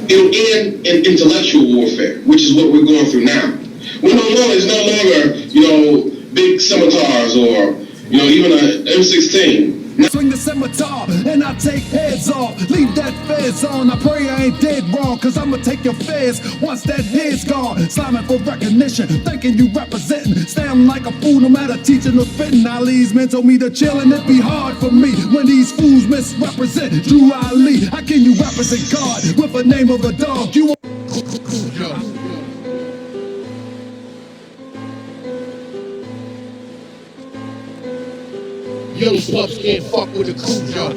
it'll end in intellectual warfare, which is what we're going through now. It's no longer, big scimitars or, even a M16. Swing the scimitar and I take heads off. Leave that fez on. I pray I ain't dead wrong, cause I'ma take your fez once that head's gone. Slamming for recognition, thinking you representing. Stand like a fool no matter teaching or spitting. Ali's men told me to chill and it be hard for me when these fools misrepresent Drew Ali. How can you represent God with the name of a dog? You Young pups can't fuck with the Cujo.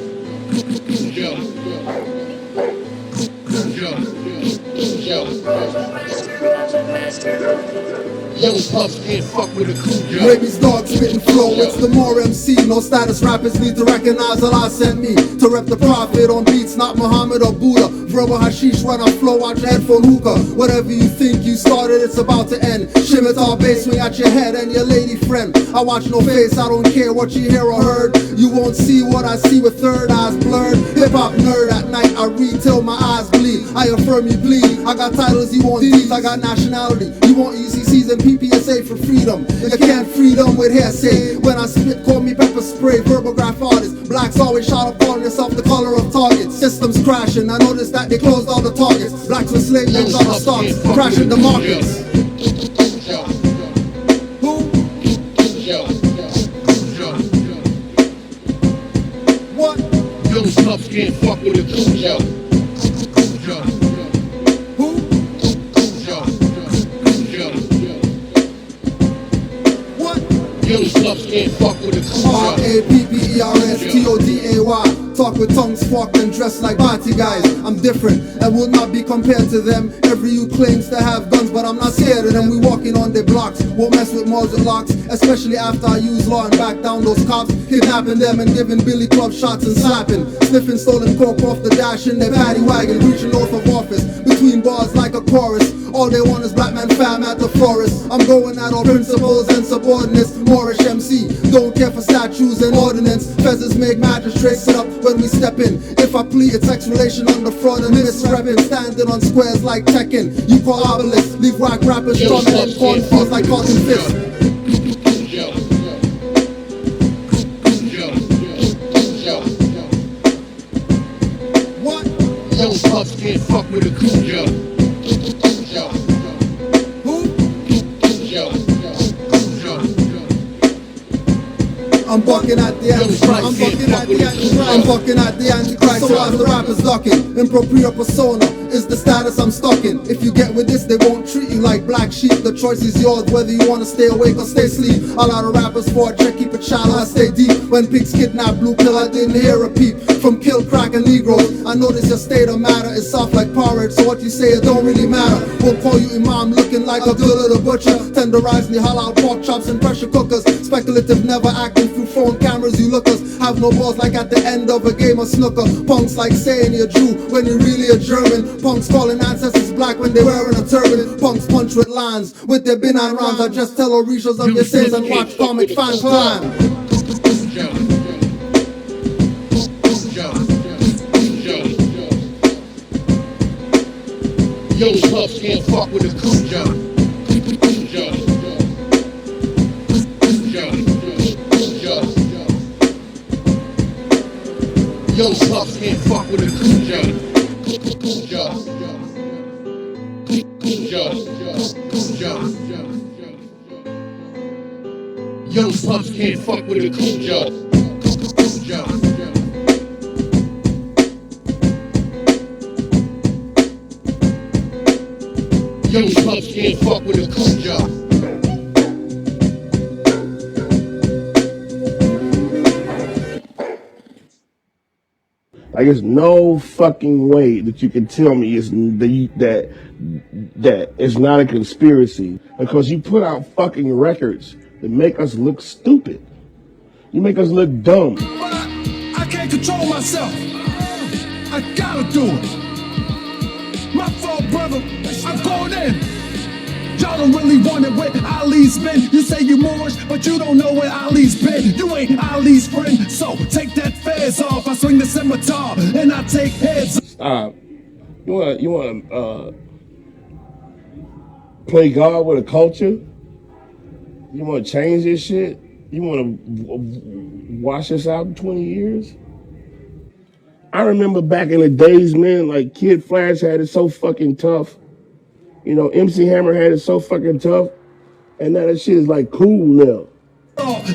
Young pups can't fuck with the Cujo. Rabies dog spitting flow, it's the Moor MC. No status rappers need to recognize Allah sent me to rep the prophet on beats, not Muhammad or Buddha. Verbal hashish when I flow, watch your headphone hookah. Whatever you think you started, it's about to end. Shimitar bass swing at your head and your lady friend. I watch no face, I don't care what you hear or heard. You won't see what I see with third eyes blurred. Hip-hop nerd at night, I read till my eyes bleed. I affirm you bleed. I got titles, you want these. I got nationality, you want UCCs and PPSA for freedom. You can't freedom with hearsay. When I spit, call me pepper spray. Verbal graph artist. Blacks always shout upon yourself the color of targets. Systems crashing, I noticed that they closed all the targets. Blacks were slave names on the stocks, crashing the markets. What? Young pups can't fuck with the Cujo. Who? What? Young pups can't fuck with the Cujo. R-A-P-P-E-R-S-T-O-D-A-Y. Talk with tongues forked and dressed like party guys. I'm different and will not be compared to them. Every youth claims to have guns, but I'm not scared of them. We walking on their blocks, won't mess with muzzle locks. Especially after I use law and back down those cops, kidnapping them and giving Billy Club shots and slapping. Sniffing stolen coke off the dash in their paddy wagon, reaching north of office. Between bars like a chorus. All they want is black man fam at the forest. I'm going at all principles and subordinates. Moorish MC, don't care for statues and ordinance. Feathers make magistrates sit up when we step in. If I plead, it's sex relation on the front and misrepping. Standing on squares like Tekken. You call obelisks, leave whack rappers drumming and cornfields like cotton fists. What? Young pups can't fuck with the Cujo. I'm bucking at the Antichrist. I'm bucking at the Antichrist. I'm bucking at the Antichrist. So as the rappers ducking, impropria persona is the status I'm stuck in. If you get with this, they won't treat you like black sheep. The choice is yours, whether you wanna stay awake or stay asleep. A lot of rappers for a check, keep it shallow, I stay deep. When pigs kidnap blue pill, I didn't hear a peep. From kill, crack, and Negroes, I notice your state of matter is soft like porridge. So what you say, it don't really matter. Won't call you imam looking like Abdullah the butcher. Tenderizing the halal pork chops and pressure cookers. Speculative, never acting through phone cameras. You lookers have no balls like at the end of a game of snooker. Punks like saying you're Jew when you're really a German. Punks calling ancestors black when they're wearing a turban. Punks punch with lines with their benign rhymes. I just tell Orishas of your sins and watch comic fans climb. Young pups can't fuck with the Cujo. Young pups can't fuck with the Cujo. Young pups can't fuck with the Cujo. Young pups can't fuck with the Cujo. Like, there's no fucking way that you can tell me that it's not a conspiracy, because you put out fucking records that make us look stupid. You make us look dumb. But I can't control myself. I gotta do it. My fault, brother. I'm going in. Y'all don't really want it where Ali's been. You say you Moorish, but you don't know where Ali's been. You ain't Ali's friend, so take that fez off. I swing the scimitar and I take heads. Stop. You want to play God with a culture? You want to change this shit? You want to wash us out in 20 years? I remember back in the days, man, like Kid Flash had it so fucking tough. You know, MC Hammer had it so fucking tough. And now that shit is like cool now.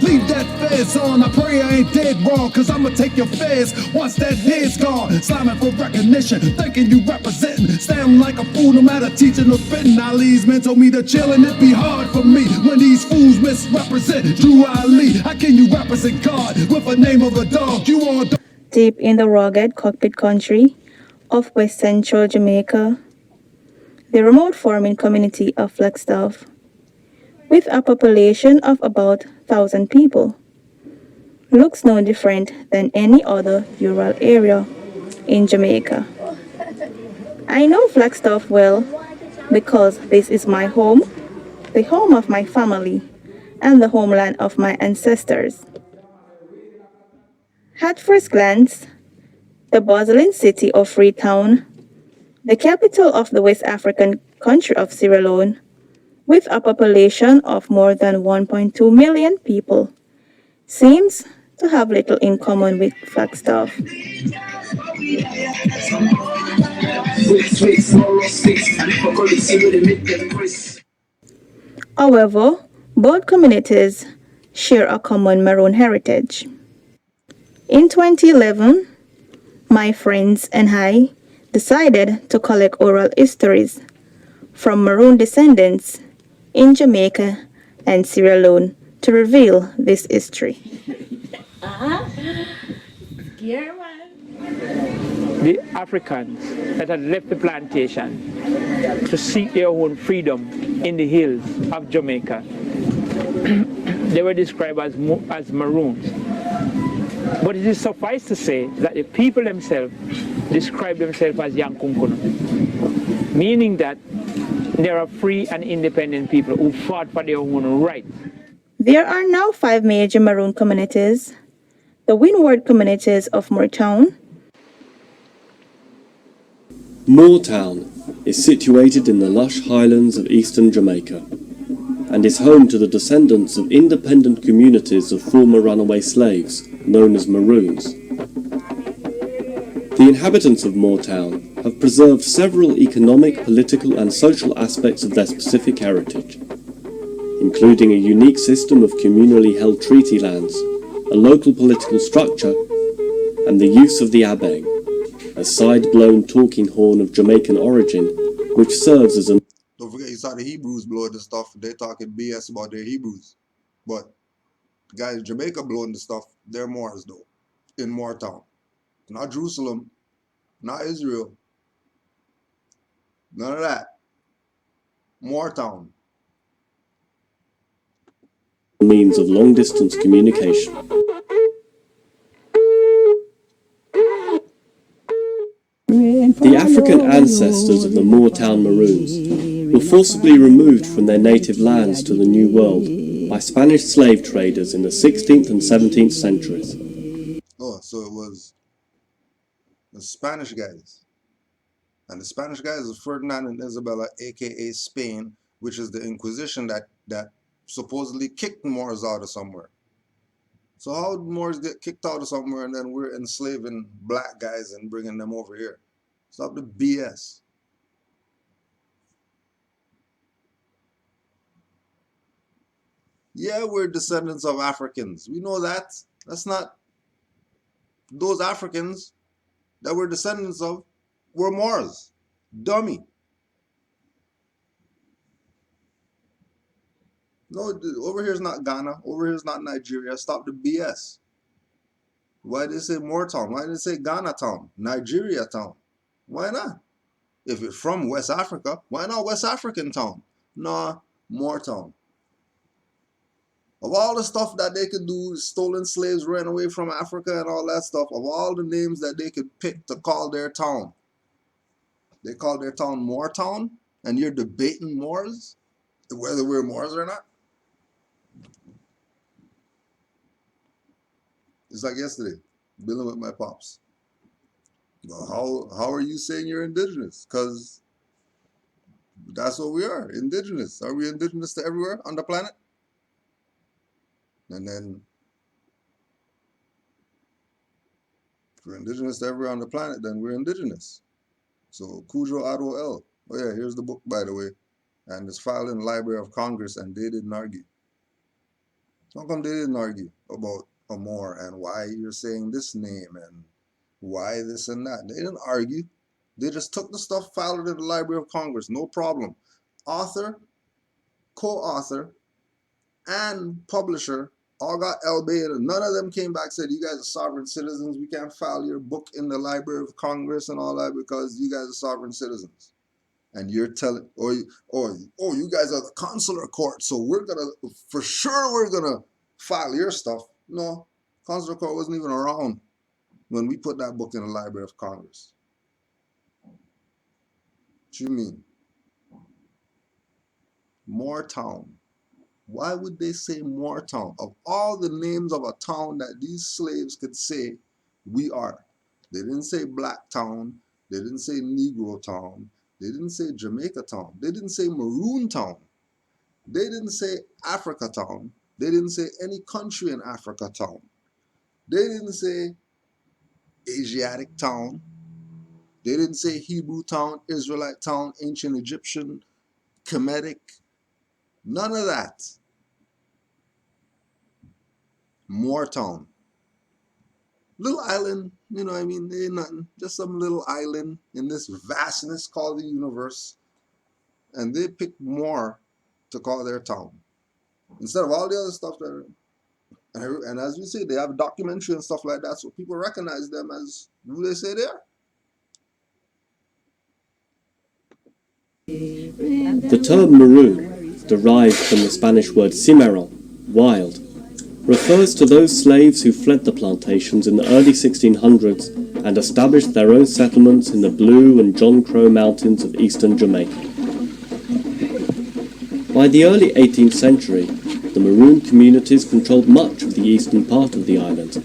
Leave that fez on, I pray I ain't dead wrong, cause I'ma take your fez once that head's gone. Sliming for recognition, thinking you representing. Stand like a fool no matter teaching or spitting. Ali's men told me to chill and it be hard for me when these fools misrepresent Drew Ali. How can you represent God with the name of a dog? You are Deep in the rugged cockpit country of West Central Jamaica, the remote farming community of Flagstaff, with a population of about 1,000 people, looks no different than any other rural area in Jamaica. I know Flagstaff well because this is my home, the home of my family, and the homeland of my ancestors. At first glance, the bustling city of Freetown, the capital of the West African country of Sierra Leone, with a population of more than 1.2 million people, seems to have little in common with Flagstaff. However, both communities share a common Maroon heritage. In 2011, my friends and I decided to collect oral histories from Maroon descendants in Jamaica and Sierra Leone to reveal this history. The Africans that had left the plantation to seek their own freedom in the hills of Jamaica, they were described as Maroons. But it is suffice to say that the people themselves describe themselves as Yankunkuna, meaning that they are free and independent people who fought for their own rights. There are now 5 major Maroon communities: the Windward communities of Moortown. Moortown is situated in the lush highlands of eastern Jamaica and is home to the descendants of independent communities of former runaway slaves known as Maroons. The inhabitants of Moortown have preserved several economic, political and social aspects of their specific heritage, including a unique system of communally held treaty lands, a local political structure, and the use of the abeng, a side-blown talking horn of Jamaican origin, which serves as a... Don't forget, you saw the Hebrews blowing the stuff. They talking BS about their Hebrews. But the guys in Jamaica blowing the stuff, they're Moors though, in Moortown. Not Jerusalem, not Israel. None of that. Moortown. means of long-distance communication. The African ancestors of the Moortown Maroons were forcibly removed from their native lands to the New World by Spanish slave traders in the 16th and 17th centuries. Oh, so it was the Spanish guys. And the Spanish guys are Ferdinand and Isabella, aka Spain, which is the Inquisition that supposedly kicked Moors out of somewhere. So how did Moors get kicked out of somewhere and then we're enslaving black guys and bringing them over here? Stop the BS. Yeah, we're descendants of Africans. We know that. That's not... Those Africans that we're descendants of were Moors. Dummy. No, over here is not Ghana. Over here is not Nigeria. Stop the BS. Why did it say Moortown? Why did it say Ghana town? Nigeria town? Why not? If it's from West Africa, why not West African town? Nah, Moortown. Of all the stuff that they could do, stolen slaves ran away from Africa and all that stuff, of all the names that they could pick to call their town, they call their town Moortown, and you're debating Moors, whether we're Moors or not? It's like yesterday, dealing with my pops. Well, how are you saying you're indigenous? Because that's what we are, indigenous. Are we indigenous to everywhere on the planet? And then if we're indigenous to everywhere on the planet, then we're indigenous. So Cujo Ado L. Oh yeah, here's the book, by the way. And it's filed in the Library of Congress, and they didn't argue. How come they didn't argue about a Moor and why you're saying this name and why this and that? They didn't argue. They just took the stuff, filed it in the Library of Congress, no problem. Author, co-author, and publisher all got L-baited. None of them came back and said, you guys are sovereign citizens. We can't file your book in the Library of Congress and all that because you guys are sovereign citizens. And you're telling, oh, you guys are the consular court, so we're gonna file your stuff. No, consular court wasn't even around when we put that book in the Library of Congress. What you mean? Moortown. Why would they say Moortown? Of all the names of a town that these slaves could say, we are. They didn't say Black Town. They didn't say Negro Town. They didn't say Jamaica Town. They didn't say Maroon Town. They didn't say Africa Town. They didn't say any country in Africa Town. They didn't say Asiatic Town. They didn't say Hebrew Town, Israelite Town, Ancient Egyptian, Kemetic. None of that. Moortown. Little island, you know what I mean? They ain't nothing. Just some little island in this vastness called the universe. And they picked Moor to call their town. Instead of all the other stuff that are, and as we say, they have documentary and stuff like that, so people recognize them as who they say they are. The term maroon, derived from the Spanish word cimarron, wild, refers to those slaves who fled the plantations in the early 1600s and established their own settlements in the Blue and John Crow Mountains of eastern Jamaica. By the early 18th century, the Maroon communities controlled much of the eastern part of the island.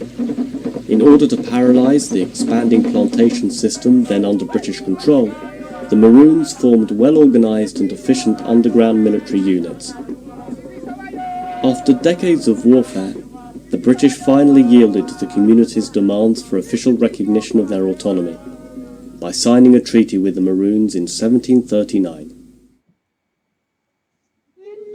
In order to paralyse the expanding plantation system then under British control, the Maroons formed well-organised and efficient underground military units. After decades of warfare, the British finally yielded to the community's demands for official recognition of their autonomy by signing a treaty with the Maroons in 1739.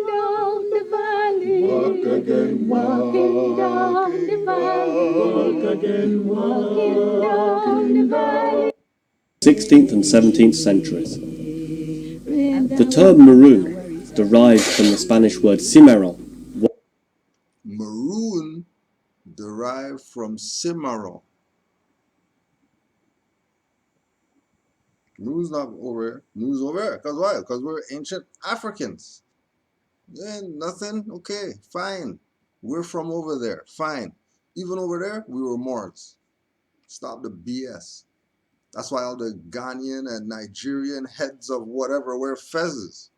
Down the valley, walk again, walking down the valley, walk again, walking down the valley. 16th and 17th centuries. The term maroon, derived from the Spanish word cimarron. Maroon derived from cimarron. Maroon's not over here. Maroon's over here. Because why? Because we're ancient Africans. Then nothing? Okay, fine. We're from over there. Fine. Even over there, we were Moors. Stop the BS. That's why all the Ghanaian and Nigerian heads of whatever wear fezzes.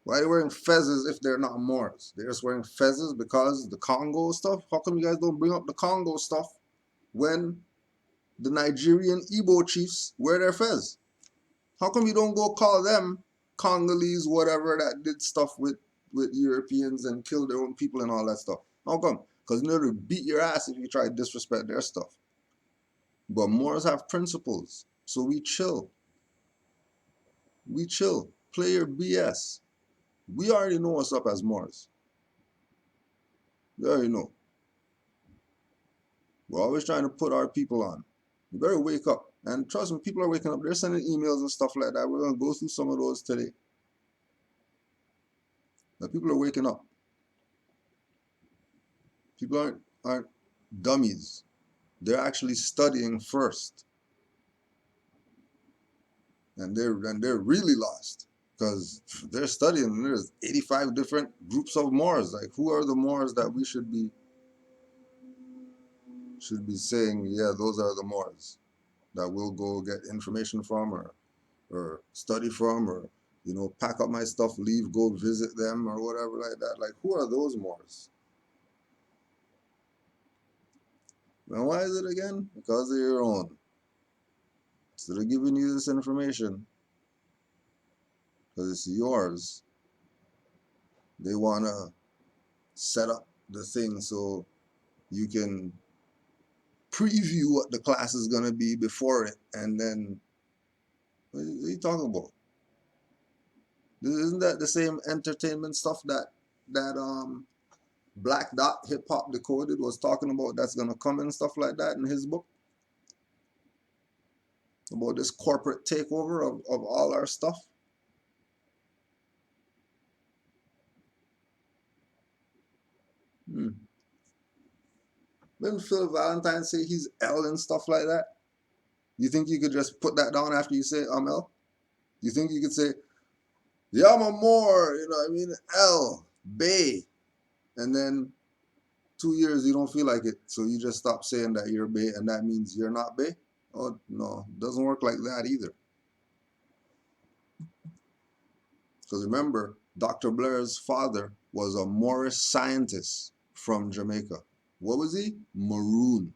Why are they wearing fezzes if they're not Moors? They're just wearing fezzes because the Congo stuff? How come you guys don't bring up the Congo stuff when the Nigerian Igbo chiefs wear their fez? How come you don't go call them Congolese, whatever, that did stuff with Europeans and killed their own people and all that stuff? How come? Because you know to beat your ass if you try to disrespect their stuff. But Moors have principles, so we chill. We chill. Play your BS. We already know what's up as Moors. We already know. We're always trying to put our people on. You better wake up. And trust me, people are waking up. They're sending emails and stuff like that. We're going to go through some of those today. But people are waking up. People aren't dummies. They're actually studying first. And they're really lost. Because they're studying and there's 85 different groups of Moors. Like, who are the Moors that we should be saying, yeah, those are the Moors that we'll go get information from or study from, or, you know, pack up my stuff, leave, go visit them or whatever like that. Like, who are those Moors? And why is it again? Because they're your own. So they're giving you this information because it's yours. They want to set up the thing so you can preview what the class is going to be before it, and then what are you talking about? Isn't that the same entertainment stuff that Black Dot Hip Hop Decoded was talking about that's going to come and stuff like that in his book? About this corporate takeover of all our stuff? Didn't Phil Valentine say he's L and stuff like that? You think you could just put that down after you say I'm L? You think you could say, yeah, I'm a Moor, you know what I mean? L, Bay. And then 2 years you don't feel like it, so you just stop saying that you're Bay, and that means you're not Bay? Oh, no, it doesn't work like that either. Because remember, Dr. Blair's father was a Moorish scientist from Jamaica. What was he? Maroon.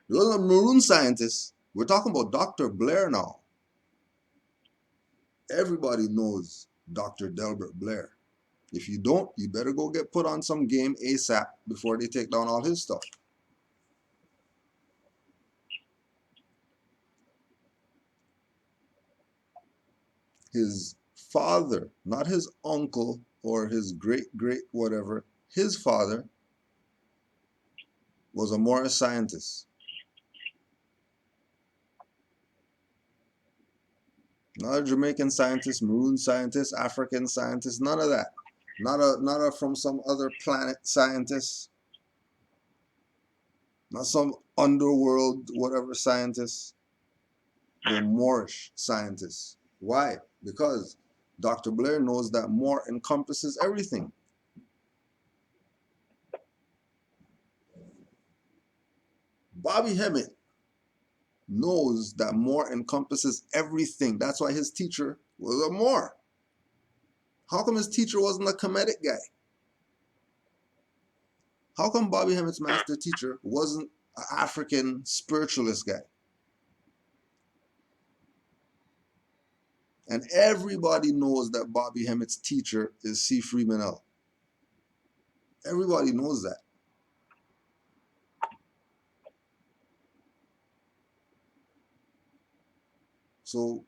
He wasn't a maroon scientist. We're talking about Dr. Blair now. Everybody knows Dr. Delbert Blair. If you don't, you better go get put on some game ASAP before they take down all his stuff. His father, not his uncle or his great whatever, his father was a Moorish scientist. Not a Jamaican scientist, maroon scientist, African scientist, none of that. Not a from some other planet scientist. Not some underworld whatever scientist. The Moorish scientists. Why? Because Dr. Blair knows that Moor encompasses everything. Bobby Hemmett knows that Moor encompasses everything. That's why his teacher was a Moor. How come his teacher wasn't a Kemetic guy? How come Bobby Hemmett's master teacher wasn't an African spiritualist guy? And everybody knows that Bobby Hemmett's teacher is C. Freeman L. Everybody knows that. So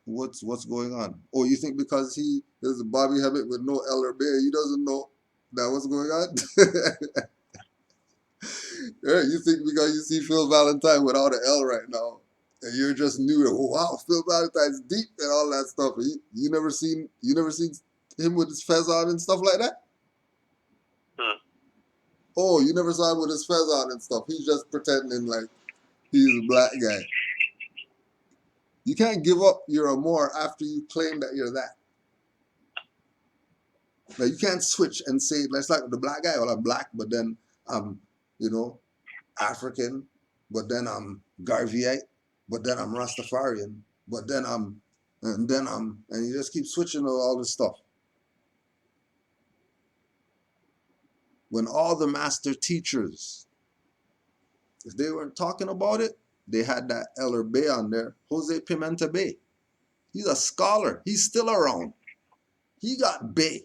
what's going on? Oh, you think because he is a Bobby Hemmett with no L or Bear, he doesn't know that what's going on? Yeah, you think because you see Phil Valentine without an L right now, and you're just new, oh wow, Phil Valentine's deep and all that stuff. You never seen him with his fez on and stuff like that? Oh, you never saw him with his fez on and stuff. He's just pretending like he's a black guy. You can't give up you're a Moor after you claim that you're that. Now you can't switch and say, let's like the black guy, well I'm black, but then I'm, African, but then I'm Garveyite, but then I'm Rastafarian, but then and you just keep switching all this stuff. When all the master teachers, if they weren't talking about it, they had that Eller Bay on there, Jose Pimenta Bay. He's a scholar. He's still around. He got Bay.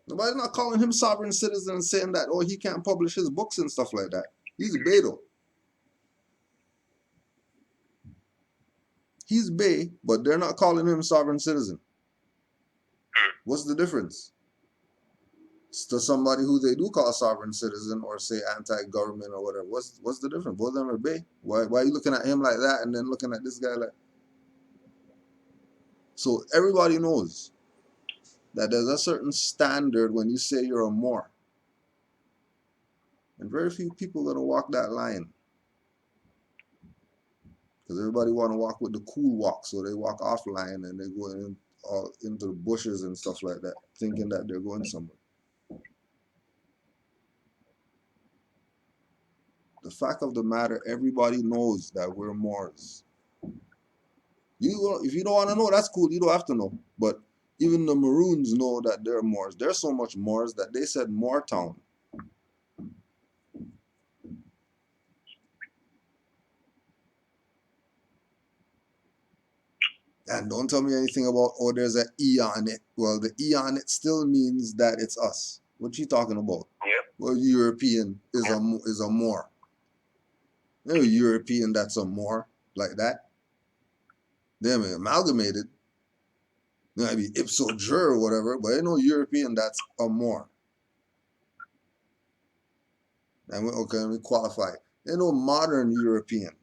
Nobody's not calling him sovereign citizen and saying that, oh, he can't publish his books and stuff like that. He's Bay though. He's Bay, but they're not calling him sovereign citizen. What's the difference? To somebody who they do call sovereign citizen or say anti-government or whatever. What's the difference? Both of them are Bay. Why are you looking at him like that and then looking at this guy like? So everybody knows that there's a certain standard when you say you're a Moor. And very few people are going to walk that line. Because everybody want to walk with the cool walk, so they walk offline and they go into the bushes and stuff like that, thinking that they're going somewhere. The fact of the matter, everybody knows that we're Moors. If you don't want to know, that's cool. You don't have to know. But even the Maroons know that they're Moors. There's so much Moors that they said Moortown. And don't tell me anything about, oh, there's an E on it. Well, the E on it still means that it's us. What you talking about? Yep. Well, European is a Moor. You know, European that's a Moor like that. They may amalgamated. They might be ipso jure or whatever, but ain't no European that's a Moor. And okay, let me qualify. Ain't no modern European.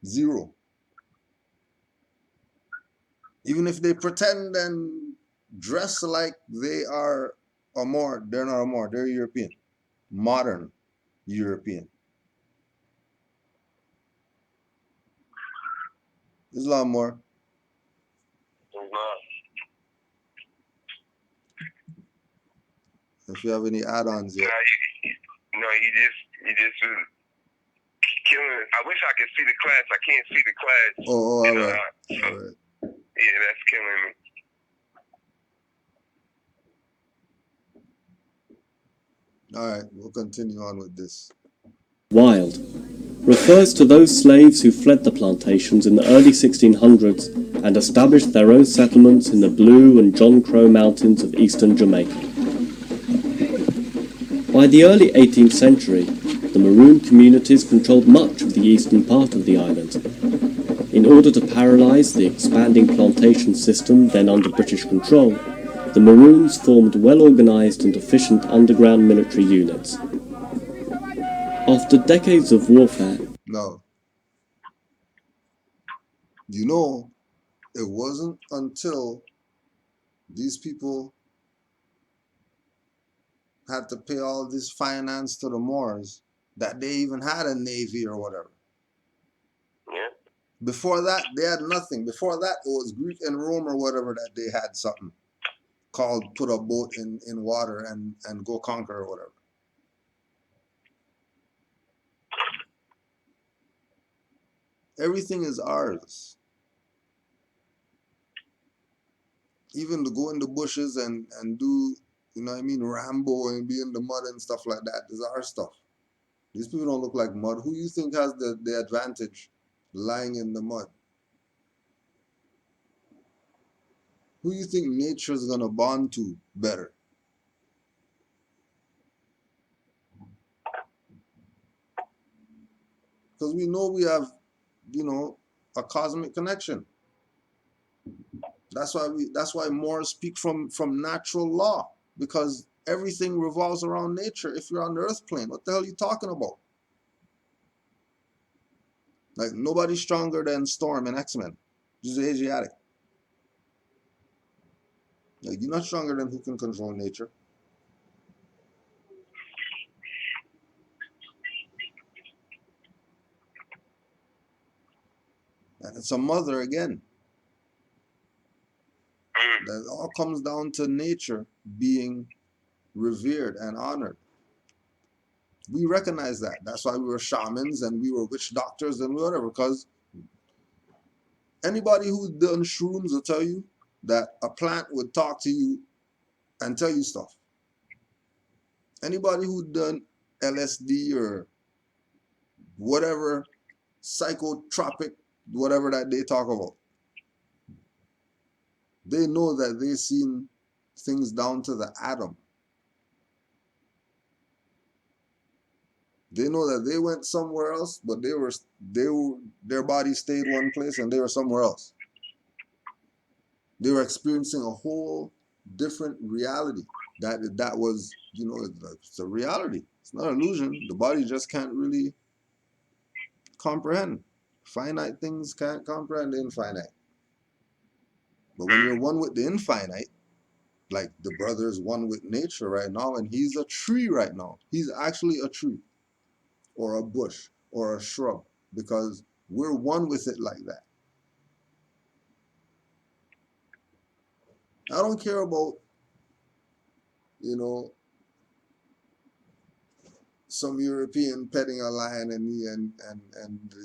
Zero. Even if they pretend and dress like they are a Moor, they're not a Moor. They're European. Modern European. There's a lot more. If you have any add-ons yet. No, he just killing. I wish I could see the class. I can't see the class. Oh, all right. All right. Yeah, that's killing me. All right, we'll continue on with this. Wild refers to those slaves who fled the plantations in the early 1600s and established their own settlements in the Blue and John Crow Mountains of eastern Jamaica. By the early 18th century, the Maroon communities controlled much of the eastern part of the island. In order to paralyze the expanding plantation system then under British control, the Maroons formed well-organized and efficient underground military units. After decades of warfare... No. You know, it wasn't until these people had to pay all this finance to the Moors that they even had a navy or whatever. Yeah. Before that, they had nothing. Before that, it was Greek and Rome or whatever that they had something called put a boat in water and go conquer or whatever. Everything is ours. Even to go in the bushes and do, you know what I mean, Rambo and be in the mud and stuff like that is our stuff. These people don't look like mud. Who you think has the advantage lying in the mud? Who you think nature's gonna bond to better? Because we know we have, you know, a cosmic connection. That's why Moors speak from natural law, because everything revolves around nature. If you're on the earth plane, what the hell are you talking about? Like, nobody's stronger than Storm and X-Men. Just Asiatic. Like, you're not stronger than who can control nature. And it's a mother again. That all comes down to nature being revered and honored. We recognize that. That's why we were shamans and we were witch doctors and whatever, because anybody who's done shrooms will tell you that a plant would talk to you and tell you stuff. Anybody who's done LSD or whatever psychotropic, whatever that they talk about, they know that they've seen things down to the atom. They know that they went somewhere else, but their body stayed one place and they were somewhere else. They were experiencing a whole different reality. That was, you know, it's a reality. It's not an illusion. The body just can't really comprehend. Finite things can't comprehend the infinite. But when you're one with the infinite, like the brother's one with nature right now, and he's a tree right now. He's actually a tree or a bush or a shrub, because we're one with it like that. I don't care about, you know, some European petting a lion and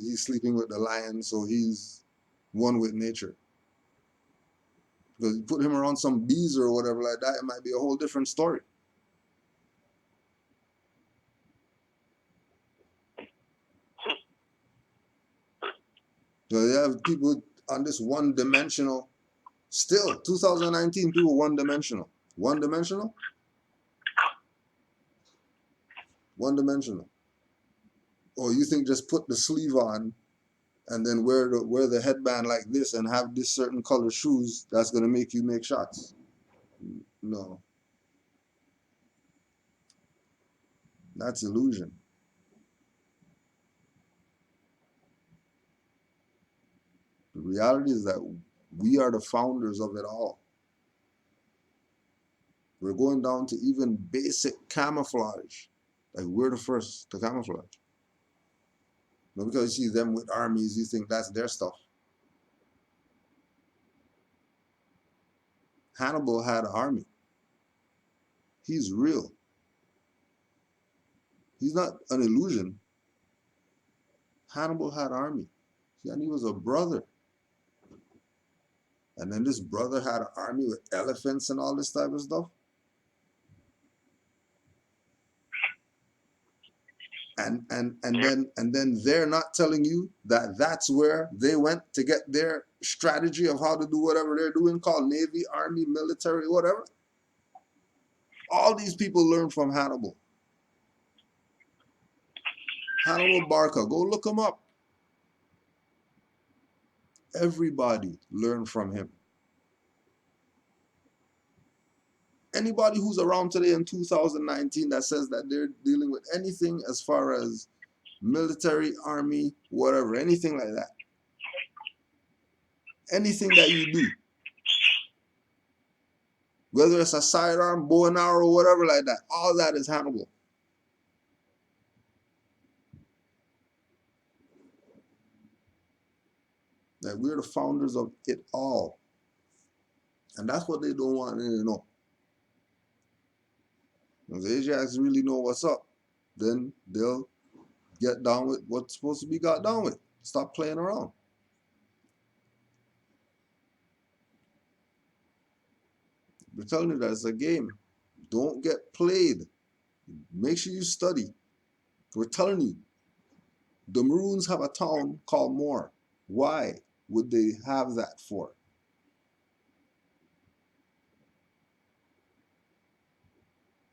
he's sleeping with the lion, so he's one with nature. Because you put him around some bees or whatever like that, it might be a whole different story. So you have people on this one-dimensional. Still, 2019, people one-dimensional. One-dimensional? One-dimensional. Or you think just put the sleeve on and then wear the headband like this and have this certain color shoes, that's gonna make you make shots? No, that's illusion. The reality is that we are the founders of it all. We're going down to even basic camouflage. Like we're the first to camouflage. No, because you see them with armies, you think that's their stuff. Hannibal had an army. He's real. He's not an illusion. Hannibal had an army. And he was a brother. And then this brother had an army with elephants and all this type of stuff. And then they're not telling you that that's where they went to get their strategy of how to do whatever they're doing, called Navy, Army, military, whatever. All these people learn from Hannibal. Hannibal Barca, go look him up. Everybody learned from him. Anybody who's around today in 2019 that says that they're dealing with anything as far as military, army, whatever, anything like that, anything that you do, whether it's a sidearm, bow and arrow, whatever like that, all that is Hannibal. Like we're the founders of it all. And that's what they don't want to know. If the Asiatics really know what's up, then they'll get down with what's supposed to be got down with. Stop playing around. We're telling you that it's a game. Don't get played. Make sure you study. We're telling you, the Maroons have a town called Moor. Why would they have that for?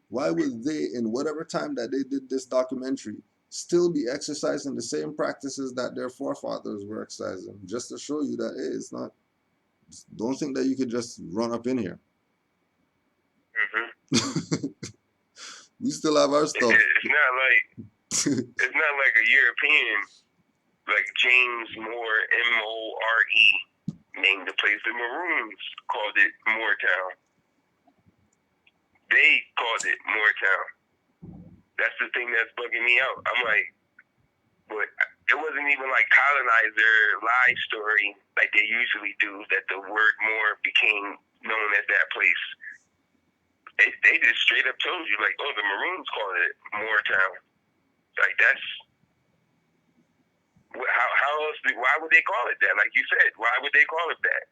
Why would they, in whatever time that they did this documentary, still be exercising the same practices that their forefathers were exercising? Just to show you that, hey, it's not, don't think that you could just run up in here. We still have our stuff. It's not like a European, like James Moore, M-O-R-E, named the place. The Maroons called it Moortown. They called it Moortown. That's the thing that's bugging me out. I'm like, but it wasn't even like colonizer lie story like they usually do, that the word Moor became known as that place. They just straight up told you, like, oh, the Maroons called it Moortown. Like, that's, how else, why would they call it that? Like you said, why would they call it that?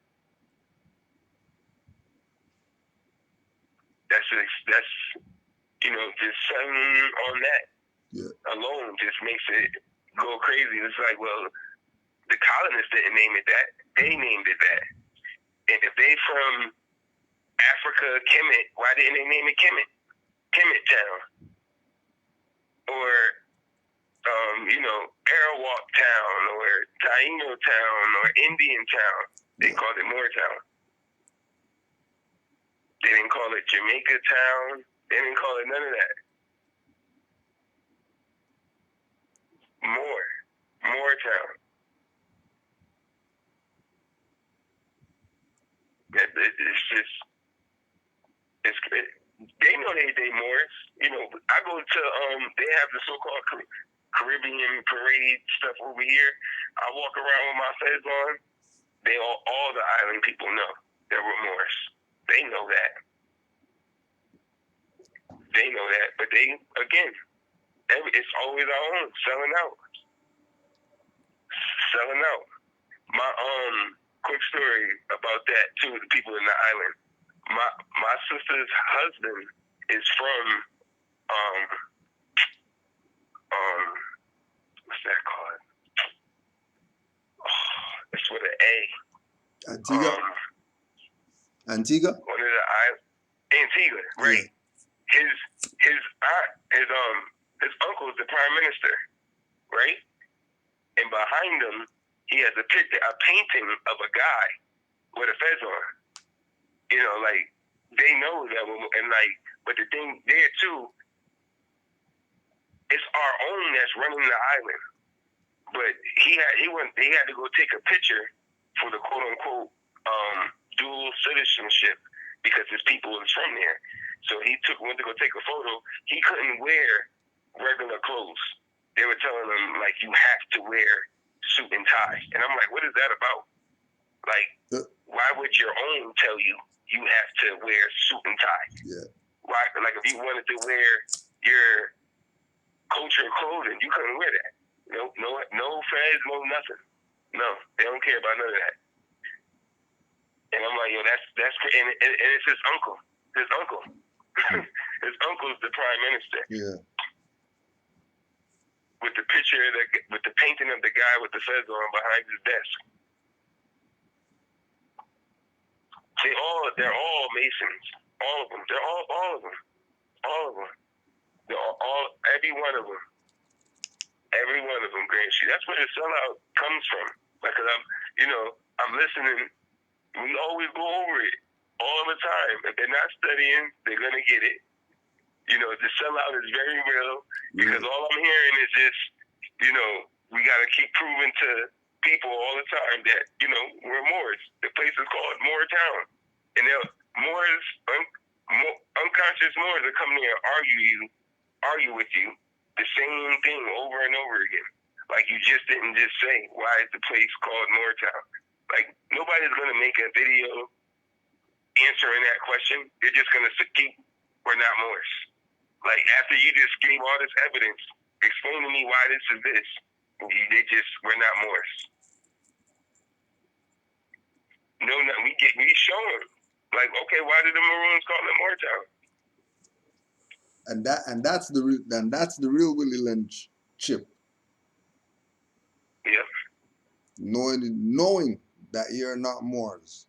That's, you know, just something on that alone just makes it go crazy. It's like, well, the colonists didn't name it that. They named it that. And if they from Africa, Kemet, why didn't they name it Kemet? Kemet Town. Or, you know, Arawak Town, or Taino Town, or Indian Town. They called it Moortown. They didn't call it Jamaica Town. They didn't call it none of that. Moortown. It's just, it's great. They know they Moors. You know, I go to, they have the so-called Caribbean parade stuff over here. I walk around with my fez on. They all the island people know that we're Moors. They know that. They know that. But they, again, it's always our own, selling out. Selling out. My quick story about that too, the people in the island. My sister's husband is from what's that called? Oh, Antigua. Antigua. One of the Antigua, right? Yeah. His aunt, his uncle is the prime minister, right? And behind him, he has a painting of a guy with a fez on. You know, like they know that, and like, but the thing there too, it's our own that's running the island. But he had to go take a picture for the quote unquote dual citizenship because his people is from there. So he went to go take a photo. He couldn't wear regular clothes. They were telling him like you have to wear suit and tie, and I'm like, what is that about? Like, why would your own tell you you have to wear suit and tie? Yeah. Why? Like, if you wanted to wear your culture clothing, you couldn't wear that. No fez, no nothing. No, they don't care about none of that. And I'm like, yo, that's crazy. And it's his uncle. His uncle. His uncle's the prime minister. Yeah. With the picture with the painting of the guy with the fez on behind his desk. They're all Masons. All of them. They're all of them. All of them. They're all every one of them. Every one of them, Grand Street. That's where the sellout comes from. Because I'm listening. We always go over it all the time. If they're not studying, they're gonna get it. You know, the sellout is very real because all I'm hearing is just, we gotta keep proving to people all the time that, we're Moors. The place is called Moor Town. And Moors, unconscious Moors will come there and argue with you the same thing over and over again. Like you just didn't just say, why is the place called Moor Town? Like nobody's going to make a video answering that question. They're just going to keep, we're not Moors. Like after you just gave all this evidence, explain to me why this is this. We're not Moors. No, we show them. Like, okay, why did the Maroons call it Moor Town? And that's the real Willie Lynch chip. Yep. Knowing that you're not Moors.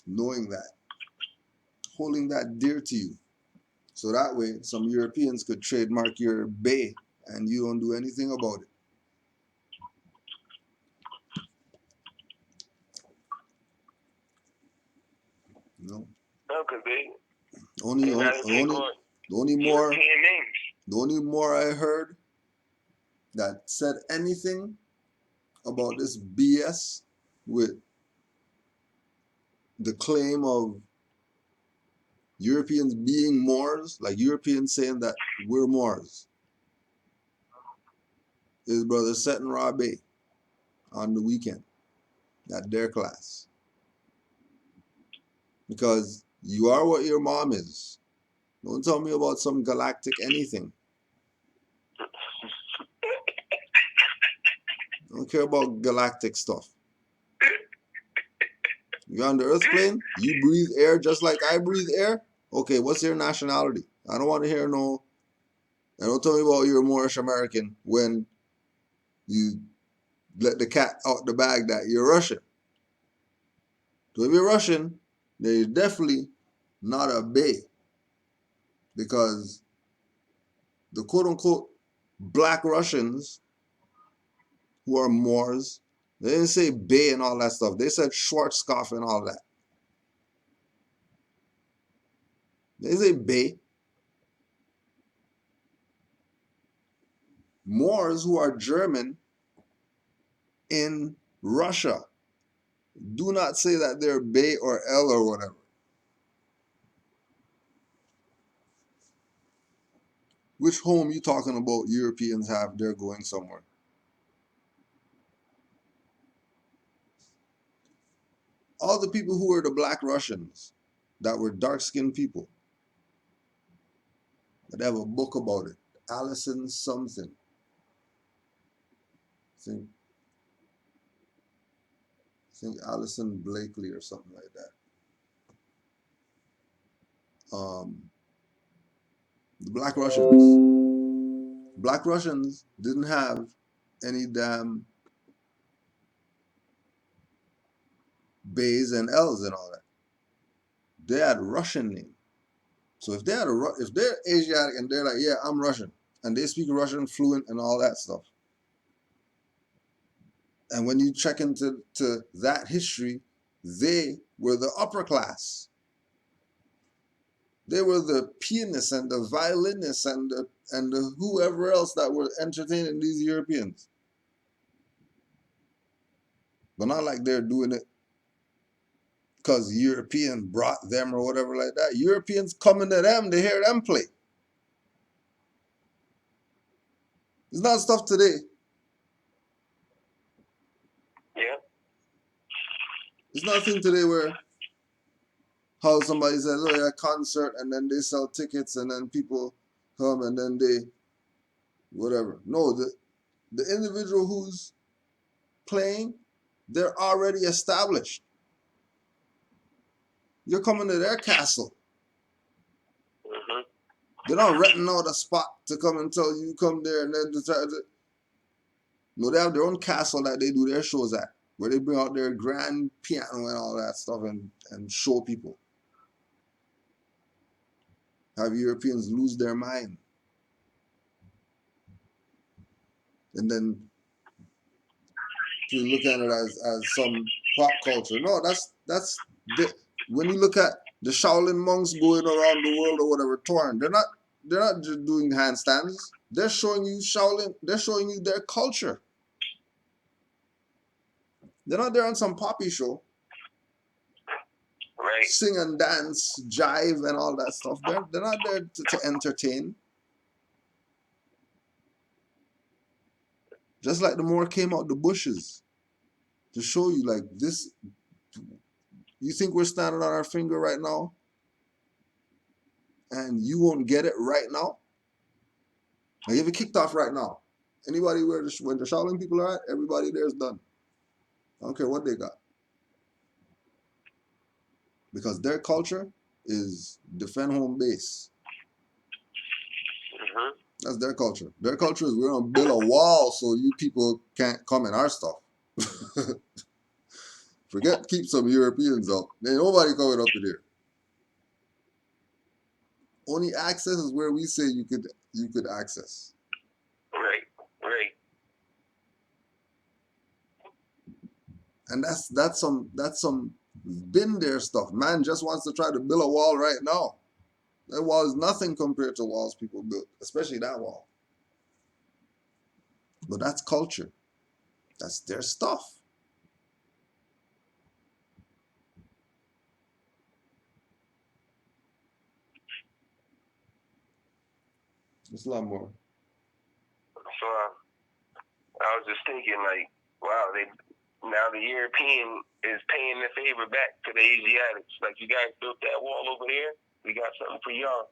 Knowing that. Holding that dear to you. So that way some Europeans could trademark your bay and you don't do anything about it. No. No, because the only more I heard that said anything about this BS with the claim of Europeans being Moors, like Europeans saying that we're Moors, is Brother Seton Rabe on the weekend at their class. Because you are what your mom is. Don't tell me about some galactic anything. I don't care about galactic stuff. You're on the earth plane, you breathe air just like I breathe air. Okay, what's your nationality? I don't want to hear no. And don't tell me about you're Moorish American when you let the cat out the bag that you're Russian. So if you're Russian, then you're definitely not a Bay. Because the quote-unquote black Russians who are Moors, they didn't say Bay and all that stuff. They said Schwarzkopf and all that. They say Bay. Moors who are German in Russia do not say that they're Bay or L or whatever. Which home you talking about Europeans have? They're going somewhere. All the people who were the black Russians that were dark-skinned people, they have a book about it. Allison something. I think Allison Blakely or something like that. The black Russians. Black Russians didn't have any damn Bays and L's and all that. They had Russian name. So if they had if they're Asiatic and they're like, yeah, I'm Russian, and they speak Russian fluent and all that stuff, and when you check into that history, they were the upper class. They were the pianists and the violinists and the whoever else that were entertaining these Europeans. But not like they're doing it because European brought them or whatever like that. Europeans coming to them, they hear them play. It's not stuff today. Yeah. It's nothing today where how somebody says, oh yeah, concert, and then they sell tickets and then people come and then they whatever. No, the individual who's playing, they're already established. You're coming to their castle. Mm-hmm. They're not renting out a spot to come and tell you come there and then to try to. No, they have their own castle that they do their shows at, where they bring out their grand piano and all that stuff and show people. Have Europeans lose their mind. And then to look at it as some pop culture. No, that's when you look at the Shaolin monks going around the world or whatever touring, they're not just doing handstands. They're showing you Shaolin. They're showing you their culture. They're not there on some poppy show. Right. Sing and dance, jive and all that stuff. They're not there to entertain. Just like the Moor came out the bushes to show you like this. You think we're standing on our finger right now? And you won't get it right now? Like if it kicked off right now, anybody where the Shaolin people are at, everybody there is done. I don't care what they got. Because their culture is defend home base. Mm-hmm. That's their culture. Their culture is we're gonna build a wall so you people can't come in our stuff. Forget keep some Europeans up. Ain't nobody coming up in here. Only access is where we say you could access. Right, right. And that's some been there stuff. Man just wants to try to build a wall right now. That wall is nothing compared to walls people built, especially that wall. But that's culture. That's their stuff. It's a lot more. So I was just thinking, like, wow, now the European is paying the favor back to the Asiatics. Like, you guys built that wall over there. We got something for y'all.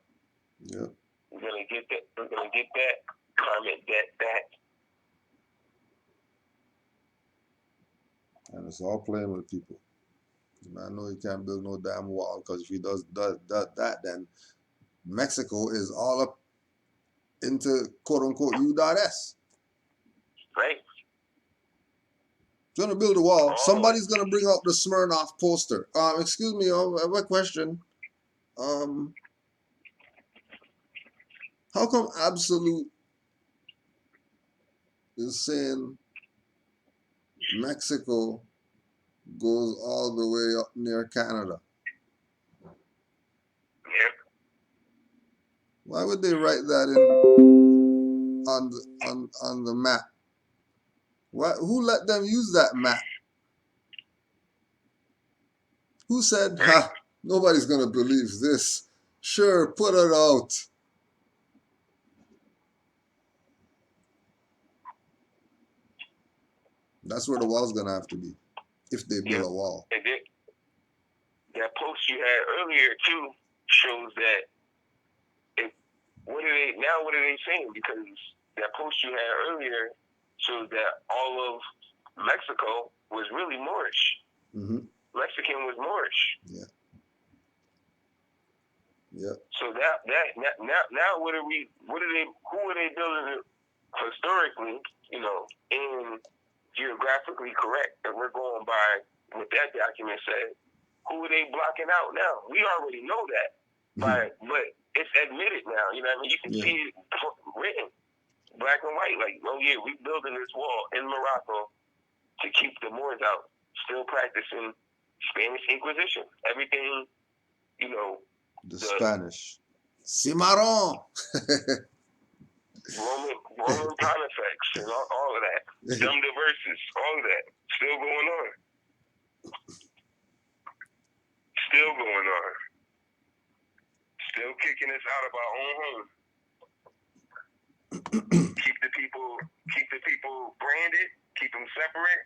Yeah. We're gonna get that. We're gonna get that karmic debt back. And it's all playing with people. I know he can't build no damn wall because if he does that, then Mexico is all up into quote unquote U.S. Right. He's gonna build a wall. Somebody's gonna bring out the Smirnoff poster. Excuse me, I have a question. How come Absolute is saying Mexico goes all the way up near Canada? Yeah. Why would they write that in on the map? Who let them use that map? Who said, ha, nobody's gonna believe this? Sure, put it out. That's where the wall's gonna have to be, if they build a wall. And that post you had earlier too shows that. What are they saying? Because that post you had earlier shows that all of Mexico was really Moorish. Mm-hmm. Mexican was Moorish. Yeah. Yeah. So now who are they building historically, and geographically correct, and we're going by what that document said, who are they blocking out now? We already know that, but it's admitted now. You know what I mean? You can see it written, black and white. Like, oh yeah, we building this wall in Morocco to keep the Moors out, still practicing Spanish Inquisition. Everything, you know. The Spanish. Cimarron. Roman Pontifex and all of that. Dumb diverses, all of that. Still going on. Still going on. Still kicking us out of our own home. keep the people branded, keep them separate.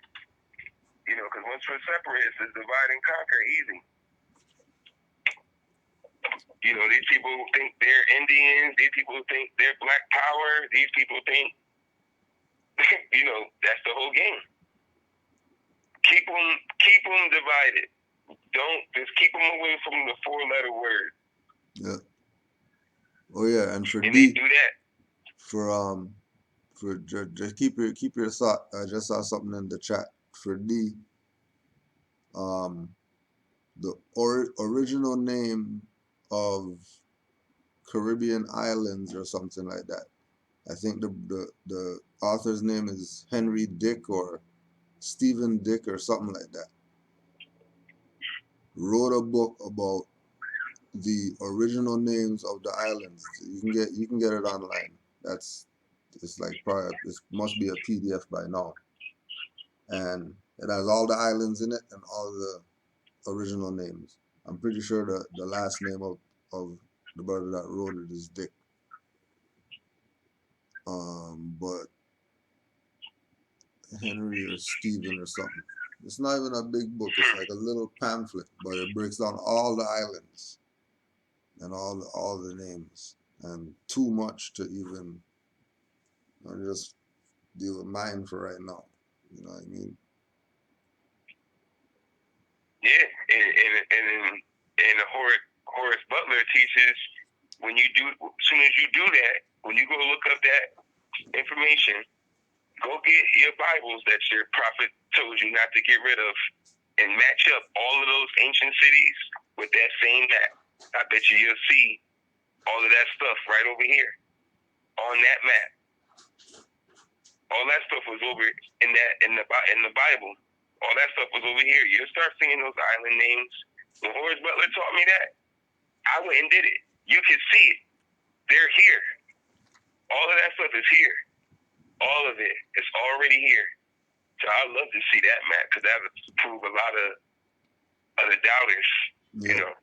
You know, because once we're separate, it's just divide and conquer easy. You know, these people think they're Indians. These people think they're Black Power. These people think, you know, that's the whole game. Keep them divided. Don't just keep them away from the 4-letter word. Yeah. Oh yeah, and for and D, they do that. For just keep your thought. I just saw something in the chat for D. The original name of Caribbean islands or something like that. I think the author's name is Henry Dick or Stephen Dick or something like that. Wrote a book about the original names of the islands. You can get it online. It's like probably it must be a PDF by now. And it has all the islands in it and all the original names. I'm pretty sure the last name of the brother that wrote it is Dick. But Henry or Stephen or something. It's not even a big book. It's like a little pamphlet, but it breaks down all the islands and all the names, and too much to even just deal with mine for right now. You know what I mean? Yeah, and Horace Butler teaches as soon as you do that, when you go look up that information, go get your Bibles that your prophet told you not to get rid of, and match up all of those ancient cities with that same map. I bet you'll see all of that stuff right over here on that map. All that stuff was over in the Bible. All that stuff was over here. You'll start seeing those island names. When Horace Butler taught me that, I went and did it. You can see it. They're here. All of that stuff is here. All of it is already here. So I'd love to see that map, because that would prove a lot of the doubters. You know.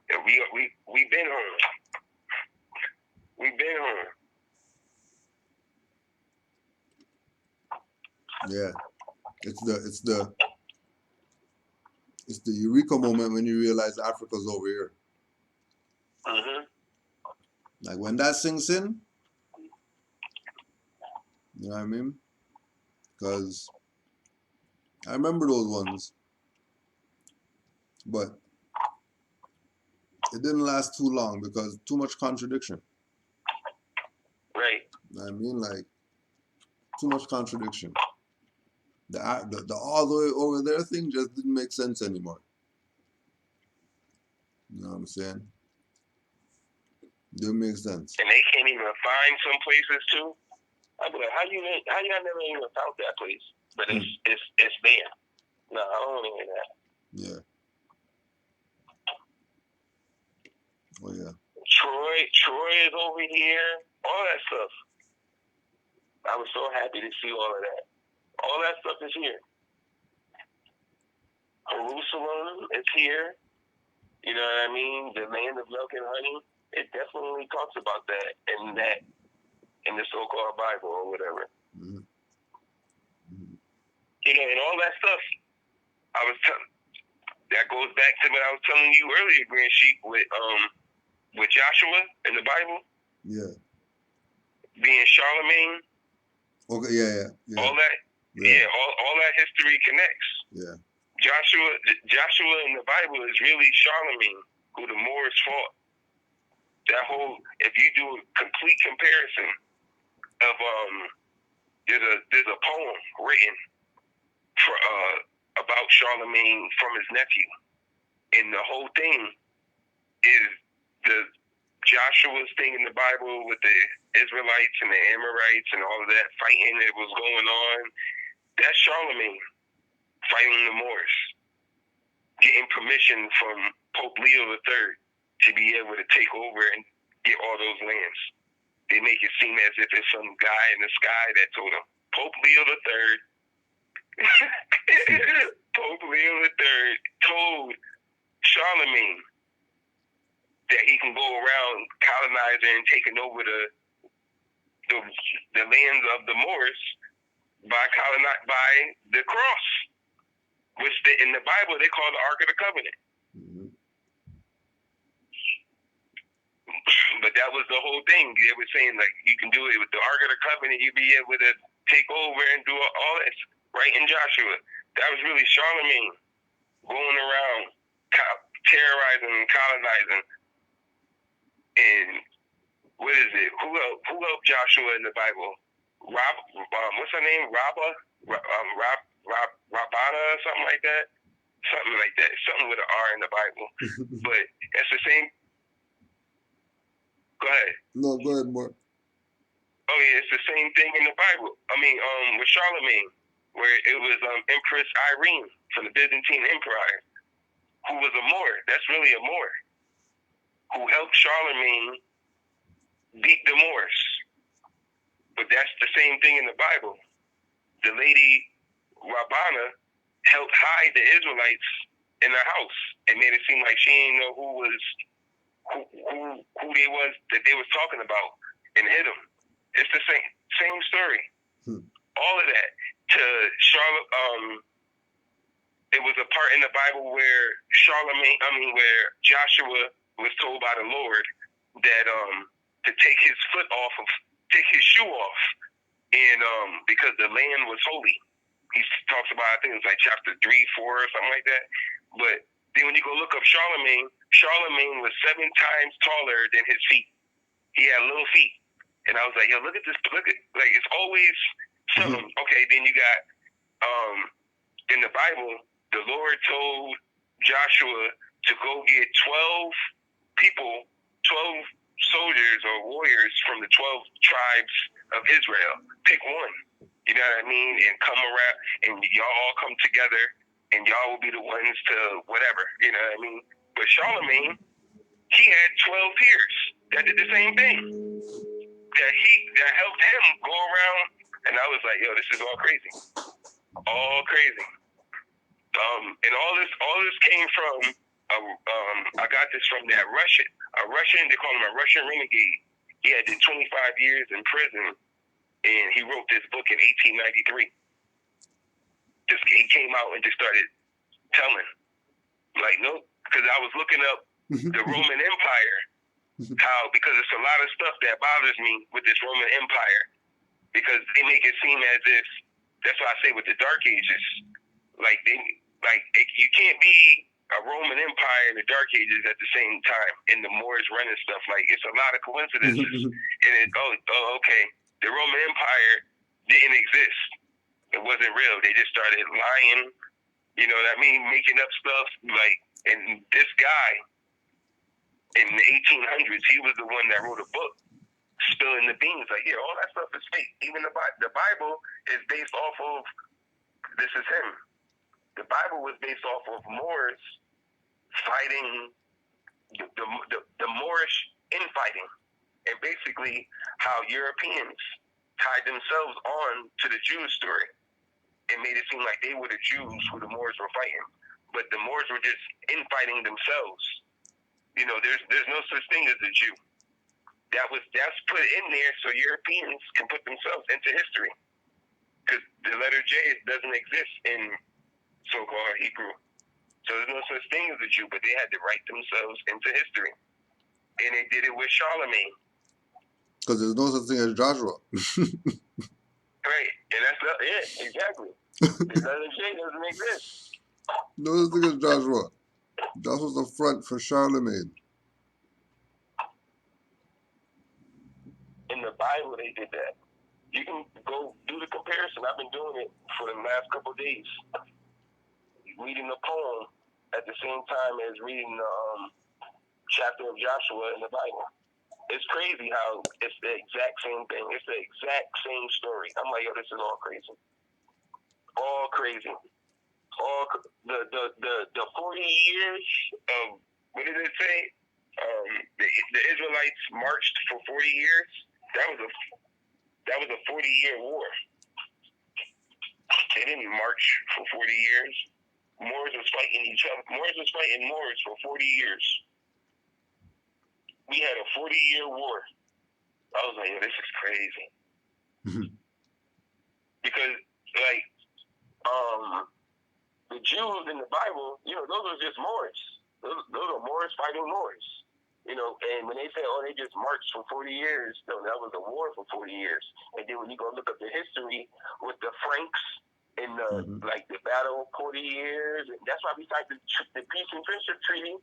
And we've been home. We've been home. Yeah, it's the eureka moment when you realize Africa's over here. Like when that sinks in, you know what I mean? Because I remember those ones, but it didn't last too long because too much contradiction. Right. You know what I mean? Like too much contradiction. The all the way over there thing just didn't make sense anymore. You know what I'm saying? Didn't make sense. And they can't even find some places too. I'd be like, how y'all never even found that place? But it's there. No, I don't want to hear that. Yeah. Oh yeah. Troy is over here. All that stuff. I was so happy to see all of that. All that stuff is here. Jerusalem is here. You know what I mean? The land of milk and honey. It definitely talks about that in the so-called Bible or whatever. You know, and all that stuff. That goes back to what I was telling you earlier, Grand Sheik, with Joshua in the Bible. Yeah. Being Charlemagne. Okay. Yeah. All that. Yeah. All that history connects. Yeah. Joshua in the Bible is really Charlemagne, who the Moors fought. That whole, if you do a complete comparison of there's a poem written about Charlemagne from his nephew. And the whole thing is the Joshua's thing in the Bible with the Israelites and the Amorites and all of that fighting that was going on. That's Charlemagne fighting the Moors, getting permission from Pope Leo III to be able to take over and get all those lands. They make it seem as if it's some guy in the sky that told him. Pope Leo III, Pope Leo III told Charlemagne that he can go around colonizing and taking over the lands of the Moors by the cross, which in the Bible they call the Ark of the Covenant. Mm-hmm. But that was the whole thing. They were saying, like, you can do it with the Ark of the Covenant. You'd be able to take over and do all that right in Joshua. That was really Charlemagne going around terrorizing and colonizing. And what is it? Who helped Joshua in the Bible? What's her name? Rabana or something like that. Something like that. Something with an R in the Bible. But it's the same. Go ahead. No, go ahead, Mark. Oh yeah, it's the same thing in the Bible. I mean, with Charlemagne, where it was Empress Irene from the Byzantine Empire, who was a Moor. That's really a Moor, who helped Charlemagne beat the Moors. But that's the same thing in the Bible. The lady Rabana helped hide the Israelites in her house and made it seem like she didn't know who they was that they was talking about and hid them. It's the same story. All of that. To Charlotte, it was a part in the Bible where where Joshua was told by the Lord that to take his shoe off, and because the land was holy. He talks about, I think it was like chapter 3, 4, or something like that. But then when you go look up Charlemagne was 7 times taller than his feet. He had little feet. And I was like, yo, look at this. Look at, like, it's always something. Okay, then you got, in the Bible, the Lord told Joshua to go get 12 people, 12 soldiers or warriors from the 12 tribes of Israel. Pick one. You know what I mean? And come around, and y'all all come together, and y'all will be the ones to whatever. You know what I mean? But Charlemagne, he had 12 peers that did the same thing. That helped him go around, and I was like, yo, this is all crazy. All crazy. And all this came from, I got this from a Russian, they call him a Russian renegade. He had did 25 years in prison, and he wrote this book in 1893. He came out and just started telling, like, no, because I was looking up the Roman Empire, because it's a lot of stuff that bothers me with this Roman Empire, because they make it seem as if, that's why I say with the Dark Ages, you can't be a Roman Empire in the Dark Ages at the same time, and the Moors running stuff. Like, it's a lot of coincidences. And okay, the Roman Empire didn't exist. It wasn't real. They just started lying, you know what I mean, making up stuff. Like, and this guy in the 1800s, he was the one that wrote a book spilling the beans. Like, yeah, all that stuff is fake. Even the Bible is based off of, this is him. The Bible was based off of Moors fighting, the Moorish infighting, and basically how Europeans tied themselves on to the Jewish story and made it seem like they were the Jews who the Moors were fighting. But the Moors were just infighting themselves. You know, there's no such thing as a Jew. That's put in there so Europeans can put themselves into history. Because the letter J doesn't exist in so-called Hebrew. So there's no such thing as a Jew, but they had to write themselves into history. And they did it with Charlemagne. Because there's no such thing as Joshua. Right. And that's not it. Exactly. The letter J doesn't exist. No such thing as Joshua. Joshua's the front for Charlemagne. In the Bible, they did that. You can go do the comparison. I've been doing it for the last couple of days. Reading the poem at the same time as reading the chapter of Joshua in the Bible. It's crazy how it's the exact same thing. It's the exact same story. I'm like, yo, this is all crazy. All crazy. All the 40 years of, what did it say? The Israelites marched for 40 years. That was a 40-year war. They didn't march for 40 years. Moors was fighting each other. Moors was fighting Moors for 40 years. We had a 40-year war. I was like, yo, this is crazy. Because, like, the Jews in the Bible, those are just Moors. Those are Moors fighting Moors. And when they say, oh, they just marched for 40 years, no, that was a war for 40 years. And then when you go look up the history with the Franks and the battle 40 years, and that's why we signed the Peace and Friendship Treaty,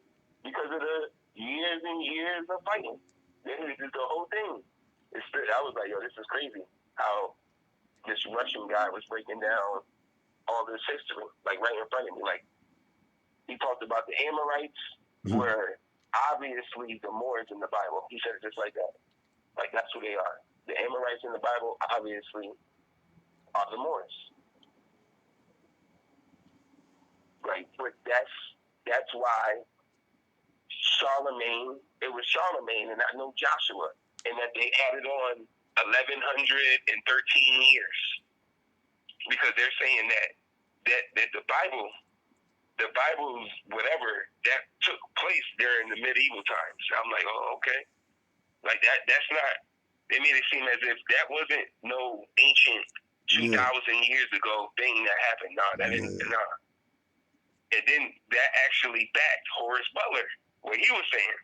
because of the years and years of fighting. This is the whole thing. I was like, yo, this is crazy how this Russian guy was breaking down all this history, like right in front of me. Like, he talked about the Amorites were obviously the Moors in the Bible. He said it just like that. Like, that's who they are. The Amorites in the Bible obviously are the Moors. Right? But that's why it was Charlemagne and not no Joshua, and that they added on 1,113 years. Because they're saying that the Bible's whatever, that took place during the medieval times. I'm like, oh, okay. Like that's not, they made it seem as if that wasn't no ancient 2,000 years ago thing that happened. No, that didn't, no. And then that actually backed Horace Butler, what he was saying.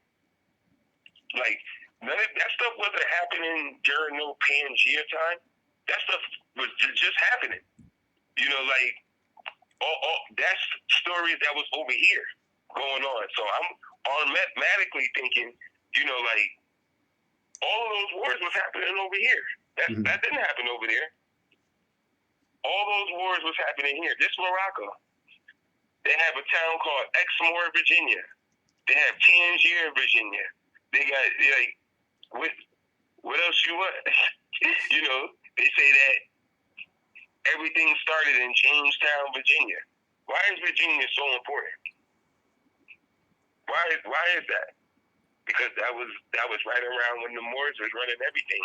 Like, none of that stuff wasn't happening during no Pangea time. That stuff was just happening. Like, all that's stories that was over here going on. So I'm automatically thinking, like, all of those wars was happening over here. That didn't happen over there. All those wars was happening here. This Morocco. They have a town called Exmoor, Virginia. They have Tangier, Virginia. They got, like, what else you want? They say that everything started in Jamestown, Virginia. Why is Virginia so important? Why is that? Because that was right around when the Moors was running everything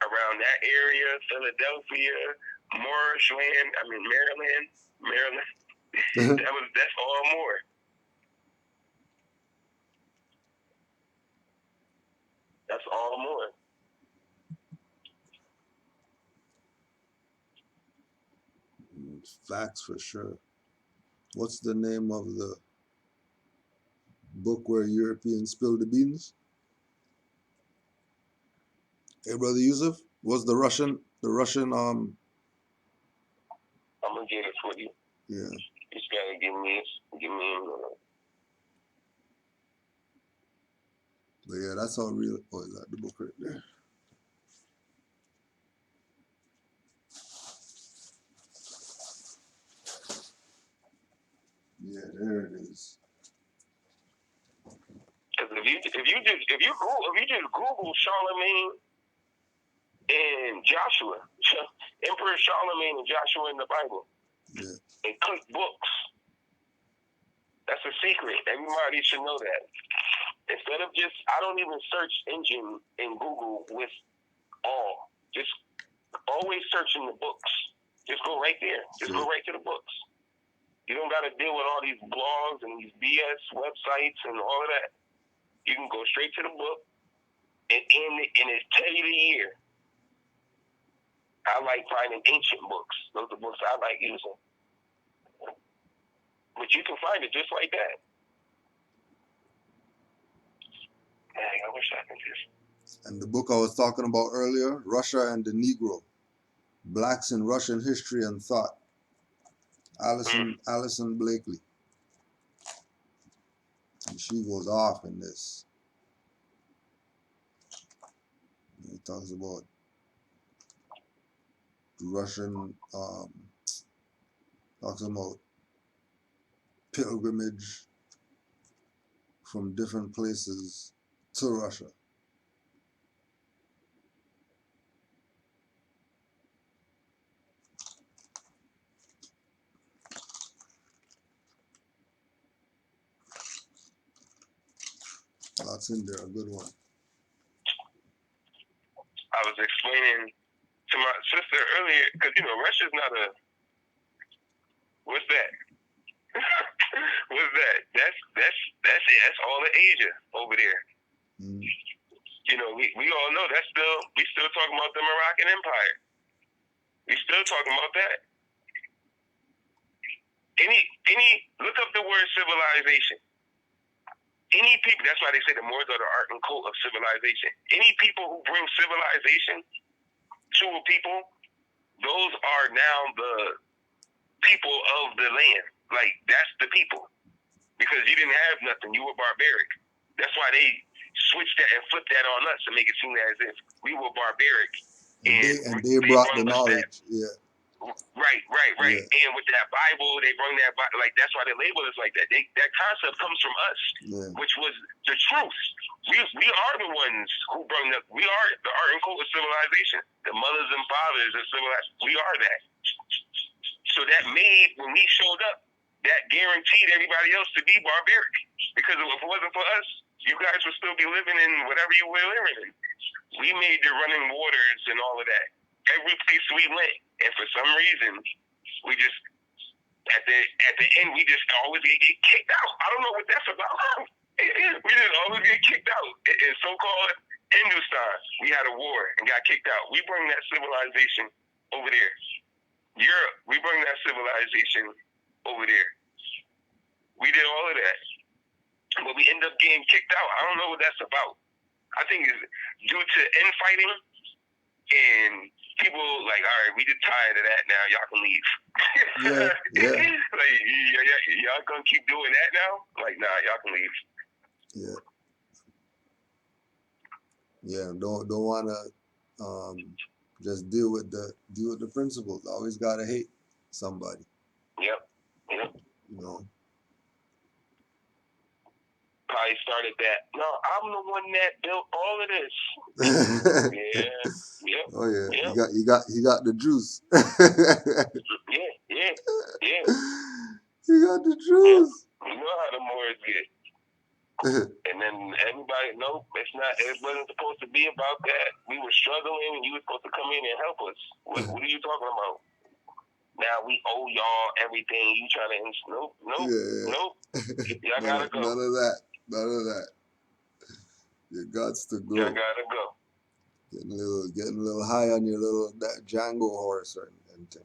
around that area, Philadelphia, Maryland. That's all Moor. That's all Moor. Facts for sure. What's the name of the book where Europeans spill the beans? Hey, Brother Yusuf, what's the Russian I'm gonna get it for you. Yeah. You just gotta give me a minute. But yeah, that's all real. Oh, is that the book right there? Yeah, there it is. Because if you just Google Charlemagne and Joshua, Emperor Charlemagne and Joshua in the Bible, and click books, that's a secret. Everybody should know that. Instead of I don't even search engine in Google with all. Just always search in the books. Just go right there. Just go right to the books. You don't got to deal with all these blogs and these BS websites and all of that. You can go straight to the book and it tell you the year. I like finding ancient books. Those are the books I like using. But you can find it just like that. Dang, I wish I could just. And the book I was talking about earlier, Russia and the Negro, Blacks in Russian History and Thought, Alison Blakely. And she goes off in this. He talks about, Russian talks about pilgrimage from different places to Russia. Lots in there, a good one. I was explaining to my sister earlier, because Russia's not a. What's that? What's that? That's it. That's all of Asia over there. Mm. We all know we still talking about the Moroccan Empire. We still talking about that. Look up the word civilization. Any people, that's why they say the Moors are the art and cult of civilization. Any people who bring civilization to a people, those are now the people of the land. Like, that's the people. Because you didn't have nothing. You were barbaric. That's why they switched that and flipped that on us to make it seem as if we were barbaric. And they brought the knowledge. Yeah. Right. Yeah. And with that Bible, they bring that, like, that's why they label us like that. That concept comes from us, which was the truth. We are the ones who bring up, we are the art and cult of civilization. The mothers and fathers of civilization. We are that. So that made, when we showed up, that guaranteed everybody else to be barbaric. Because if it wasn't for us, you guys would still be living in whatever you were living in. We made the running waters and all of that. Every place we went. And for some reason, we just, at the end, we just always get kicked out. I don't know what that's about. We just always get kicked out. In so-called Hindustan, we had a war and got kicked out. We bring that civilization over there. Europe, we bring that civilization over there. We did all of that. But we end up getting kicked out. I don't know what that's about. I think it's due to infighting and people like, all right, we just tired of that now. Y'all can leave. Yeah. Like, y'all gonna keep doing that now? Like, nah, y'all can leave. Yeah. Don't wanna just deal with the principles. Always gotta hate somebody. Yep. Probably started that. No, I'm the one that built all of this. Yeah. Oh yeah. Yep. He got the juice. Yeah. He got the juice. You know how the Moors get. And then everybody, nope, it wasn't supposed to be about that. We were struggling and you were supposed to come in and help us. What are you talking about? Now we owe y'all everything. You trying to, nope. Y'all gotta go. None of that. You got to go. Y'all gotta go. Getting a little high on your little that Django horse or anything.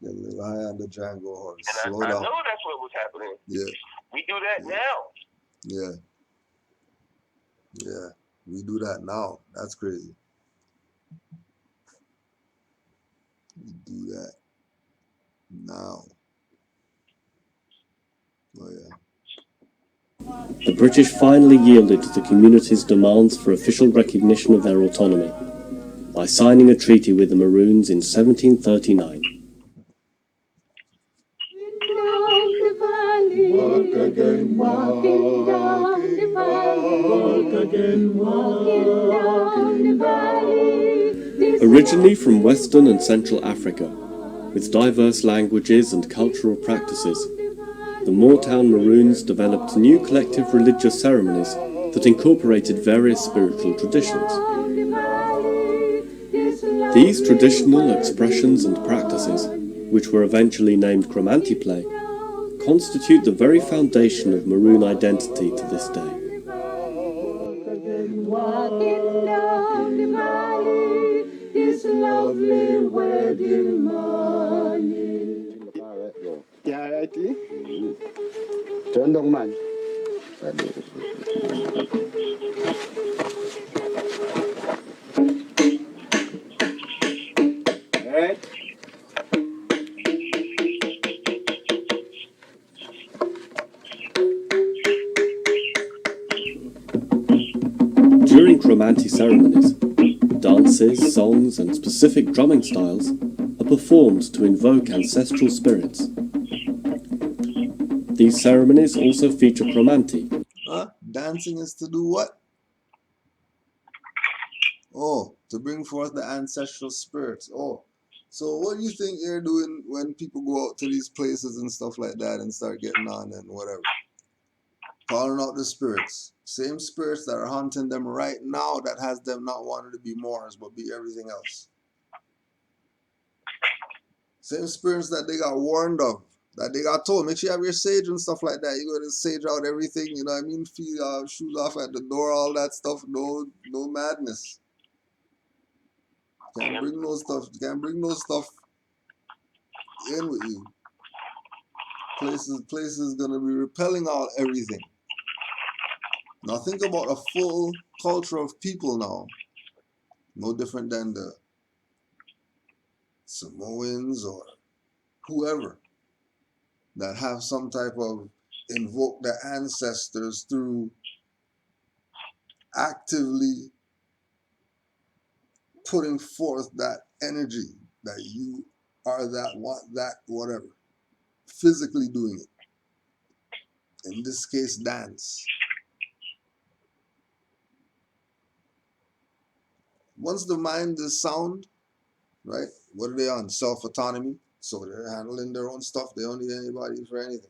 Getting a little high on the Django horse. And Slow I down. know that's what was happening. Yeah. We do that now. Yeah. We do that now. That's crazy. We do that now. Oh yeah. The British finally yielded to the community's demands for official recognition of their autonomy by signing a treaty with the Maroons in 1739. Walk again, walking down the valley. Walk again, walking down the valley. Originally from Western and Central Africa, with diverse languages and cultural practices, the Moortown Maroons developed new collective religious ceremonies that incorporated various spiritual traditions. These traditional expressions and practices, which were eventually named Chromanti play, constitute the very foundation of Maroon identity to this day. Walking down the valley, this lovely wedding morning. Yeah, right. Turn down, man. Right. During Chromanti ceremonies, dances, songs, and specific drumming styles are performed to invoke ancestral spirits. These ceremonies also feature chromanti. Dancing is to do what? Oh, to bring forth the ancestral spirits. Oh, so what do you think they're doing when people go out to these places and stuff like that and start getting on and whatever? Calling out the spirits. Same spirits that are haunting them right now that has them not wanting to be Moors but be everything else. Same spirits that they got warned of, that they got told, make sure you have your sage and stuff like that. You got to sage out everything, you know what I mean? Shoes off at the door, all that stuff. No madness. Can't bring no stuff in with you. Places gonna be repelling out everything. Now think about a full culture of people now. No different than the Samoans or whoever that have some type of invoke their ancestors through actively putting forth that energy that you are that, want that, whatever. Physically doing it. In this case, dance. Once the mind is sound, right? What are they on? Self-autonomy. So they're handling their own stuff. They don't need anybody for anything.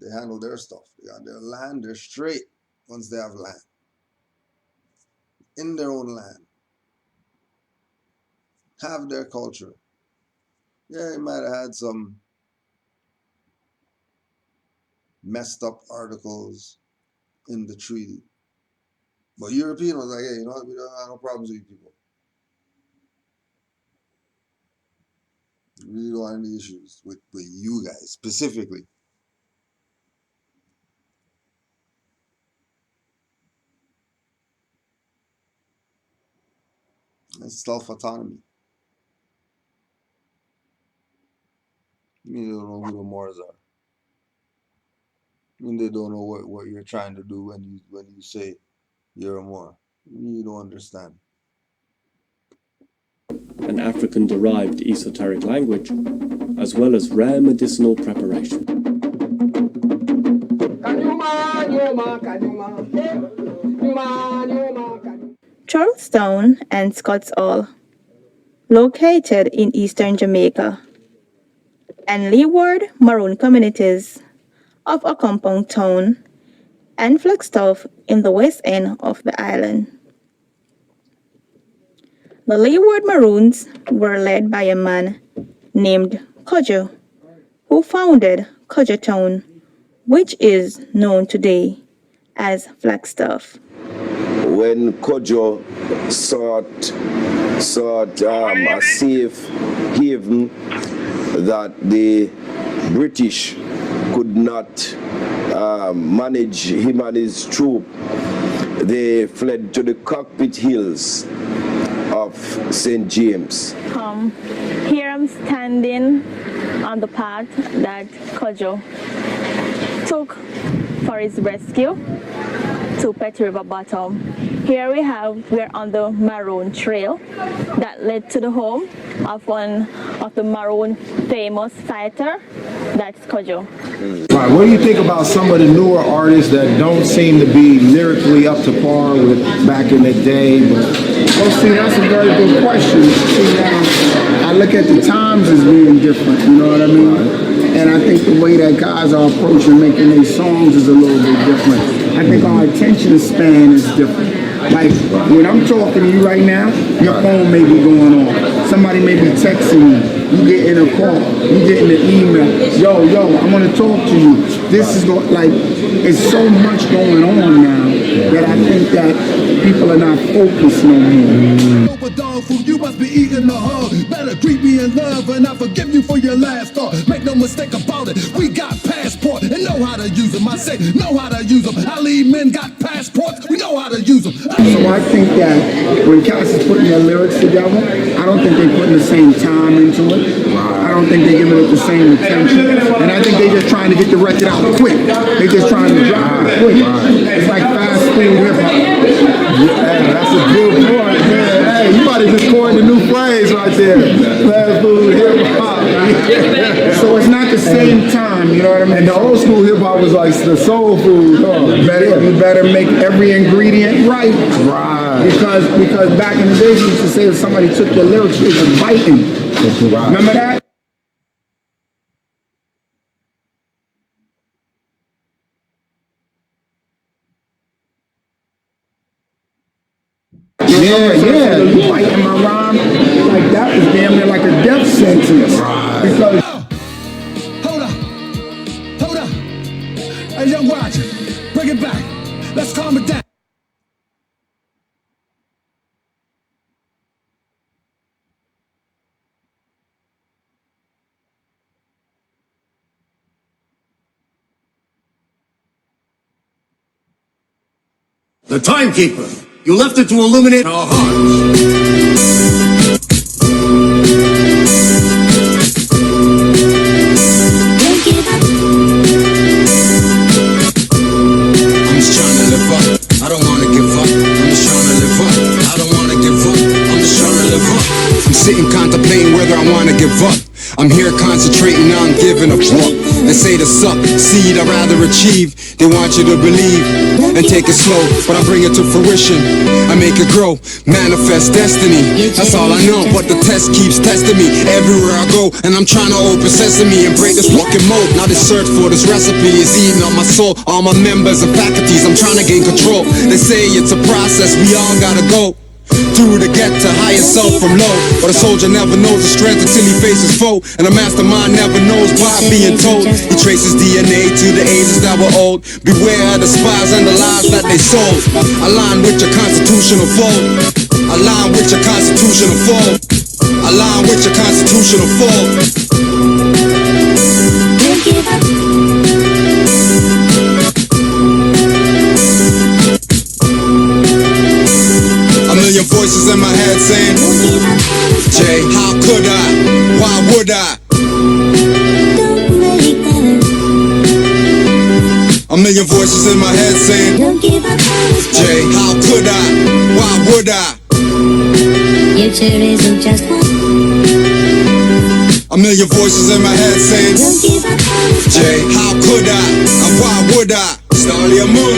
They handle their stuff. They got their land. They're straight once they have land. In their own land. Have their culture. Yeah, they might have had some messed up articles in the treaty. But European was like, hey, you know what? We don't have no problems with you people. We really don't have any issues with you guys, specifically. It's self-autonomy. I mean, they don't know who the Moors are. I mean, they don't know what you're trying to do when you say you're a Moor. You don't understand. An African-derived esoteric language, as well as rare medicinal preparation. Charlestown and Scots Hall, located in eastern Jamaica, and Leeward Maroon communities of a compound town and Flagstaff in the west end of the island. The Leeward Maroons were led by a man named Cudjoe, who founded Cudjoe Town, which is known today as Flagstaff. When Cudjoe sought a safe haven that the British could not manage him and his troop, they fled to the Cockpit Hills of St. James. Here I'm standing on the path that Cudjoe took for his rescue to Pet River Bottom. Here we're on the Maroon Trail that led to the home of one of the Maroon famous fighter, that's Cudjoe. Right, what do you think about some of the newer artists that don't seem to be lyrically up to par with back in the day? Well, see, that's a very good question. See, I look at the times as being different, you know what I mean? And I think the way that guys are approaching making these songs is a little bit different. I think our attention span is different. Like, when I'm talking to you right now, your phone may be going on. Somebody may be texting you. You get in a call. You get in an email. Yo, I'm going to talk to you. This is like, it's so much going on now that I think that people are not focused no more. Dog food, you must be eating the hug. Better greet me in love and I forgive you for your last thought. Make no mistake about it, we got passport and know how to use them. I say know how to use them. Ali men got passports, we know how to use them. So I think that when Cass is putting their lyrics together, I don't think they're putting the same time into it. I don't think they're giving it the same attention. And I think they're just trying to get the record out quick. They're just trying to drop it quick. It's like fast food hip hop. Yeah, that's a good point. Yeah, hey, Somebody just coined a new phrase right there. Fast food hip hop. So it's not the same term, you know what I mean? And the old school hip hop was like the soul food. You better make every ingredient right. Right. Because back in the days, you used to say if somebody took your lyrics, it was biting. Right. Remember that? Yeah. Biting my rhyme, like that was damn near like a death sentence. Right. Because Hold up. Hey, young Roger, bring it back. Let's calm it down. The timekeeper. You left it to illuminate our hearts. I'm just trying to live up. I don't wanna give up. I'm just trying to live up. I don't wanna give up. I'm just trying to live up. I'm sitting contemplating whether I wanna give up. I'm here concentrating on giving up. They say to suck seed I'd rather achieve. They want you to believe and take it slow, but I bring it to fruition. I make it grow, manifest destiny. That's all I know, but the test keeps testing me everywhere I go, and I'm trying to open sesame and break this fucking mold. Now this search for this recipe is eating up my soul, all my members and faculties. I'm trying to gain control. They say it's a process, we all gotta go through to get to higher self from low. But a soldier never knows the strength until he faces foe, and a mastermind never knows by being told. He traces DNA to the ages that were old. Beware of the spies and the lies that they sold. Align with your constitutional fold. Align with your constitutional fold. Align with your constitutional fold. A million voices in my head saying, Jay, how could I? Why would I? A million voices in my head saying, Jay, how could I? Why would I? Future isn't just one. A million voices in my head saying, Jay, how could I? And why would I? Starly Moor.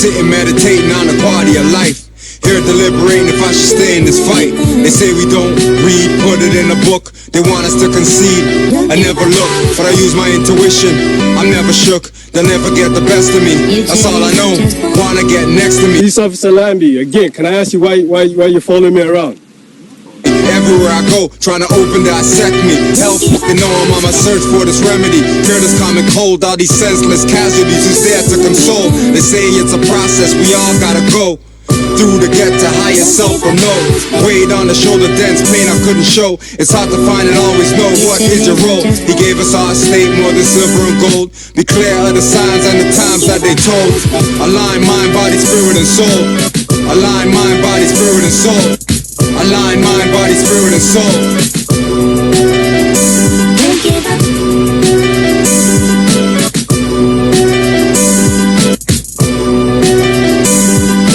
Sitting meditating on the quality of life. Here deliberating if I should stay in this fight. They say we don't read, put it in a book. They want us to concede. I never look, but I use my intuition. I'm never shook, they'll never get the best of me. That's all I know, wanna get next to me. Police Officer Lambie, again, can I ask you why you're following me around? Everywhere I go, trying to open dissect me. Hell fucking know I'm on my search for this remedy. Cure this common cold, all these senseless casualties who's there to console. They say it's a process, we all gotta go through to get to higher self from low. Weight on the shoulder, dense pain I couldn't show. It's hard to find and always know what is your role. He gave us our estate, more than silver and gold. Be clear of the signs and the times that they told. Align mind, body, spirit, and soul. Align mind, body, spirit, and soul. Align mind, body, spirit, and soul.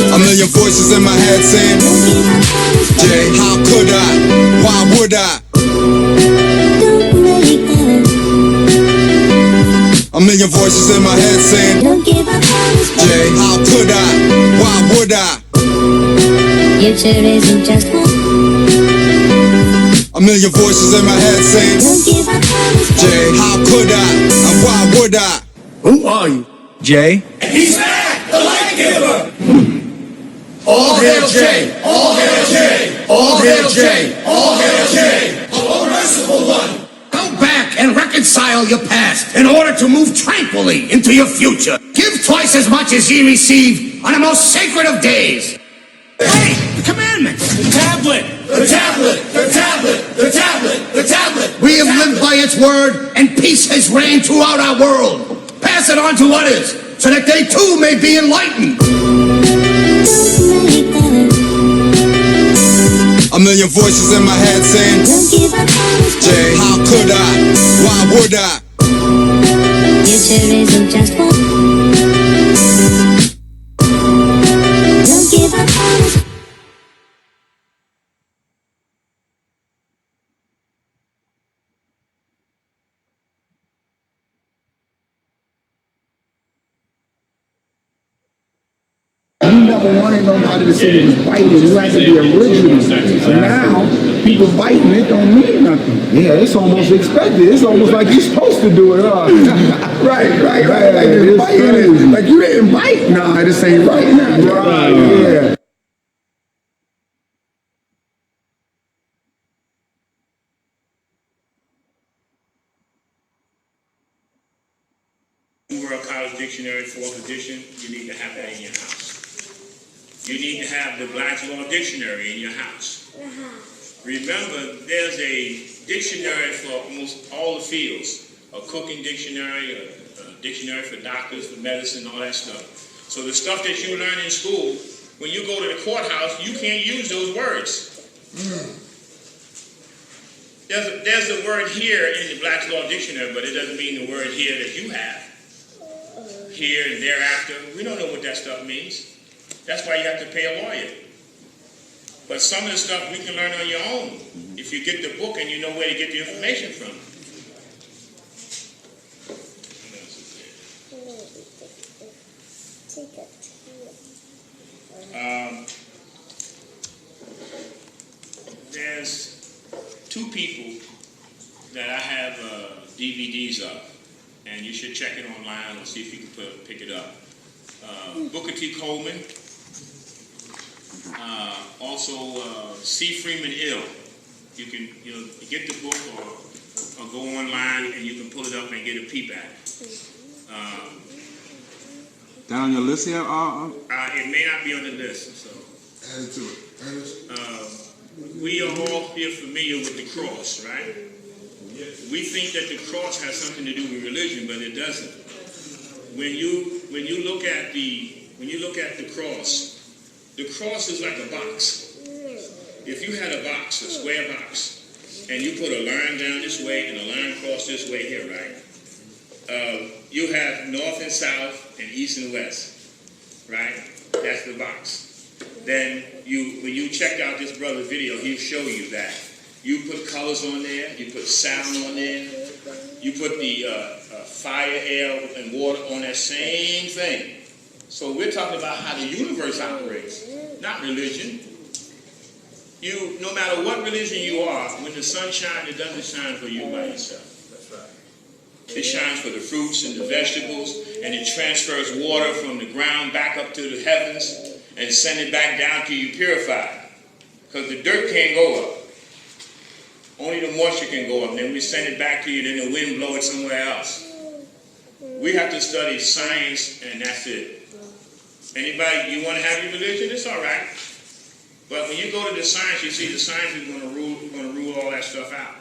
A million voices in my head saying, Jay, how could I? Why would I? A million voices in my head saying, Jay, how could I? Why would I? Future isn't just one. A million voices in my head saying, Jay, how could I? And why would I? Who are you? Jay. He's back, the light giver. All hail Jay. All hail Jay. All hail Jay. All hail Jay. Oh, merciful one. Go back and reconcile your past in order to move tranquilly into your future. Give twice as much as ye receive on the most sacred of days. Hey, the commandments. The tablet. The tablet. The tablet. The tablet. The tablet. We have lived by its word, and peace has reigned throughout our world. Pass it on to others, so that they too may be enlightened. A million voices in my head saying, Jay, how could I? Why would I? Future isn't just one. never wanted nobody to say it was biting. You had to be original. So now, people biting, it don't mean nothing. Yeah, it's almost expected. It's almost like you're supposed to do it, huh? Right. Like you're biting. Like you didn't bite. Nah, this ain't right now. Right, yeah. World College Dictionary, 4th edition, you need to have that in your house. You need to have the Black's Law Dictionary in your house. Remember, there's a dictionary for almost all the fields. A cooking dictionary, a dictionary for doctors, for medicine, all that stuff. So the stuff that you learn in school, when you go to the courthouse, you can't use those words. There's a word here in the Black's Law Dictionary, but it doesn't mean the word here that you have. Here and thereafter, we don't know what that stuff means. That's why you have to pay a lawyer. But some of the stuff we can learn on your own if you get the book and you know where to get the information from. There's two people that I have DVDs of, and you should check it online or see if you can pick it up. Booker T. Coleman, also C. Freeman Ill. You can you get the book or go online and you can pull it up and get a peep at it. That on your list here? It may not be on the list, so. Add it to it. We are all here familiar with the cross, right? We think that the cross has something to do with religion, but it doesn't. When you look at the cross is like a box. If you had a box, a square box, and you put a line down this way and a line across this way here, right? You have north and south and east and west, right? That's the box. Then when you check out this brother's video, he'll show you that. You put colors on there, you put sound on there, you put the fire, air, and water on that same thing. So we're talking about how the universe operates, not religion. No matter what religion you are, when the sun shines, it doesn't shine for you by yourself. That's right. It shines for the fruits and the vegetables, and it transfers water from the ground back up to the heavens and send it back down to you purified. Because the dirt can't go up. Only the moisture can go up. Then we send it back to you, then the wind blow it somewhere else. We have to study science, and that's it. Anybody, you want to have your religion? It's all right. But when you go to the science, you see the science is going to rule all that stuff out.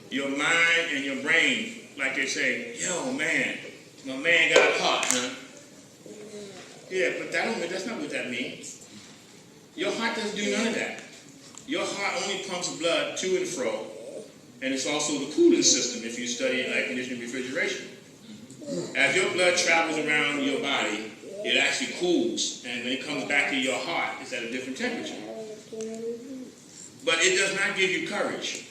Your mind and your brain, like they say, yo, man, my man got hot, huh? Yeah, but that's not what that means. Your heart doesn't do none of that. Your heart only pumps blood to and fro, and it's also the cooling system if you study air conditioning refrigeration. As your blood travels around your body, it actually cools, and when it comes back to your heart, it's at a different temperature. But it does not give you courage.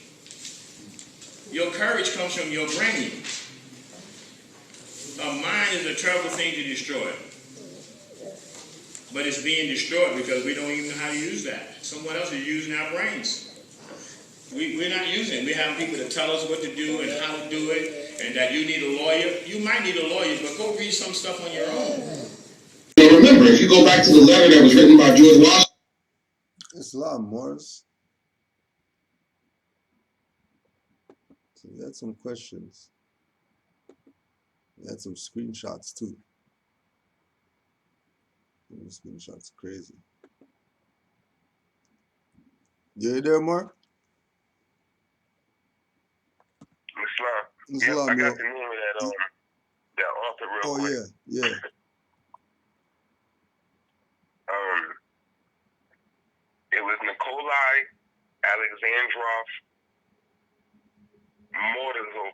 Your courage comes from your brain. A mind is a terrible thing to destroy. But it's being destroyed because we don't even know how to use that. Someone else is using our brains. We're not using it. We have people to tell us what to do and how to do it, and that you need a lawyer. You might need a lawyer, but go read some stuff on your own. Remember, if you go back to the letter that was written by George Washington. Islam, Morris. So we had some questions. We had some screenshots too. The screenshots crazy. You there, Mark? Islam, I got the name of that author real quick. Oh yeah. It was Nikolai Alexandrov Morozov.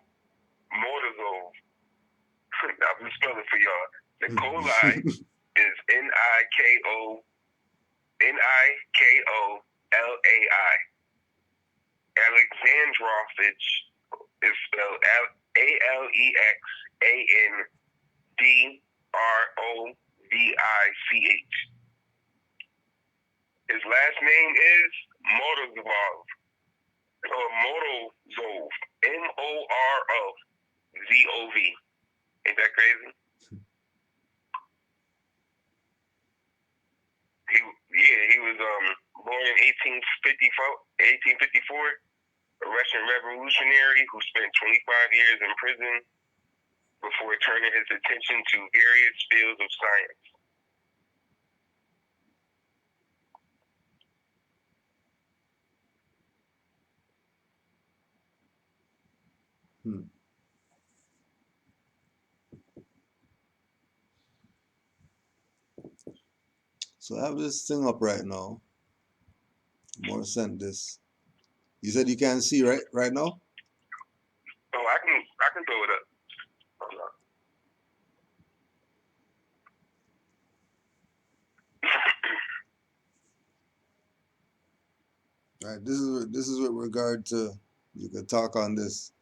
I'm gonna spell it for y'all. Nikolai is Nikolalai. Alexandrovich is spelled ALEXANDROVITCH. B-I-C-H. His last name is Morozov, or Morozov, M-O-R-O-Z-O-V. Ain't that crazy? He was born in 1854, a Russian revolutionary who spent 25 years in prison before turning his attention to various fields of science. So I have this thing up right now. Moore sent this. You said you can't see right now? Oh, I can throw it up. Hold on. All right, this is with regard to, you can talk on this.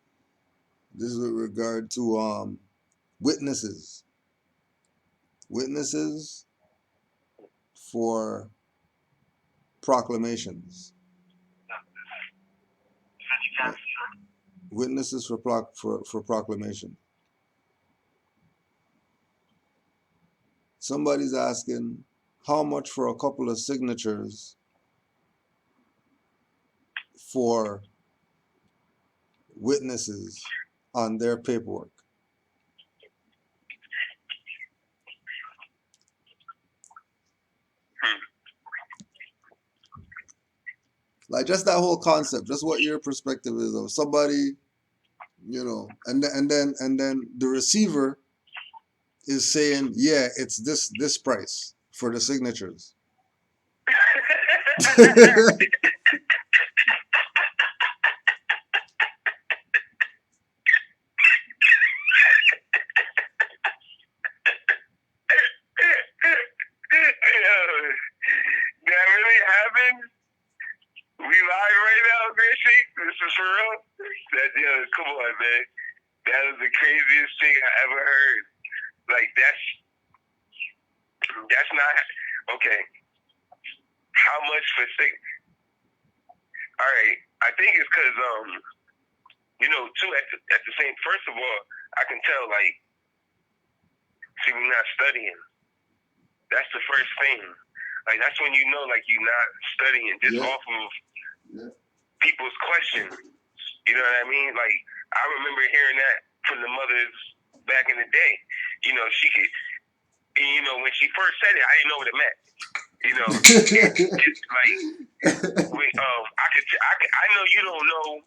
This is with regard to witnesses. Witnesses for proclamations. Witnesses for proclamation. Somebody's asking how much for a couple of signatures for witnesses on their paperwork. Like just that whole concept, just what your perspective is of somebody, you know, and then the receiver is saying, yeah, it's this price for the signatures. That really happened? We live right now, Gracie? This is for real? Come on, man. That is the craziest thing I ever heard. Like, that's not, okay. How much for all right, I think it's because, too, at the same, first of all, I can tell, like, see, we're not studying. That's the first thing. Like, that's when you know, like, you're not studying just off of people's questions. You know what I mean? Like, I remember hearing that from the mothers back in the day. You know, she could, when she first said it, I didn't know what it meant. You know, it's like, I know you don't know.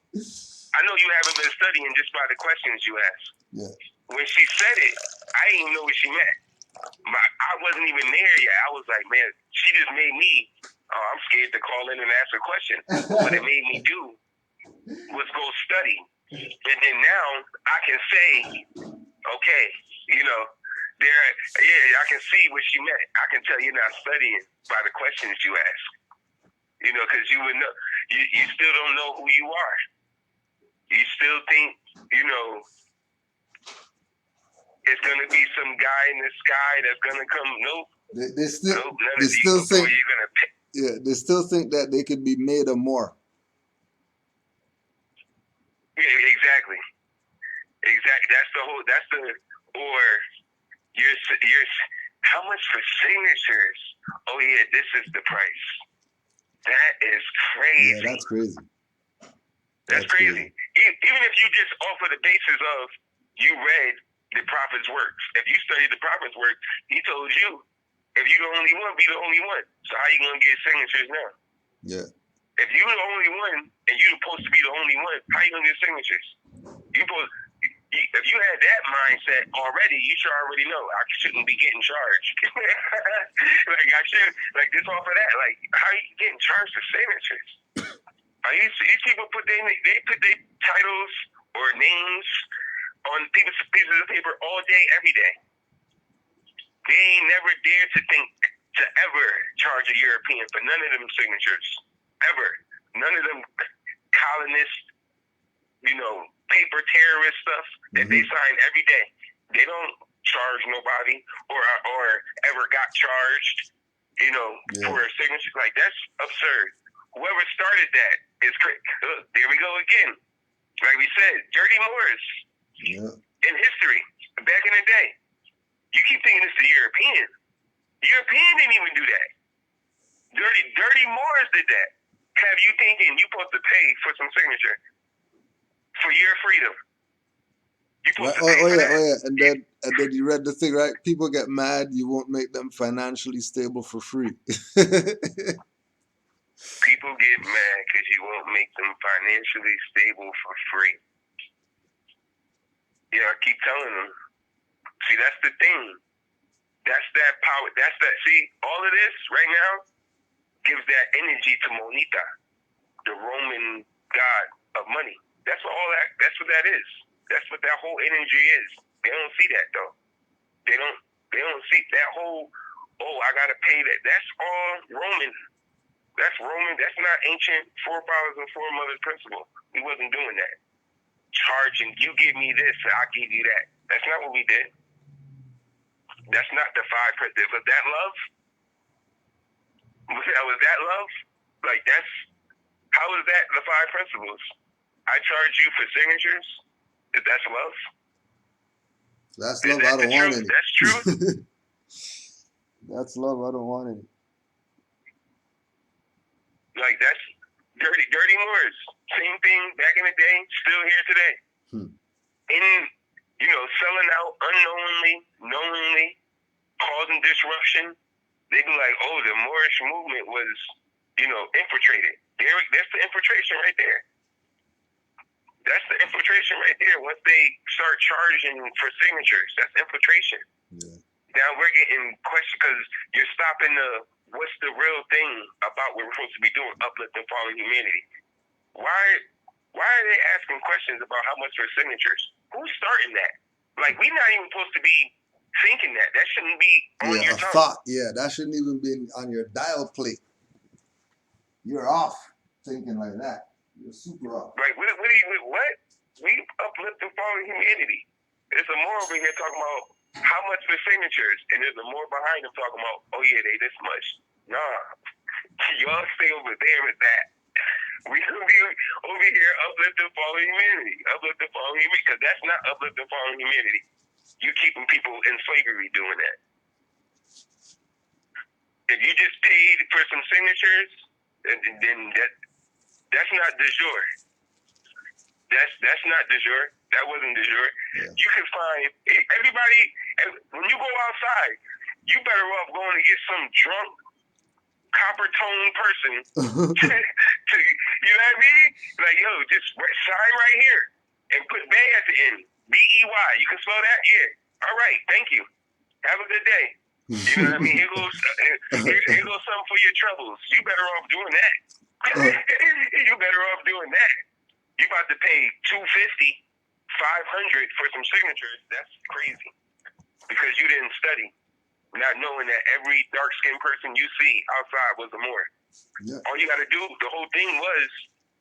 I know you haven't been studying just by the questions you ask. Yeah. When she said it, I didn't even know what she meant. I wasn't even there yet. I was like, man, she just made me, I'm scared to call in and ask a question. What it made me do was go study. And then now I can say, okay, I can see what she meant. I can tell you're not studying by the questions you ask. Because you would know, you still don't know who you are. You still think, it's going to be some guy in the sky that's going to come. Nope. They still think you're going to pick. Yeah, they still think that they could be made of more. Yeah, exactly. How much for signatures? Oh yeah, this is the price. That is crazy. Yeah, that's crazy. That's crazy. Even if you just offer the basis of you read the prophet's works. If you studied the prophet's work, he told you, if you're the only one, be the only one. So how you gonna get signatures now? Yeah. If you're the only one and you're supposed to be the only one, how you gonna get signatures? If you had that mindset already, you should already know I shouldn't be getting charged. Just off of that, like how you getting charged for signatures? These people put their titles or names on pieces of paper all day, every day. They ain't never dared to think to ever charge a European for none of them signatures. Ever. None of them colonist, paper terrorist stuff that they sign every day. They don't charge nobody or ever got charged, you know, for a signature. Like, that's absurd. Whoever started that is crazy. There we go again. Like we said, dirty Moors in history, back in the day. You keep thinking it's the European. European didn't even do that. Dirty Moors did that. Have you thinking you're supposed to pay for some signature for your freedom? And then you read the thing, right? People get mad. You won't make them financially stable for free. People get mad because you won't make them financially stable for free. Yeah, I keep telling them. See, that's the thing. That's that power. That's that. See, all of this right now gives that energy to Monita, the Roman god of money. That's all that. That's what that is. That's what that whole energy is. They don't see that though. They don't see that whole. Oh, I gotta pay that. That's all Roman. That's Roman. That's not ancient forefathers and foremothers principle. We wasn't doing that. Charging, you give me this, I'll give you that. That's not what we did. That's not the five principles. Was that love? Was that love? Like, that's, how is that the five principles? I charge you for signatures? If that's love? That's love, I don't want any. That's true. That's love, I don't want any. Like, that's dirty Moors. Same thing back in the day, still here today. You know, selling out unknowingly, knowingly, causing disruption. They be like, oh, the Moorish movement was, you know, infiltrated. That's the infiltration right there. That's the infiltration right there. Once they start charging for signatures, that's infiltration. Now we're getting questions because you're stopping what's the real thing about what we're supposed to be doing, uplifting fallen humanity. Why are they asking questions about how much for signatures? Who's starting that? Like, we're not even supposed to be thinking that. That shouldn't be on your tongue. Thought. Yeah, that shouldn't even be on your dial plate. You're off thinking like that. You're super off. Like, what? We uplifting fallen humanity. There's a more over here talking about how much for signatures, and there's a more behind them talking about, oh yeah, they this much. Nah, y'all stay over there with that. We gonna be over here uplifting fallen humanity, because that's not uplifting fallen humanity. You keeping people in slavery doing that. If you just paid for some signatures, then that's not de jure. That's not de jure. That wasn't de jure. You can find everybody when you go outside. You better off going to get some drunk, copper tone person to, you know what I mean? Like, yo, just sign right here and put Bay at the end. B-E-Y. You can spell that? Yeah. All right. Thank you. Have a good day. You know what I mean? Here goes something for your troubles. You better off doing that. You better off doing that. You about to pay $250, $500 for some signatures. That's crazy. Because you didn't study. Not knowing that every dark-skinned person you see outside was a Moor. All you got to do, the whole thing was,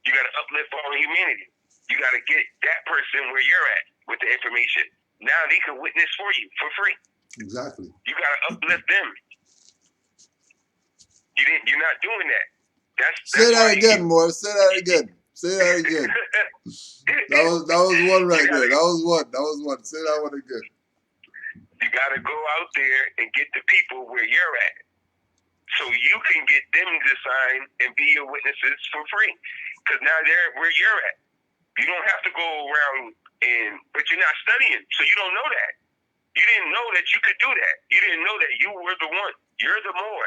you got to uplift all humanity. You got to get that person where you're at with the information. Now they can witness for you for free. Exactly. You got to uplift them. You're not doing that. That's Say that again, Moore. Say that again. That was one right there. That was one. Say that one again. You got to go out there and get the people where you're at, so you can get them to sign and be your witnesses for free. Because now they're where you're at. You don't have to go around but you're not studying, so you don't know that. You didn't know that you could do that. You didn't know that you were the one. You're the Moor.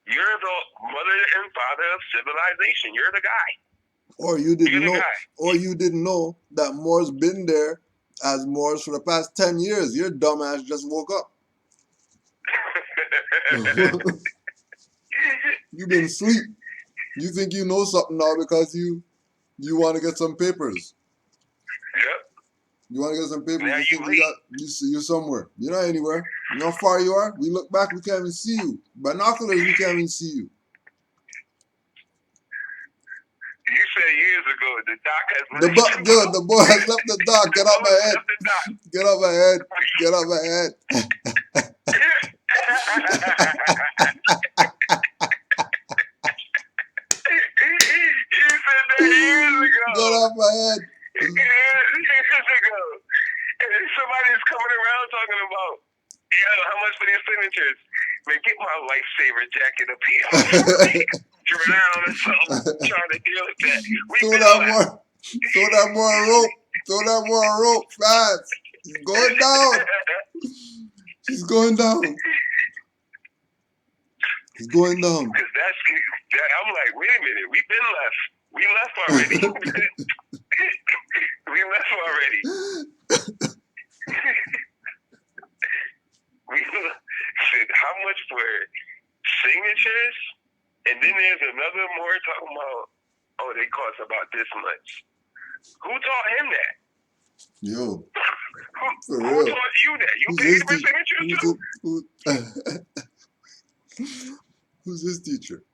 You're the mother and father of civilization. You're the guy. Or you didn't know that Moor's been there as Moors for the past 10 years. Your dumbass just woke up. You've been asleep. You think you know something now because you want to get some papers. Yep. You want to get some papers. Now you're somewhere. You're not anywhere. You know how far you are? We look back, we can't even see you. Binoculars, we can't even see you. You said years ago the doc has Dude, the boy has left the dock. Get out my head. Get out my head. Get out my head. You said that years ago. Get out my head. Years ago. And somebody's coming around talking about, how much for these signatures? Man, get my lifesaver jacket up here. Drown or something. Trying to deal with that. Throw that more rope. Throw that more rope fast. He's going down. He's going down. He's going down. Cause I'm like, wait a minute, we've been left. We left already. We left already. We said how much for signatures? And then there's another more talking about, oh, they cost about this much. Who taught him that? Yo. Who taught you that? You paid for signatures too? Who's his teacher?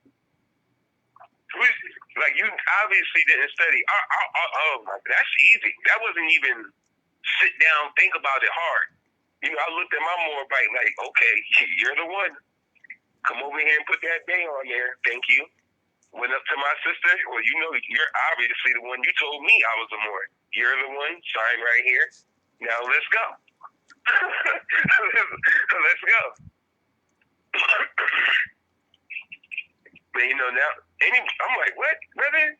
Like, you obviously didn't study. Oh, that's easy. That wasn't even sit down, think about it hard. You know, I looked at my Moor bike like, okay, you're the one. Come over here and put that day on there. Thank you. Went up to my sister. Well, you know, you're obviously the one. You told me I was a Moor. You're the one. Sign right here. Now let's go. Let's go. But you know, now I'm like, what, brother?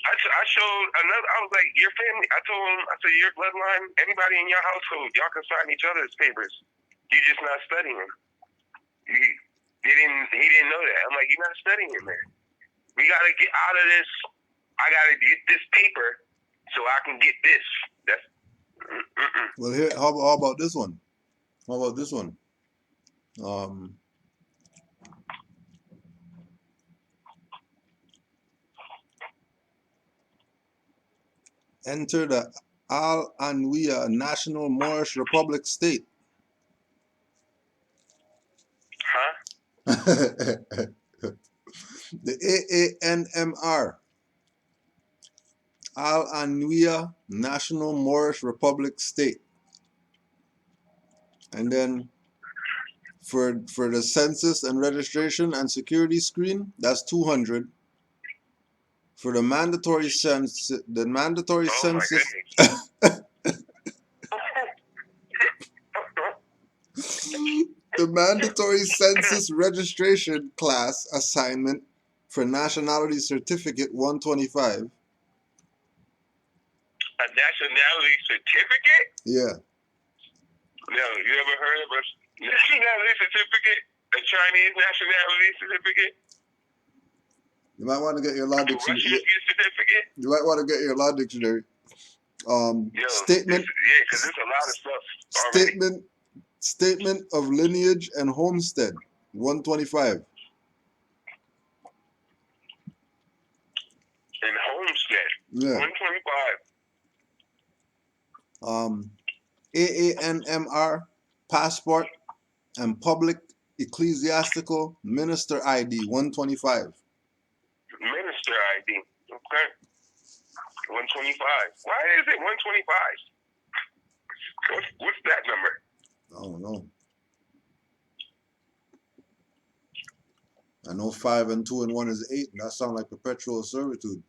I showed another. I was like, your family. I told him. I said, your bloodline. Everybody in your household, y'all can sign each other's papers. You just not studying. He didn't know that. I'm like, you're not studying, man. We gotta get out of this. I gotta get this paper so I can get this. That's. Well, here. How about this one? How about this one? Enter the Al Anwiya National Moorish Republic State. Huh? The AANMR. Al Anwiya National Moorish Republic State. And then for the census and registration and security screen, that's 200. For the mandatory census, the mandatory census registration class assignment for nationality certificate 125. A nationality certificate? Yeah. No, you ever heard of a nationality certificate? A Chinese nationality certificate? You might want to get your law dictionary. Certificate? You might want to get your law dictionary. Statement. Yeah, because there's a lot of stuff already. Statement of lineage and homestead 125. And homestead. Yeah. 125. AANMR passport and public ecclesiastical minister ID 125. Minister ID. Okay. 125. Why is it 125? What's that number? I don't know. I know 5 and 2 and 1 is 8, and that sounds like perpetual servitude.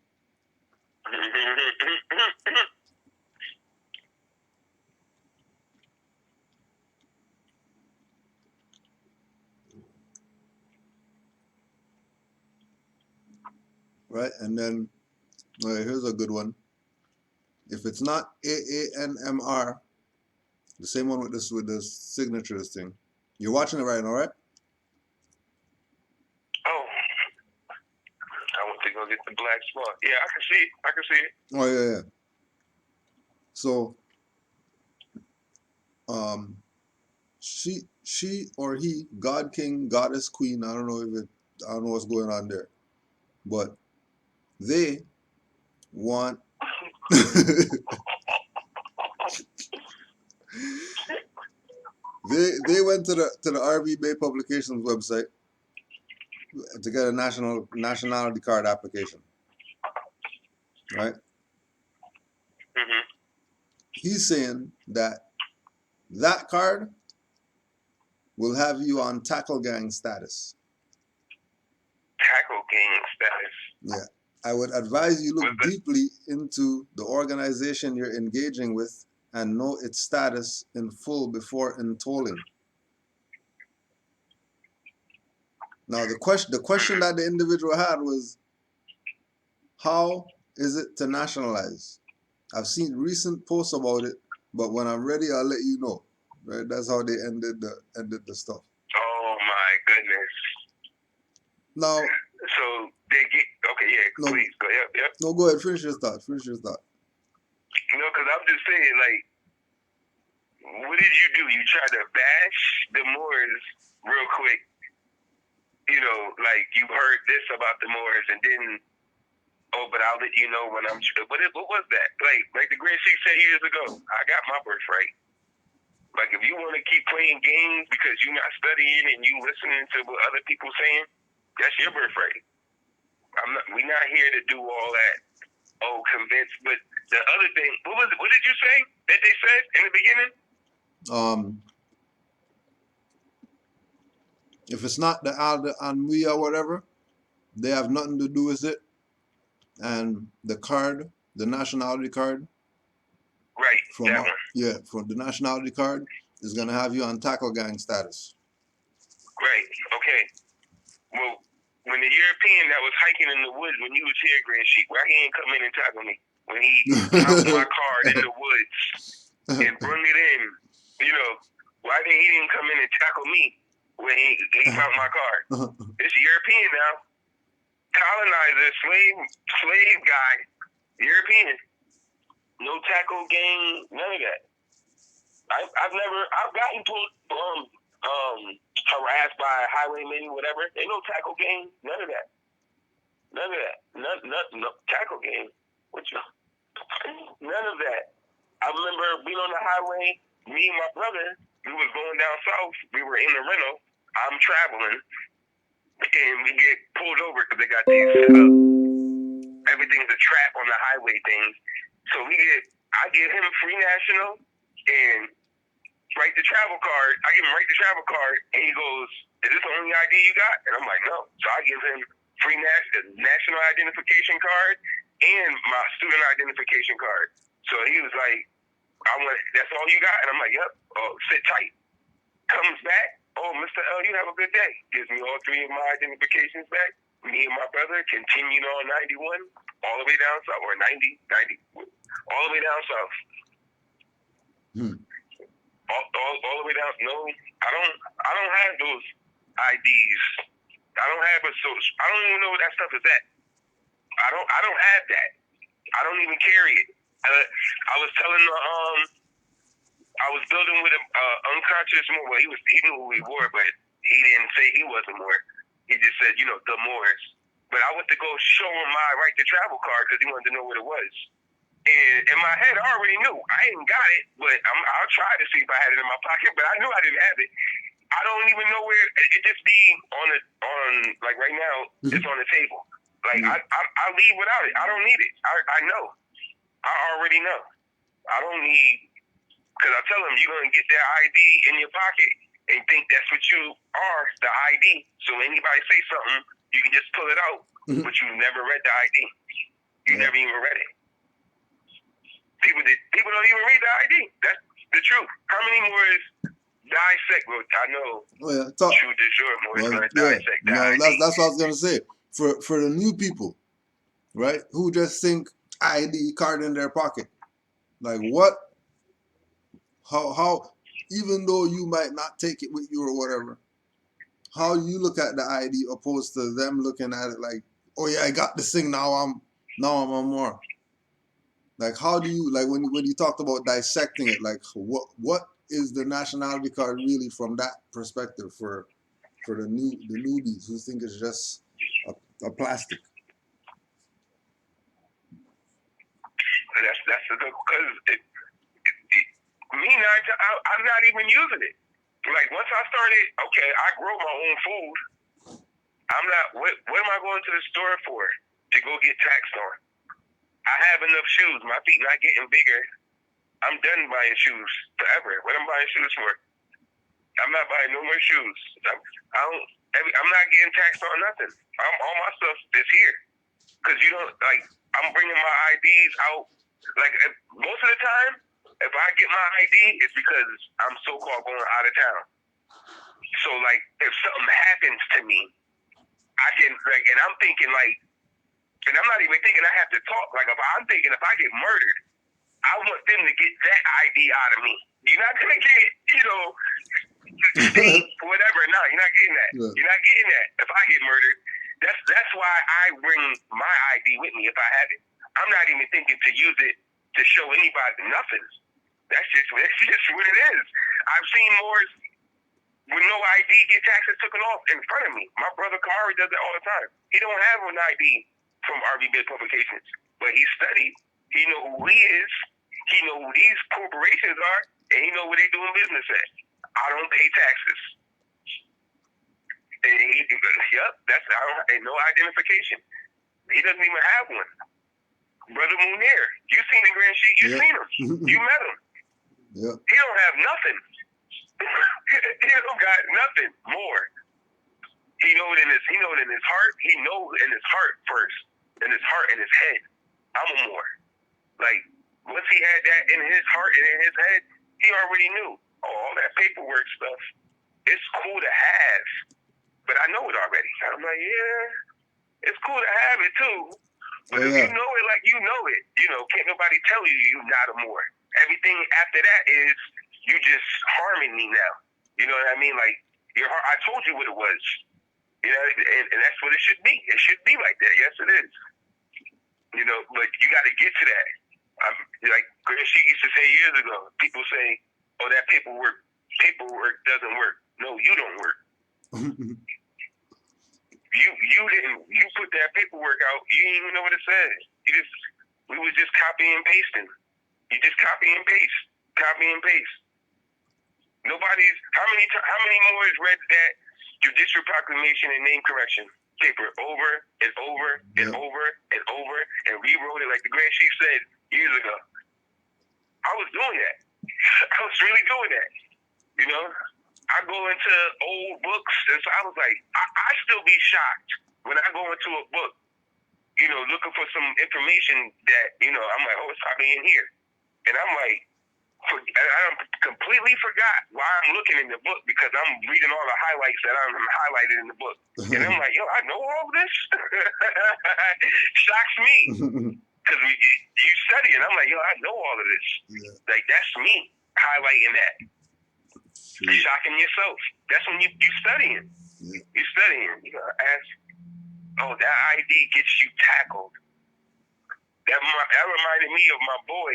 Right, and then here's a good one. If it's not AANMR, the same one with the signatures thing. You're watching it right now, right? Oh, I went to go get the black spot. Yeah, I can see it. I can see it. Oh yeah. So, she or he, God King, Goddess Queen. I don't know what's going on there, but they want. They went to the RV Bay Publications website to get a nationality card application. right? Mm-hmm. He's saying that that card will have you on tackle gang status. Tackle gang status. Yeah. I would advise you look deeply into the organization you're engaging with and know its status in full before entolling. Now the question that the individual had was, how is it to nationalize? I've seen recent posts about it, but when I'm ready, I'll let you know. Right? That's how they ended the stuff. Oh my goodness. Now, so they get okay. Yeah, no, please go. Yep. No, go ahead. Finish your thought. You know, because I'm just saying, like, what did you do? You tried to bash the Moors real quick. You know, like you heard this about the Moors, and then but I'll let you know when I'm. What was that? Like the Great Sheik said years ago. I got my birthright. Like if you want to keep playing games because you're not studying and you listening to what other people saying, that's your birthright. We're not here to do all that. Oh, convinced. But the other thing, what did you say that they said in the beginning? If it's not the Alda Anwi or whatever, they have nothing to do with it. And the card, the nationality card, right? From the nationality card is gonna have you on tackle gang status. Right. Okay. Well, when the European that was hiking in the woods when you was here, Grand Sheik, why he ain't come in and tackle me? When he found my card in the woods and bring it in, you know, why didn't he didn't come in and tackle me when he found my card? It's European now. Colonizer, slave guy, European. No tackle gang, none of that. I've gotten pulled harassed by a highwayman, whatever. Ain't no tackle gang, none of that. No tackle gang. None of that. I remember being on the highway, me and my brother, we was going down south, we were in the rental, I'm traveling, and we get pulled over because they got these everything's a trap on the highway thing. So I give him free national and write the travel card. I give him the travel card, and he goes, "Is this the only ID you got?" And I'm like, "No." So I give him free national identification card and my student identification card. So he was like, "That's all you got?" And I'm like, "Yep." Oh, sit tight. Comes back. Oh, Mr. L, you have a good day. Gives me all three of my identifications back. Me and my brother continued on 91 all the way down south, or 90, all the way down south. All the way down. No, I don't have those IDs. I don't have a social. I don't even know what that stuff is at. I don't have that. I don't even carry it. I was telling I was building with an unconscious Moor. Well, he knew who we were, but he didn't say he wasn't Moor. He just said, the Moors. But I went to go show him my right to travel card because he wanted to know what it was. And in my head, I already knew. I ain't got it, but I'll try to see if I had it in my pocket. But I knew I didn't have it. I don't even know where it just be on like right now. It's on the table. Like I leave without it. I don't need it. I know. I already know. I don't need, because I tell them you're gonna get that ID in your pocket and think that's what you are, the ID. So anybody say something, you can just pull it out, but you never read the ID. You never even read it. People don't even read the ID. That's the truth. How many Moors dissect? Well, I know. True de jure Moors gonna dissect the ID. That's what I was gonna say. For the new people, right, who just think ID card in their pocket, like what? How? Even though you might not take it with you or whatever, how you look at the ID opposed to them looking at it like, oh yeah, I got this thing now. I'm on more. Like, how do you, like, when you talked about dissecting it, like, what is the nationality card really from that perspective for the newbies who think it's just a plastic? That's a good, because I'm not even using it. Like once I started, okay, I grow my own food. I'm not. What am I going to the store for? To go get taxed on? I have enough shoes. My feet not getting bigger. I'm done buying shoes forever. What I'm buying shoes for? I'm not buying no more shoes. I'm not getting taxed on nothing. All my stuff is here. Cause you don't like. I'm bringing my IDs out. Like most of the time, if I get my ID, it's because I'm so-called going out of town. So like, if something happens to me, I can like, and I'm thinking like, and I'm not even thinking I have to talk. Like I'm thinking if I get murdered, I want them to get that ID out of me. You're not gonna get, whatever. No, you're not getting that. Yeah. You're not getting that. If I get murdered, that's why I bring my ID with me if I have it. I'm not even thinking to use it to show anybody nothing. That's just what it is. I've seen Moors with no ID get taxes taken off in front of me. My brother Kamari does that all the time. He don't have an ID from RV Bid Publications, but he studied. He know who he is. He know who these corporations are, and he know where they doing business at. I don't pay taxes. And no identification. He doesn't even have one. Brother Moonir, you seen the Grand Sheik, you seen him. You met him. Yep. He don't have nothing. He don't got nothing more. He know it in his heart. He knows in his heart first. In his heart and his head. I'm a Moor. Like, once he had that in his heart and in his head, he already knew. All that paperwork stuff, it's cool to have. But I know it already. I'm like, yeah, it's cool to have it too. But if you know it like you know it, can't nobody tell you you're not a Moor. Everything after that is you just harming me now. You know what I mean? Like, I told you what it was. And that's what it should be. It should be like that. Yes, it is. But you got to get to that. Like Grand Sheik used to say years ago, people say, oh, that paperwork doesn't work. No, you don't work. You put that paperwork out, you didn't even know what it said. We was just copy and pasting. You just copy and paste. Nobody's, how many Moors read that judicial proclamation and name correction paper over and over and over and over and rewrote it like the Grand Sheik said years ago? I was doing that. I was really doing that. I go into old books, and so I was like, I still be shocked when I go into a book, looking for some information that, I'm like, oh, it's probably in here. And I'm like, I completely forgot why I'm looking in the book because I'm reading all the highlights that I'm highlighted in the book. And I'm like, yo, I know all of this? Shocks me. Because you study it. I'm like, yo, I know all of this. Yeah. Like, that's me highlighting that. Shocking yourself. That's when you studying. Yeah. You studying. You gotta ask, oh, that ID gets you tackled. That reminded me of my boy.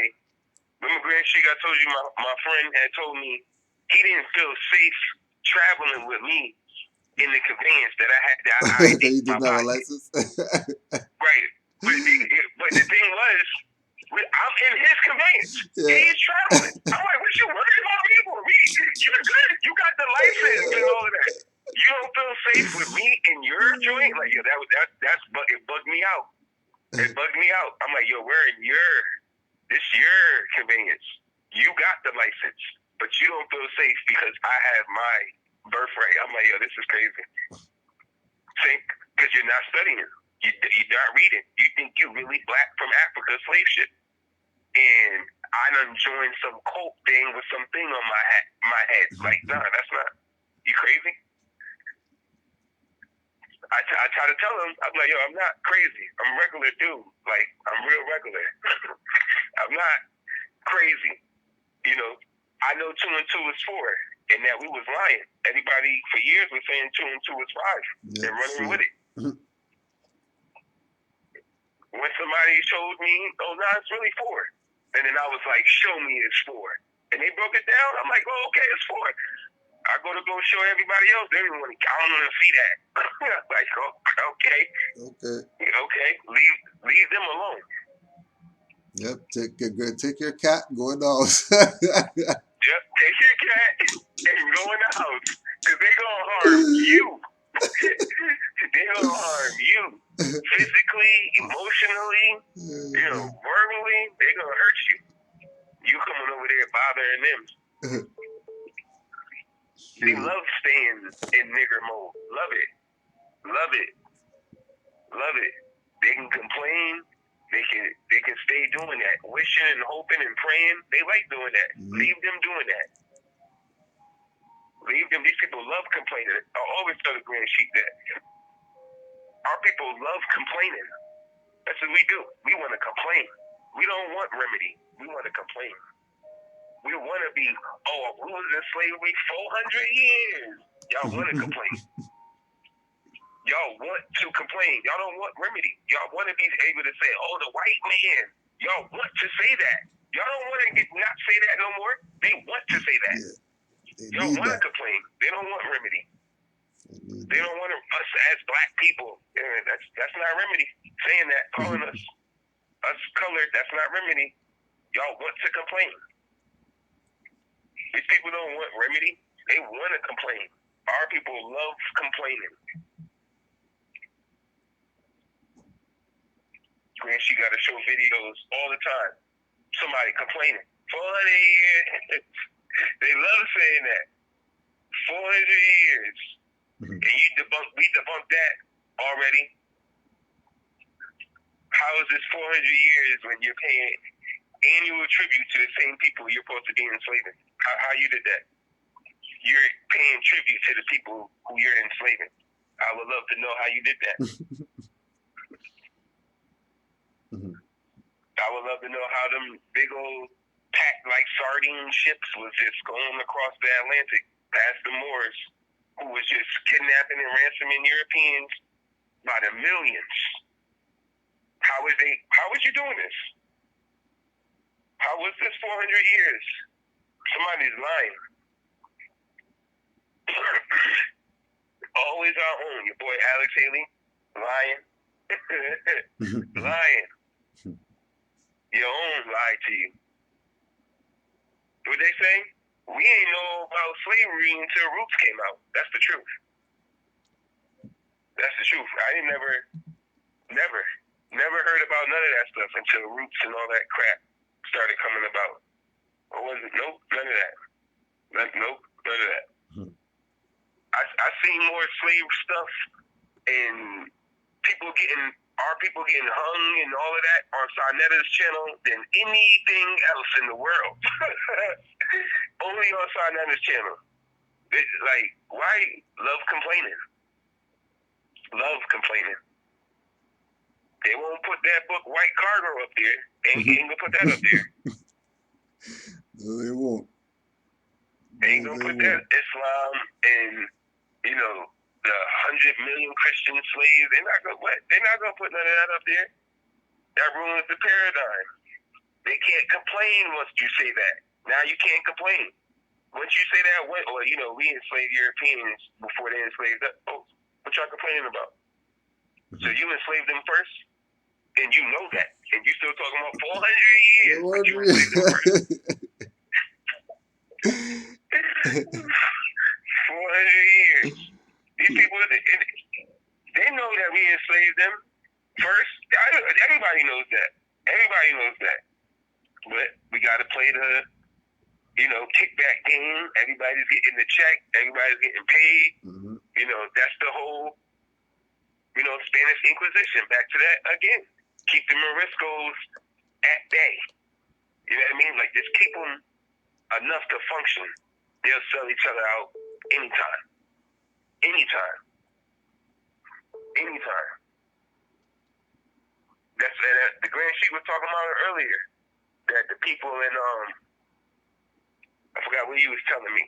Remember Grand Sheik, I told you my friend had told me he didn't feel safe traveling with me in the conveyance that I had that ID. You didn't have a license? Right. But the thing was, I'm in his conveyance. Yeah. He's traveling. I'm like, what you worried about me for? You're good. You got the license and all of that. You don't feel safe with me in your joint? Like, yo, it bugged me out. It bugged me out. I'm like, yo, we're in this your conveyance. You got the license, but you don't feel safe because I have my birthright. I'm like, yo, this is crazy. Same, because you're not studying. You're not reading. You think you really black from Africa slave ship. And I done joined some cult thing with something on my head. Like, nah, that's not. You crazy? I try to tell him, I'm like, yo, I'm not crazy. I'm a regular dude. Like, I'm real regular. I'm not crazy. I know 2 and 2 is 4, and that we was lying. Everybody for years was saying 2 and 2 is 5. They're running with it. When somebody showed me, oh, no, it's really 4. And then I was like, show me it's 4. And they broke it down. I'm like, oh, okay, it's 4. I go show everybody else. They don't want to see that. Like, oh, okay. Leave them alone. Yep, take your cat, go in the house. Yep, take your cat and go in the house. Because they going to harm you. They gonna harm you physically, emotionally, verbally. They gonna hurt you. You coming over there bothering them. They love staying in nigger mode. Love it. Love it. Love it. They can complain. They can stay doing that, wishing and hoping and praying. They like doing that. Leave them doing that. Leave them. These people love complaining. I always tell the Grand Sheik that our people love complaining. That's what we do. We want to complain. We don't want remedy. We want to complain. We want to be, we was in slavery 400 years. Y'all want to complain. Y'all want to complain. Y'all don't want remedy. Y'all want to be able to say, the white man. Y'all want to say that. Y'all don't want to not say that no more. They want to say that. Y'all want to complain. They don't want remedy. They don't want us as black people. That's not remedy. Saying that, calling us colored, that's not remedy. Y'all want to complain. These people don't want remedy. They want to complain. Our people love complaining. Grand Sheik got to show videos all the time. Somebody complaining. 400 years. They love saying that. 400 years. And we debunked that already. How is this 400 years when you're paying annual tribute to the same people you're supposed to be enslaving? How you did that? You're paying tribute to the people who you're enslaving. I would love to know how you did that. I would love to know how them big old packed like sardine ships was just going across the Atlantic past the Moors, who was just kidnapping and ransoming Europeans by the millions. How was you doing this? How was this 400 years? Somebody's lying. Always our own. Your boy Alex Haley, lying. Lying. Your own lied to you. What they say? We ain't know about slavery until Roots came out. That's the truth. That's the truth. I ain't never heard about none of that stuff until Roots and all that crap started coming about. Or was it? Nope, none of that. Nope, none of that. I seen more slave stuff and our people getting hung and all of that on Sarnetta's channel than anything else in the world. Only on Sarnetta's channel. Why love complaining? Love complaining. They won't put that book White Cargo up there. They ain't gonna put that up there. No, they won't. They ain't gonna put that Islam and the 100 million Christian slaves. They're not gonna put none of that up there. That ruins the paradigm. They can't complain once you say that. Now you can't complain. Once you say that, we enslaved Europeans before they enslaved us. What y'all complaining about? So you enslaved them first, and you know that, and you still talking about 400 years. But you enslaved them first. 400 years. These people, they know that we enslaved them first. Everybody knows that. Everybody knows that. But we got to play the, kickback game. Everybody's getting the check. Everybody's getting paid. That's the whole, Spanish Inquisition. Back to that again. Keep the Moriscos at bay. You know what I mean? Like, just keep them enough to function. They'll sell each other out anytime. Anytime. Anytime. That's the Grand Sheik was talking about it earlier. That the people in I forgot what he was telling me.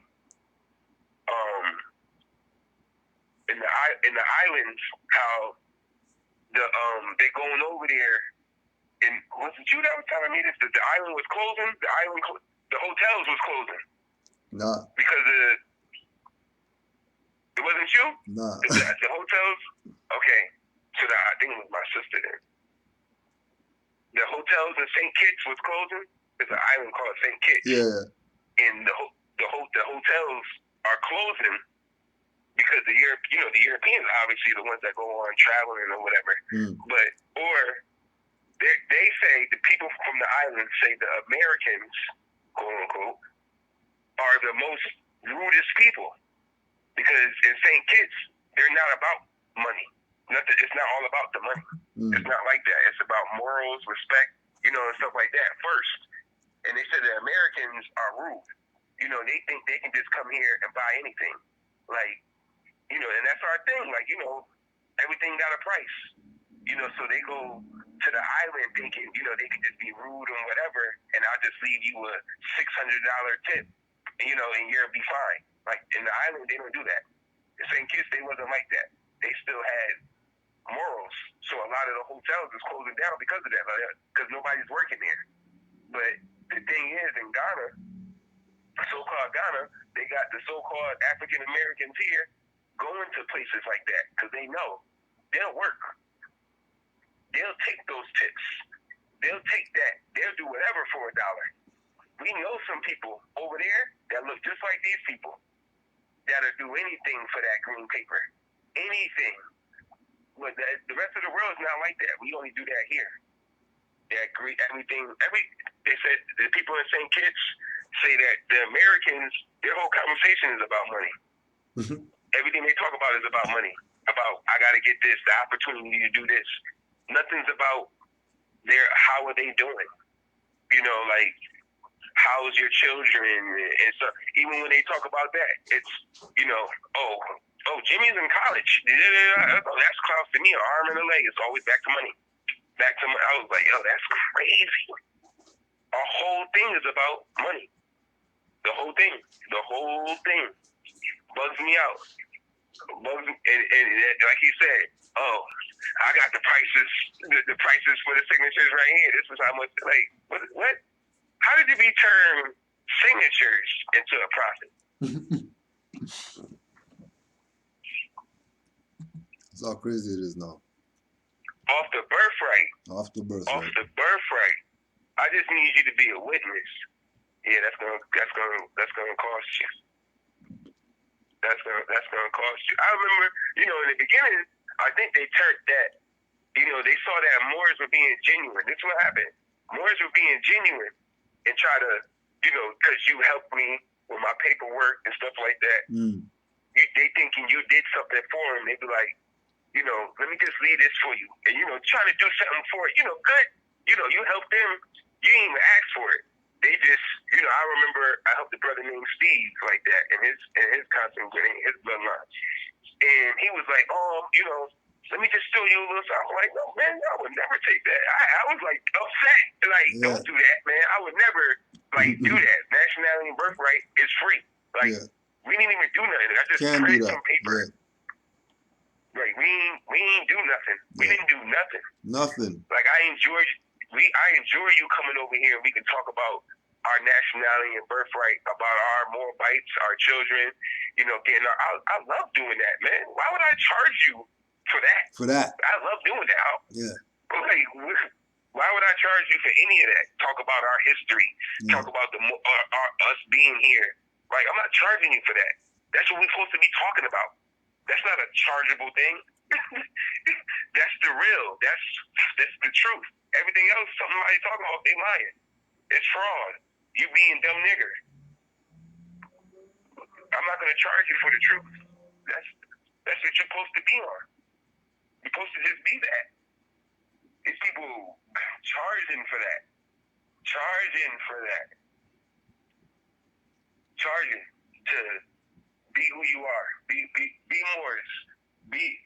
In the islands, how they're going over there. And was it you that was telling me this? That the island was closing. The hotels was closing. Nah. Because it wasn't you? Nah. The hotels? Okay. So I think it was my sister then. The hotels in St. Kitts was closing. There's an island called St. Kitts. Yeah. And the hotels are closing because the Europeans are obviously the ones that go on traveling or whatever. But they say the people from the island say the Americans, quote unquote, are the most rudest people because in St. Kitts they're not about money. It's not all about the money. It's not like that. It's about morals, respect, and stuff like that first. And they said the Americans are rude. They think they can just come here and buy anything. Like, and that's our thing. Like, everything got a price. So they go to the island thinking, they can just be rude and whatever, and I'll just leave you a $600 tip, and you'll be fine. Like, in the island, they don't do that. In St. Kitts, they wasn't like that. They still had morals. So a lot of the hotels is closing down because of that, because nobody's working there. But the thing is, in Ghana, so-called Ghana, they got the so-called African Americans here going to places like that because they know they'll work. They'll take those tips. They'll take that. They'll do whatever for $1. We know some people over there that look just like these people that'll do anything for that green paper. Anything. But the rest of the world is not like that. We only do that here. They said the people in St. Kitts say that the Americans, their whole conversation is about money. Everything they talk about is about money. About, I got to get this, the opportunity to do this. Nothing's about how are they doing? Like, how's your children? And so, even when they talk about that, it's, Jimmy's in college. That's close to me, an arm and a leg. It's always back to money. I was like, that's crazy. Our whole thing is about money. The whole thing bugs me out. And like he said, I got the prices, the prices for the signatures right here. This is how much. Like, what? How did we turn signatures into a profit? That's how crazy it is now. Off the birthright. Off the birthright. I just need you to be a witness. Yeah, that's gonna cost you. That's gonna cost you. I remember, in the beginning, I think they turned that. They saw that Moors were being genuine. This is what happened. Moors were being genuine and try to, because you helped me with my paperwork and stuff like that. They thinking you did something for them. They be like, let me just leave this for you. And, trying to do something for it. Good. You helped them. You didn't even ask for it. They just, I remember I helped a brother named Steve like that in his consanguinity, his bloodline. And he was like, let me just steal you a little something. I'm like, no, man, I would never take that. I was like upset. Like, don't do that, man. I would never do that. Nationality and birthright is free. Like, we didn't even do nothing. I just printed some paper. Like, we ain't do nothing. We didn't do nothing. Nothing. Like, I enjoy you coming over here and we can talk about our nationality and birthright, about our Moor bites, our children, getting I love doing that, man. Why would I charge you for that? I love doing that. Like, why would I charge you for any of that? Talk about our history. Talk about us being here. Like, I'm not charging you for that. That's what we're supposed to be talking about. That's not a chargeable thing. That's the real. That's the truth. Everything else, somebody talking about, they lying. It's fraud. You being dumb nigger. I'm not gonna charge you for the truth. That's what you're supposed to be on. You're supposed to just be that. These people charging for that. Charging to be who you are. Be Moors. Be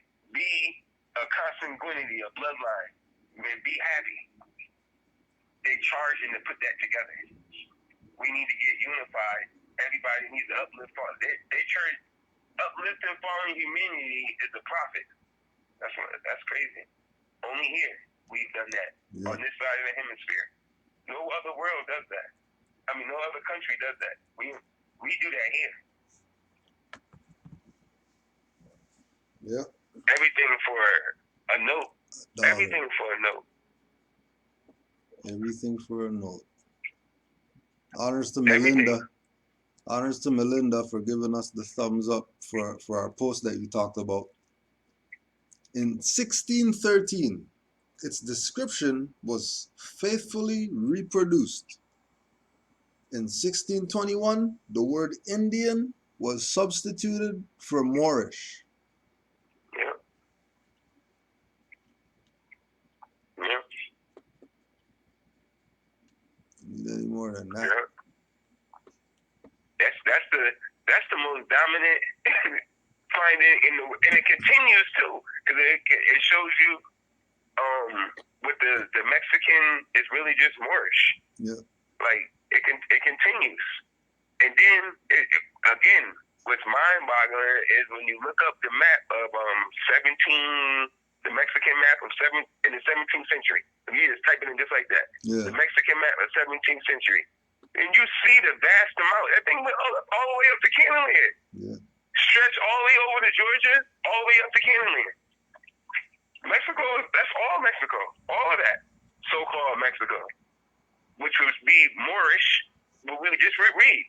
a consanguinity, a bloodline. Man, be happy. They charging to put that together. We need to get unified. Everybody needs to uplift. They charge uplifting foreign humanity is a profit. That's crazy. Only here we've done that on this side of the hemisphere. No other world does that. I mean, no other country does that. We do that here. Yep. Everything for a note. Everything for a note. Everything for a note. Honors to Melinda. Honors to Melinda for giving us the thumbs up for our post that you talked about. In 1613, its description was faithfully reproduced. In 1621, the word Indian was substituted for Moorish. Yeah. Yeah. Need any more than that? Yeah. That's the most dominant finding and it continues to, because it shows you with the Mexican is really just Moorish. Yeah. Like it continues, and then again, what's mind-boggling is when you look up the map of the Mexican map of in the 17th century. You just type it in just like that. Yeah. The Mexican map of 17th century. And you see the vast amount. That thing went all the way up to Canaanland. Yeah. Stretch all the way over to Georgia, all the way up to Canaanland. Mexico, that's all Mexico. All of that so-called Mexico, which would be Moorish, but we would just read.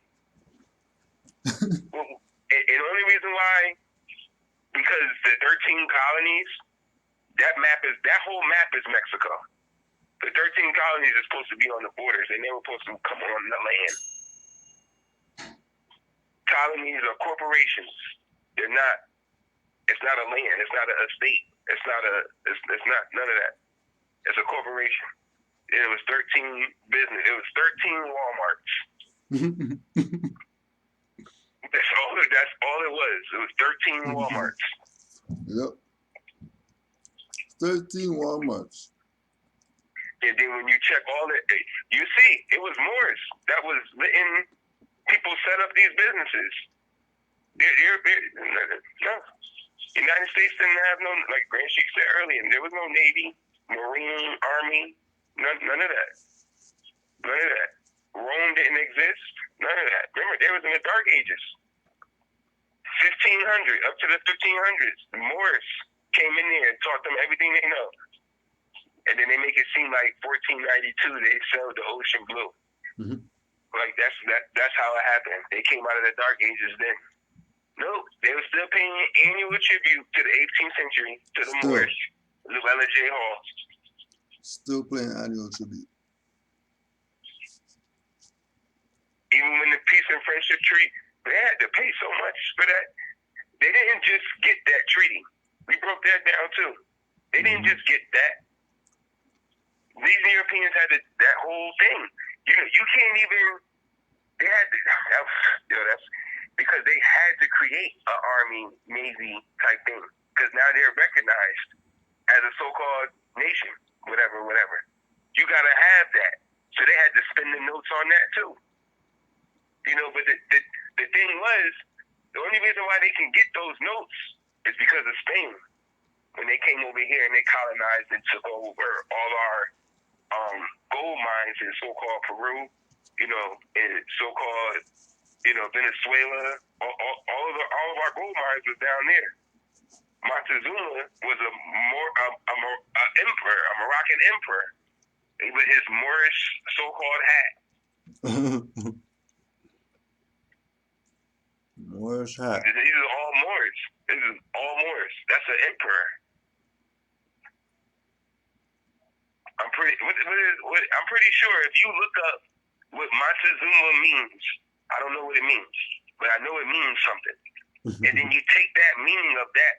Well, and the only reason why, because the 13 colonies, that whole map is Mexico. The 13 colonies are supposed to be on the borders. They never supposed to come on the land. Colonies are corporations. They're not. It's not a land. It's not a state. It's not none of that. It's a corporation. And it was 13 business. It was 13 Walmarts. That's all it was. It was 13 Walmarts. Yep. 13 Walmarts. And then when you check all that, you see it was Moors that was letting people set up these businesses. No. The United States didn't have no, like Grand Sheik said earlier, there was no Navy, Marine, Army, none of that. None of that. Rome didn't exist. None of that. Remember, they was in the Dark Ages. 1500, up to the 1500s. The Moors came in there and taught them everything they know. And then they make it seem like 1492 they sailed the ocean blue. Mm-hmm. Like that's how it happened. They came out of the Dark Ages then. No, they were still paying annual tribute to the 18th century, to the Moors, Llewellyn J. Hall. Still paying annual tribute. Even when the Peace and Friendship Treaty, they had to pay so much for that. They didn't just get that treaty. We broke that down too. They didn't just get that. These Europeans had that whole thing. You can't even. They had to. That's because they had to create an army, navy type thing. Because now they're recognized as a so-called nation, whatever. You gotta have that. So they had to spend the notes on that too. But the thing was, the only reason why they can get those notes is because of Spain. When they came over here and they colonized and took over all our gold mines in so-called Peru, and so-called, Venezuela, all of our gold mines was down there. Montezuma was a emperor, a Moroccan emperor, with his Moorish so-called hat. Moorish hat. These are all Moors. This is all Moors. That's an emperor. I'm pretty sure if you look up what Montezuma means, I don't know what it means, but I know it means something. And then you take that meaning of that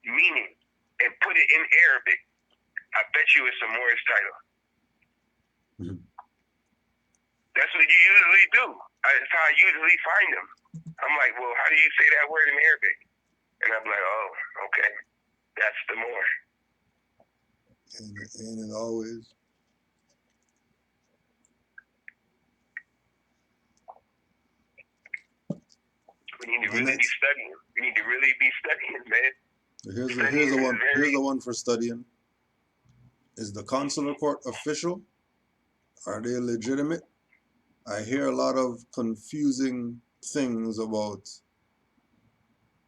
meaning and put it in Arabic, I bet you it's a Moorish title. That's what you usually do. That's how I usually find them. I'm like, well, how do you say that word in Arabic? And I'm like, oh, okay, that's the Moor. Ain't it always? We need to really be studying. We need to really be studying, man. Here's a one for studying. Is the consular court official? Are they legitimate? I hear a lot of confusing things about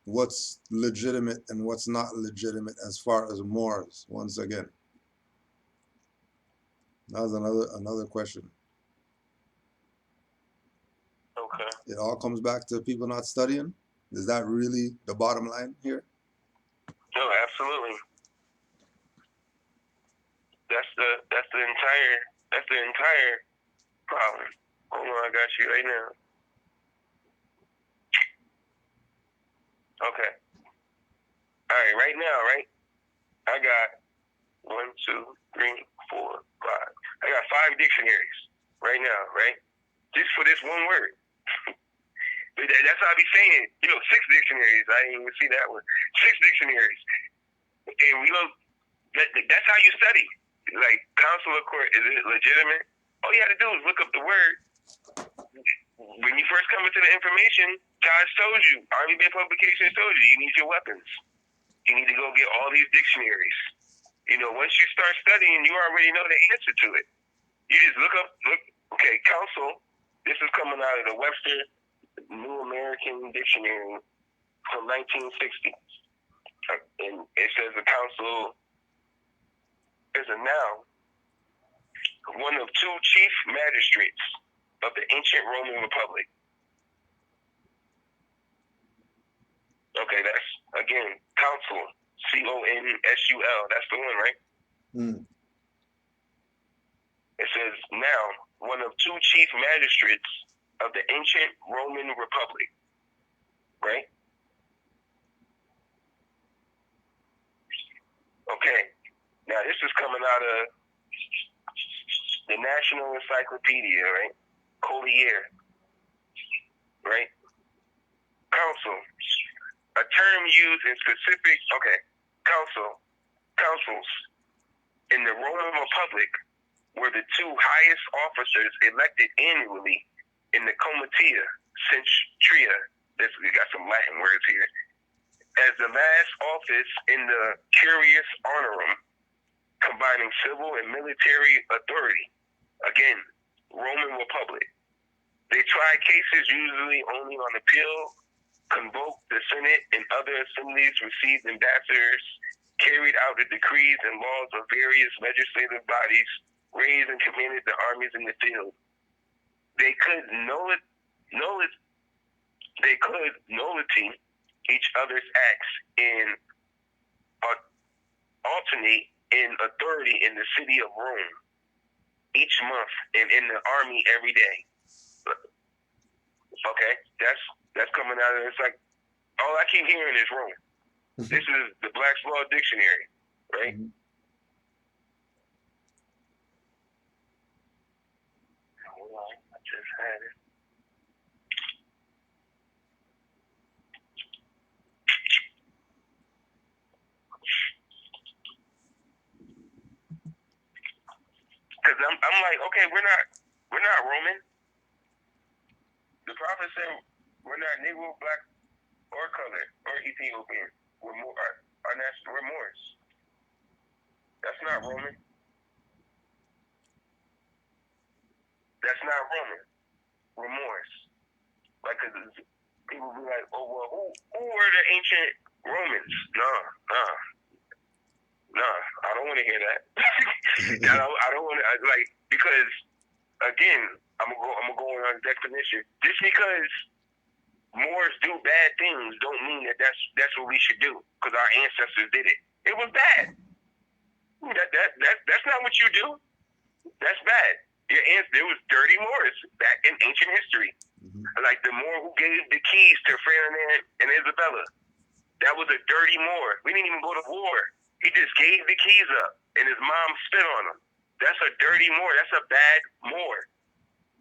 what's legitimate and what's not legitimate as far as Moors, once again. That was another question. Okay. It all comes back to people not studying. Is that really the bottom line here? No, absolutely. That's the entire problem. Hold on, I got you right now. Okay. All right, right now, right? I got 1, 2, 3, 4, 5. I got 5 dictionaries right now, right? Just for this one word. That's how I be saying, 6 dictionaries. I didn't even see that one. 6 dictionaries. And that's how you study. Like, consular court, is it legitimate? All you have to do is look up the word. When you first come into the information, Josh told you, Army Bay Publications told you, you need your weapons. You need to go get all these dictionaries. Once you start studying, you already know the answer to it. You just look, okay, council, this is coming out of the Webster New American Dictionary from 1960. And it says the council is a noun, one of 2 chief magistrates of the ancient Roman Republic. Okay, that's, again, council, C-O-N-S-U-L, that's the one, right? It says noun, one of 2 chief magistrates of the ancient Roman Republic, right? Okay, now this is coming out of the National Encyclopedia, right? Collier, right? Council, a term used in specific, councils in the Roman Republic were the 2 highest officers elected annually in the Comitia Centria. We got some Latin words here. As the last office in the Curious Honorum, combining civil and military authority. Again, Roman Republic. They tried cases usually only on appeal, convoked the Senate and other assemblies, received ambassadors, carried out the decrees and laws of various legislative bodies, raised and commanded the armies in the field. They could nullity each other's acts and alternate in authority in the city of Rome each month and in the army every day. Okay, that's coming out of it's like all I keep hearing is Rome. This is the Black's Law Dictionary, right? Hold on, I just had it. Because I'm like, okay, we're not Roman. The prophet said we're not Negro, black, or colored, or Ethiopian. We're Moors. That's not Roman. That's not Roman. We're Moors. Like, cause people be like, oh well, who were the ancient Romans? Nah, I don't want to hear that. I don't want to because again, I'm gonna go on a definition. Just because Moors do bad things don't mean that's what we should do because our ancestors did it. It was bad. That's not what you do. That's bad. There was dirty Moors back in ancient history. Like the Moor who gave the keys to Ferdinand and Isabella. That was a dirty Moor. We didn't even go to war. He just gave the keys up and his mom spit on him. That's a dirty Moor. That's a bad Moor.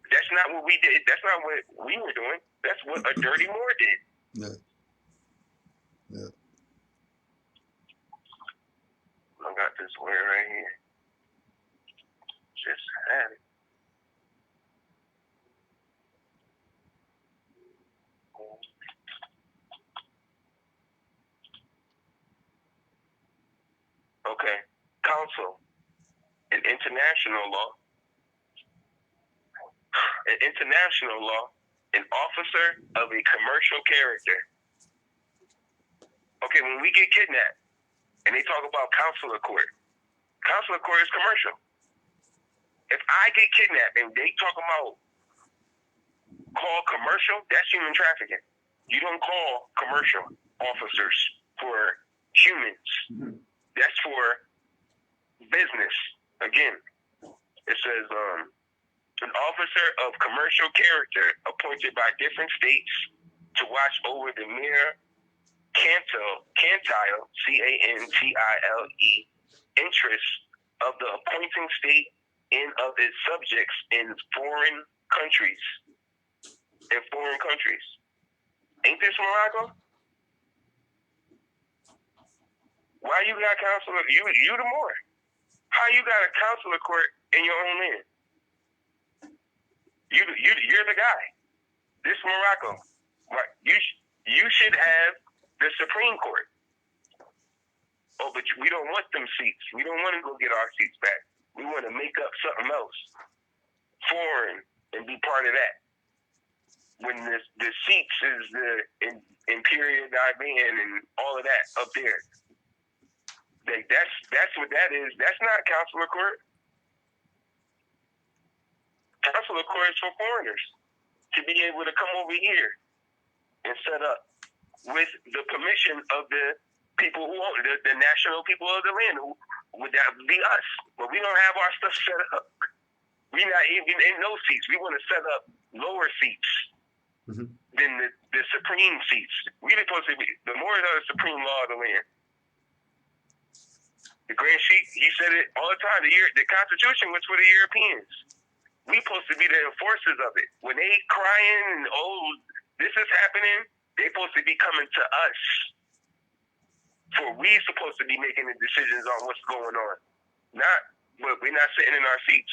That's not what we did. That's not what we were doing. That's what a dirty Moor did. Yeah. I got this word right here. Just had it. Okay. Counsel. In international law, an officer of a commercial character. Okay, when we get kidnapped and they talk about consular court is commercial. If I get kidnapped and they talk about call commercial, that's human trafficking. You don't call commercial officers for humans. That's for business. Again, it says an officer of commercial character appointed by different states to watch over the mere cantile, C-A-N-T-I-L-E, interests of the appointing state and of its subjects in foreign countries. Ain't this Morocco? Why you got consular? You the Moor. How you got a consular court in your own land? You're the guy. This Morocco. Right? You should have the Supreme Court. Oh, but we don't want them seats. We don't want to go get our seats back. We want to make up something else, foreign, and be part of that. When the seats is the Imperial Divan and all of that up there. Like that's what that is. That's not consular court. Consular court is for foreigners to be able to come over here and set up with the permission of the people who own the national people of the land. Who would that be us? But we don't have our stuff set up. We not even in those seats. We want to set up lower seats than the supreme seats. We supposed to be the Moors are the supreme law of the land. The Grand Sheik, he said it all the time. The Constitution was for the Europeans. We supposed to be the enforcers of it. When they crying and this is happening, they supposed to be coming to us. For we supposed to be making the decisions on what's going on. But we're not sitting in our seats.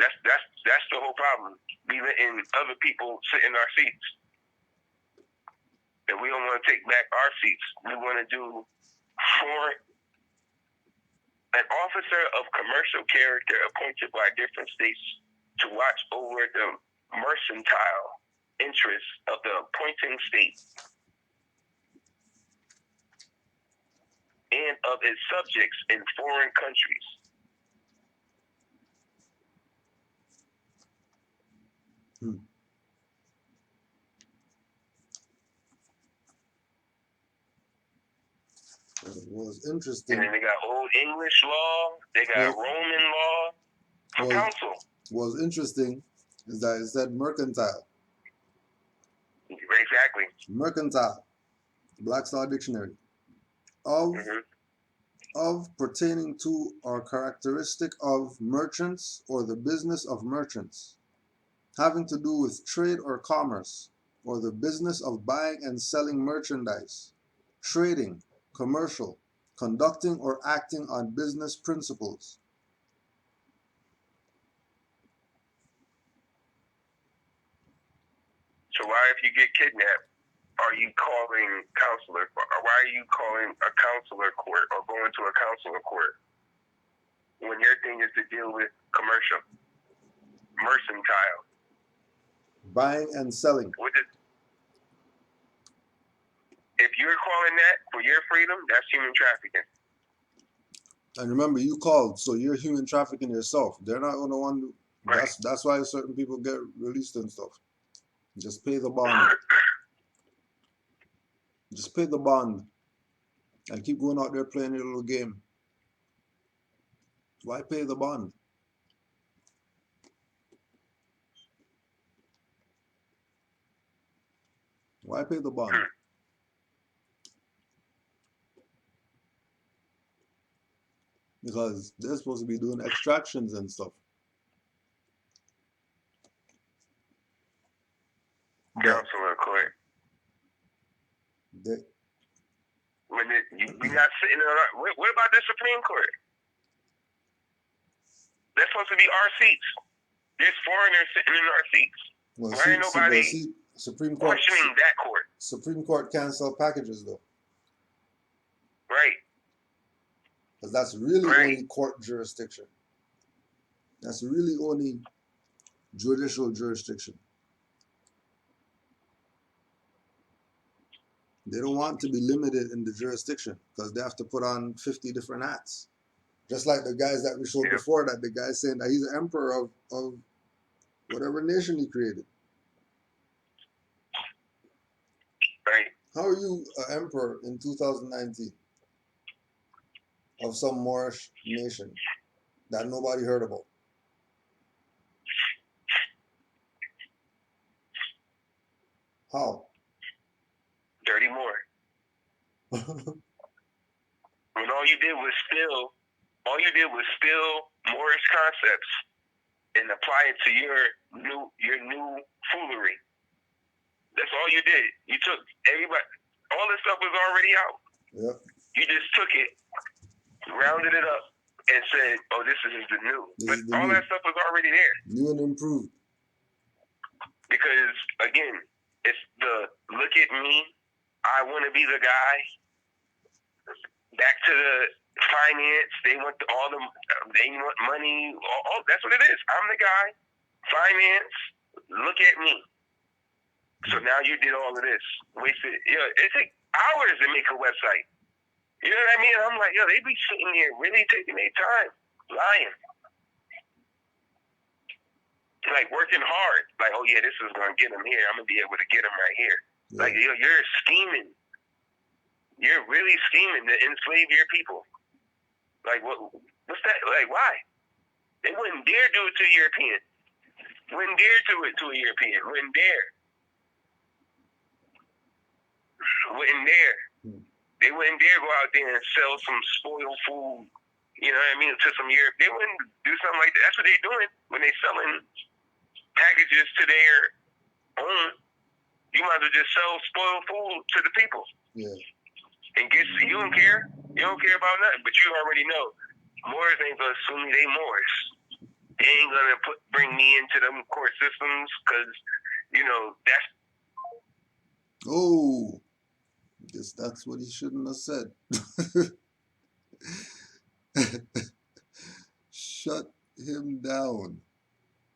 That's the whole problem. We letting other people sit in our seats. And we don't want to take back our seats. We want to do for an officer of commercial character appointed by different states to watch over the mercantile interests of the appointing state and of its subjects in foreign countries. It was interesting. And then they got Old English law, they got Roman law for council. What was interesting is that it said mercantile. Exactly. Mercantile. Black's Law Dictionary. Of pertaining to or characteristic of merchants or the business of merchants, having to do with trade or commerce, or the business of buying and selling merchandise, trading, commercial, conducting or acting on business principles. So why, if you get kidnapped, are you calling counselor? Or why are you calling a counselor court or going to a counselor court when your thing is to deal with commercial, mercantile, buying and selling? If you're calling that for your freedom, that's human trafficking. And remember, you called, so you're human trafficking yourself. They're not going to want to. Right. That's why certain people get released and stuff. Just pay the bond. Just pay the bond and keep going out there playing your little game. Why pay the bond? Why pay the bond? Because they're supposed to be doing extractions and stuff. Counselor court. We're not sitting in our. What about the Supreme Court? That's supposed to be our seats. There's foreigners sitting in our seats. Well, why ain't nobody Supreme Court questioning that court? Supreme Court can't sell packages though. Right. Because that's really only court jurisdiction. That's really only judicial jurisdiction. They don't want to be limited in the jurisdiction because they have to put on 50 different hats. Just like the guys that we showed before, that the guy saying that he's the emperor of whatever nation he created. Right. How are you an emperor in 2019 of some Moorish nation that nobody heard about? How? Dirty Moor. When all you did was steal Moorish concepts and apply it to your new foolery. That's all you did. You took everybody. All this stuff was already out. Yep. You just took it, rounded it up, and said, "Oh, this is the new." But all that stuff was already there. New and improved. Because again, it's the look at me. I want to be the guy. Back to the finance. They want they want money. Oh, that's what it is. I'm the guy. Finance. Look at me. So now you did all of this. Wasted. It takes hours to make a website. You know what I mean? I'm like, they be sitting here really taking their time, lying. Like working hard. Like, oh yeah, this is gonna get them here. I'm gonna be able to get them right here. Yeah. Like, you're scheming. You're really scheming to enslave your people. Like, what's that? Like, why? They wouldn't dare do it to a European. Wouldn't dare do it to a European. Wouldn't dare. Wouldn't dare. They wouldn't dare go out there and sell some spoiled food, you know what I mean, to some Europe. They wouldn't do something like that. That's what they're doing when they're selling packages to their own. You might as well just sell spoiled food to the people. Yeah. And you don't care. You don't care about nothing. But you already know Moors ain't gonna sue me. They Moors. They ain't gonna bring me into them court systems because that's. Oh, guess that's what he shouldn't have said. Shut him down.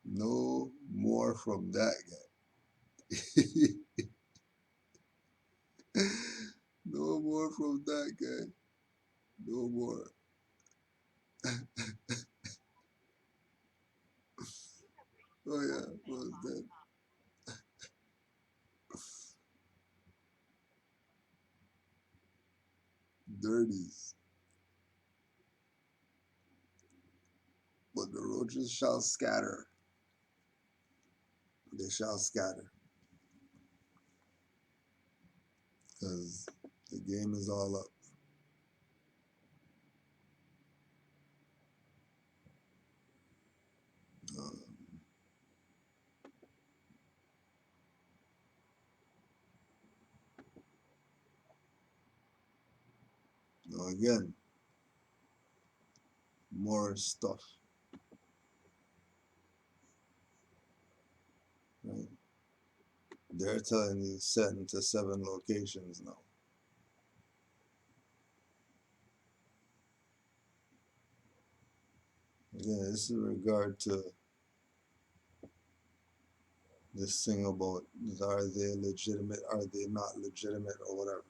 No more from that guy. No more from that guy. No more. Oh yeah, what was that? Dirties. But the roaches shall scatter. They shall scatter. Because the game is all up. Now again, more stuff. Right? They're telling you send to 7 locations now. Again, this is in regard to this thing about are they legitimate, are they not legitimate, or whatever.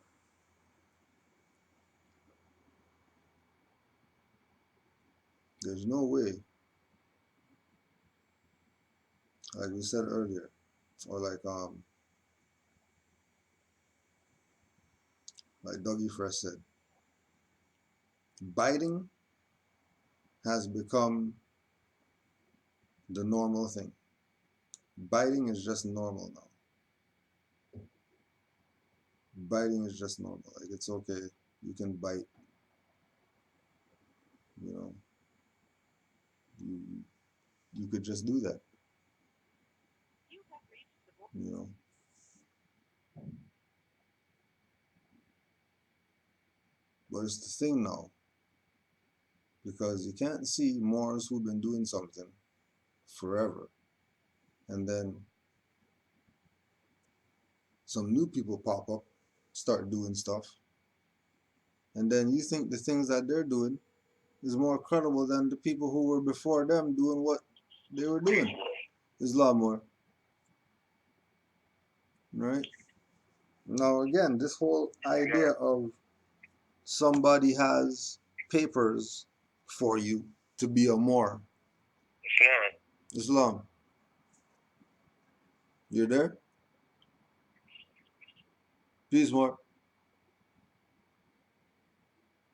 There's no way, like we said earlier, or like Dougie Fresh said, biting has become the normal thing. Biting is just normal now. Biting is just normal. Like, it's okay. You can bite. You know, you could just do that. You know. But it's the thing now. Because you can't see Moors who've been doing something forever. And then some new people pop up, start doing stuff. And then you think the things that they're doing is more credible than the people who were before them doing what they were doing. There's a lot more. Right? Now again, this whole idea of somebody has papers for you to be a Moor. Islam. You there? Peace, Moor.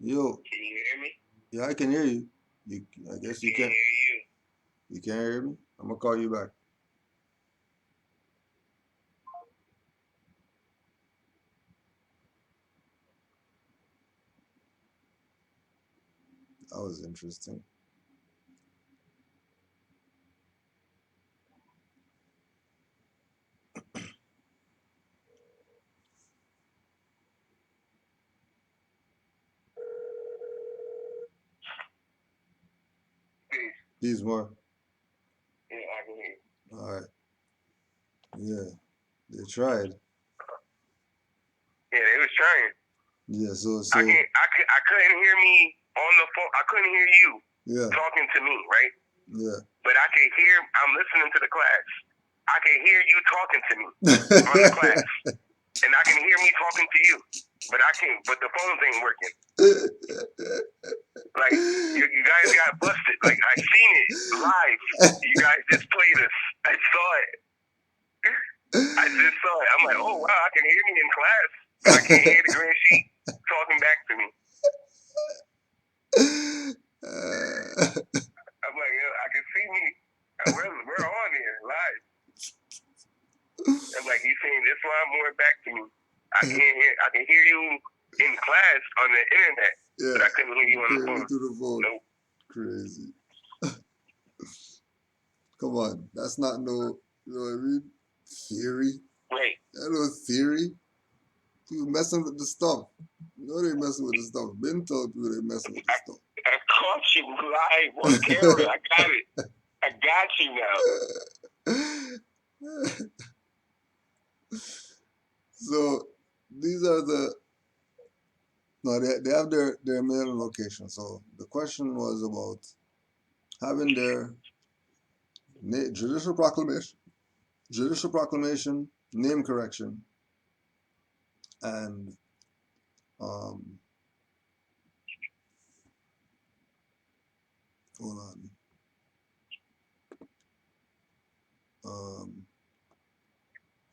Yo. Can you hear me? Yeah, I can hear you. I guess you Can't can't. hear you. You can't hear me? I'm gonna call you back. That was interesting. Peace, Moor. Yeah, I can hear you. All right. Yeah, they tried. Yeah, they was trying. Yeah, so I couldn't hear me on the phone. I couldn't hear you talking to me, right? Yeah. But I can hear. I'm listening to the class. I can hear you talking to me on the class, and I can hear me talking to you. But I can't. But the phones ain't working. Like you guys got busted. Like I seen it live. You guys just played us. I saw it. I just saw it. I'm like, oh wow, I can hear me in class, but I can't hear the grand sheet talking back to me. I'm like, I can see me. We're on here live. I'm like, he's saying this line more back to me. I can hear you in class on the internet, but I couldn't hear you on the phone. Through the phone. Nope. Crazy. Come on, that's not no. You know what I mean? Theory. Right. That no theory. People messing with the stuff. You know they messing with the stuff. Ben told people they messing with the stuff. I caught you live on camera. I got it. I got you now. So these are the they have their mailing location. So the question was about having their judicial proclamation, name correction, and hold on.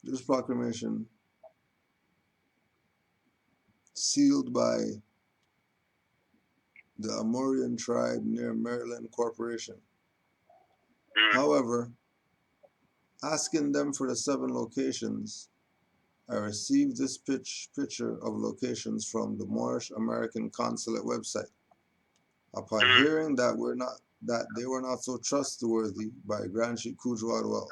This proclamation sealed by the Amorian tribe near Maryland Corporation. However, asking them for the 7 locations, I received this picture of locations from the Moorish American Consulate website. Upon hearing that they were not so trustworthy by Grand Sheikh Kujwa well,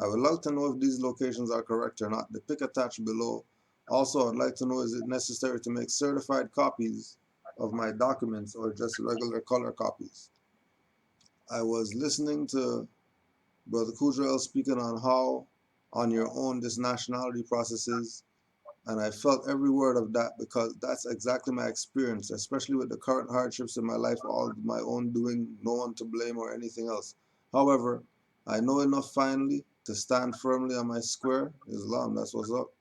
I would like to know if these locations are correct or not. The pic attached below. Also, I'd like to know, is it necessary to make certified copies of my documents or just regular color copies? I was listening to Brother Kujwa speaking on how on your own this nationality process is, and I felt every word of that because that's exactly my experience, especially with the current hardships in my life, all my own doing, no one to blame or anything else. However, I know enough finally to stand firmly on my square, Islam, that's what's up,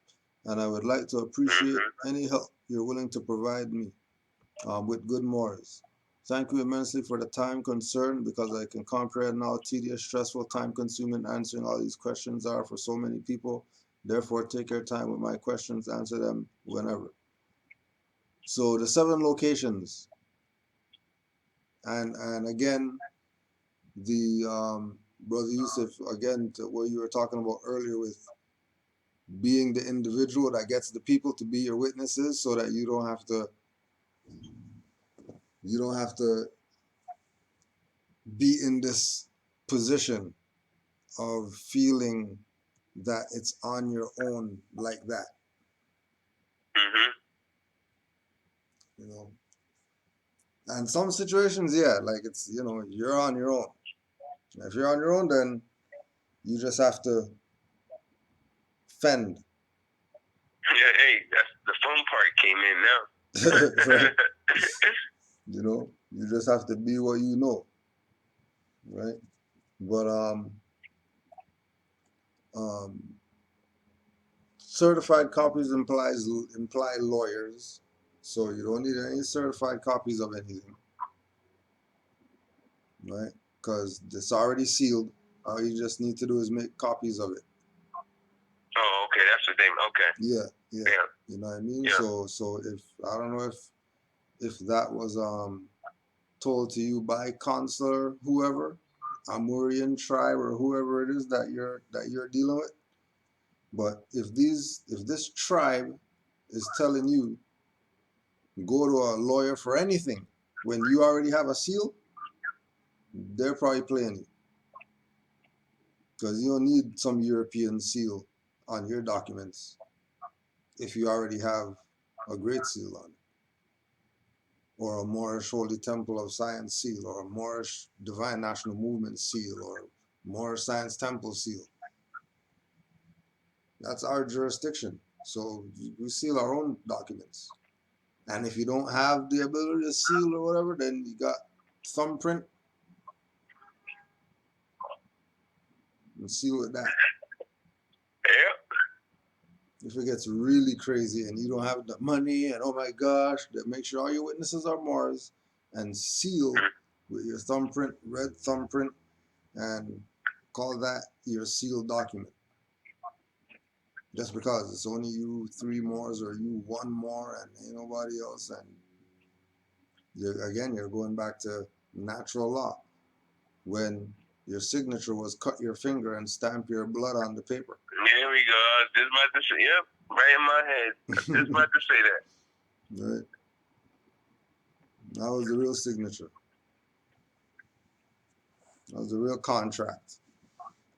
and I would like to appreciate any help you're willing to provide me with good morals. Thank you immensely for the time concerned, because I can comprehend how tedious, stressful, time-consuming answering all these questions are for so many people. Therefore, take your time with my questions, answer them whenever. So the 7 locations, and again, the Brother Yusuf, again, to what you were talking about earlier with being the individual that gets the people to be your witnesses, so that you don't have to be in this position of feeling that it's on your own like that. You know, and some situations, yeah, like it's, you're on your own. If you're on your own, then you just have to fend. Yeah, hey, that's the fun part came in now. Right? You just have to be what you know, right? But certified copies imply lawyers, so you don't need any certified copies of anything, right? Because it's already sealed. All you just need to do is make copies of it. Okay, that's the name. Okay. Yeah, yeah. Yeah. You know what I mean? Yeah. So if I don't know if that was told to you by consular whoever, Amurian tribe or whoever it is that you're dealing with. But if this tribe is telling you go to a lawyer for anything when you already have a seal, they're probably playing you. Because you don't need some European seal on your documents if you already have a Great Seal on it, or a Moorish Holy Temple of Science seal, or a Moorish Divine National Movement seal, or Moorish Science Temple seal. That's our jurisdiction. So we seal our own documents. And if you don't have the ability to seal or whatever, then you got thumbprint and seal with that. If it gets really crazy and you don't have the money and oh my gosh, then make sure all your witnesses are Moors and seal with your thumbprint, red thumbprint, and call that your sealed document. Just because it's only you 3 Moors or you 1 Moor and ain't nobody else, and you're going back to natural law when your signature was cut your finger and stamp your blood on the paper. There we go. Just about to say, yep, right in my head. Just about to say that. Right. That was the real signature. That was the real contract.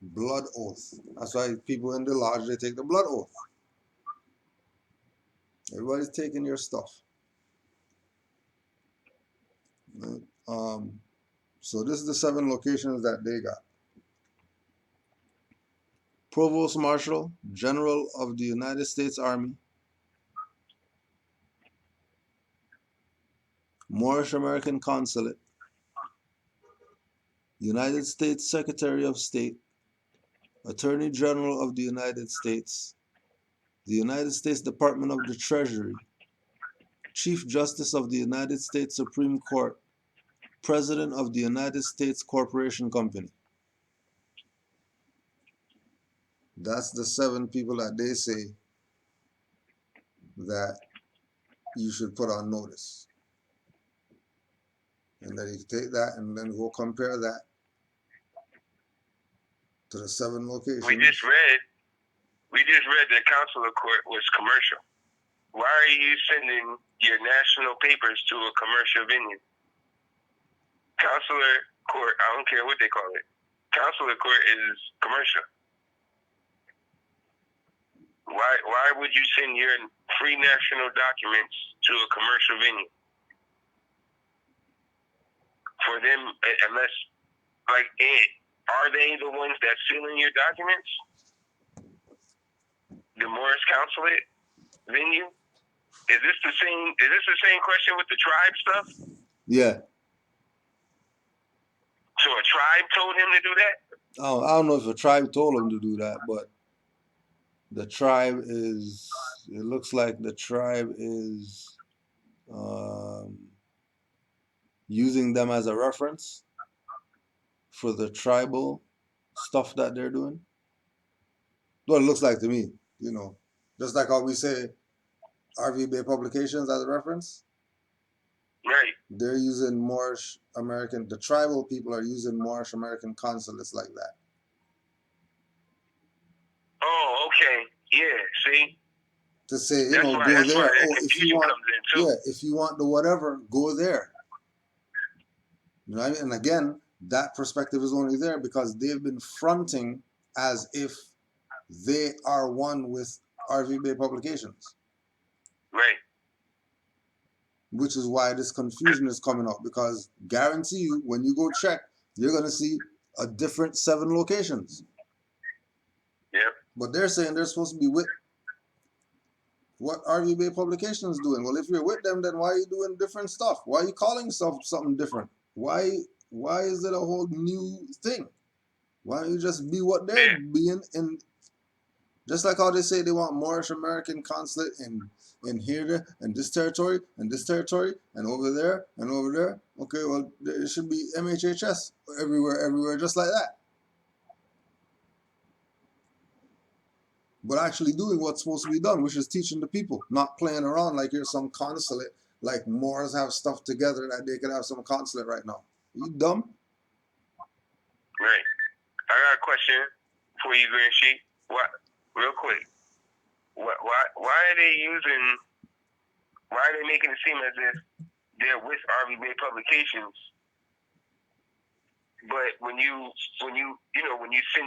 Blood oath. That's why people in the lodge, they take the blood oath. Everybody's taking your stuff. Right? So this is the 7 locations that they got. Provost Marshal, General of the United States Army, Moorish American Consulate, United States Secretary of State, Attorney General of the United States, the United States Department of the Treasury, Chief Justice of the United States Supreme Court, President of the United States Corporation Company. That's the 7 people that they say that you should put on notice. And then you take that and then go compare that to the 7 locations. We just read that consular court was commercial. Why are you sending your national papers to a commercial venue? Consular court, I don't care what they call it. Consular court is commercial. Why would you send your free national documents to a commercial venue? For them, unless, are they the ones that's sealing your documents? The Moorish consulate venue? Is this the same question with the tribe stuff? Yeah. So a tribe told him to do that? I don't know if a tribe told him to do that, but the tribe is, it looks like the tribe is using them as a reference for the tribal stuff that they're doing. What it looks like to me, you know, just like how we say RV Bay Publications as a reference. Right. They're using Moorish American, the tribal people are using Moorish American consulates like that. Oh, okay. Yeah, see? To say, you know, go there. Oh, if you want, if you want the whatever, go there. You know what I mean? And again, that perspective is only there because they've been fronting as if they are one with RV Bay Publications. Right. Which is why this confusion is coming up, because guarantee you, when you go check, you're going to see a different 7 locations. Yep. But they're saying they're supposed to be with what RV Bay Publications doing. Well, if you're with them, then why are you doing different stuff? Why are you calling yourself something different? Why is it a whole new thing? Why don't you just be what they're being? And just like how they say they want Moorish American consulate in here and this territory and this territory and over there and over there. Okay, well, there should be MHHS everywhere, just like that. but actually doing what's supposed to be done, which is teaching the people, not playing around like you're some consulate, like Moors have stuff together that they could have some consulate right now. You dumb? Right. I got a question for you, Grand Sheik. What? Real quick. Why are they using? Why are they making it seem as if they're with RV Bay Publications? But when you send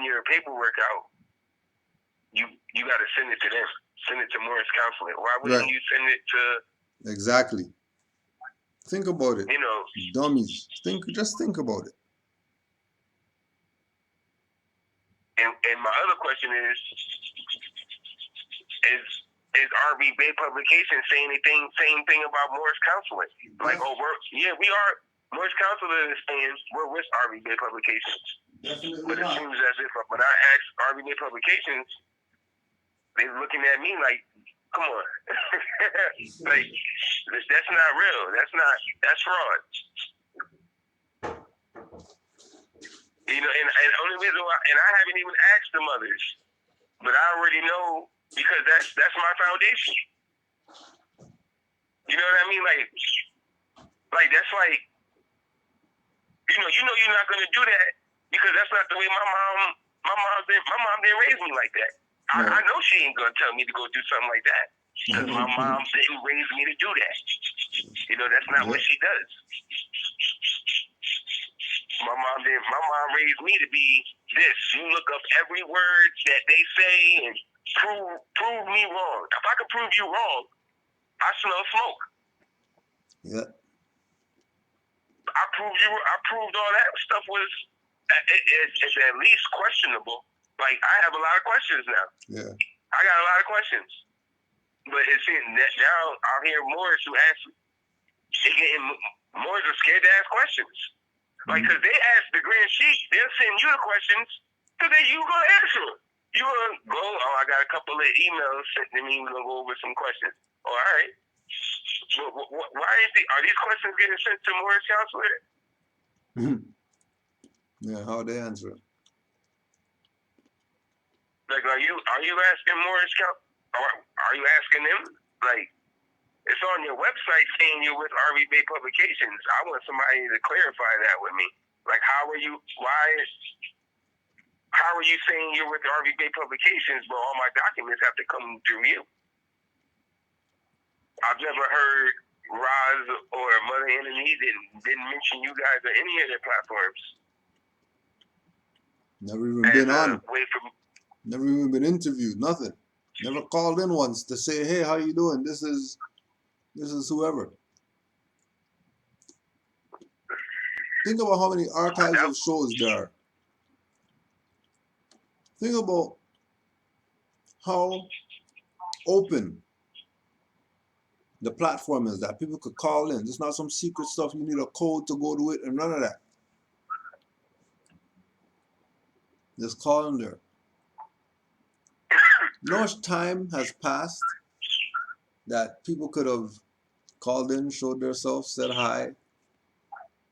your paperwork out, you got to send it to them. Send it to Morris Consulate. Why wouldn't you send it to? Exactly. Think about it. You know, dummies. Just think about it. And my other question is RV Bay Publications saying same thing about Morris Consulate? Like, we are. Morris Consulate is saying we're with RV Bay Publications. Definitely but not. It seems as if when I asked RV Bay Publications, they're looking at me like, come on. Like, that's not real. That's fraud. You know, and only reason why, and I haven't even asked them others, but I already know because that's my foundation. You know what I mean? Like that's like, you know you're not gonna do that because that's not the way my mom didn't raise me like that. I know she ain't gonna tell me to go do something like that because my mom didn't raise me to do that. You know, that's not what she does. My mom raised me to be this. You look up every word that they say and prove me wrong. If I could prove you wrong, I smell smoke. Yeah. I proved all that stuff was it's at least questionable. Like, I have a lot of questions now. Yeah. I got a lot of questions. But it seems that now I'll hear Moors who ask, Moors are scared to ask questions. Like, because they ask the Grand Sheik, they'll send you the questions, so then you going to answer them. You going to go, I got a couple of emails sent to me, we're going to go over some questions. Oh, all right. Why are these questions getting sent to Morris Counselor? Yeah, how they answer it. Like, are you asking Morris Counselor? Are you asking them? Like, it's on your website saying you're with RV Bay Publications. I want somebody to clarify that with me. Like, how are you saying you're with RV Bay Publications, but all my documents have to come through you? I've never heard Roz or Mother Enemy didn't mention you guys on any of their platforms. Never even been on. Never even been interviewed. Nothing. Never called in once to say, hey, how you doing? This is whoever. Think about how many archives of shows there are. Think about how open the platform is that people could call in. It's not some secret stuff. You need a code to go to it and none of that. Just call in there. You know how much time has passed that people could have called in, showed themselves, said hi.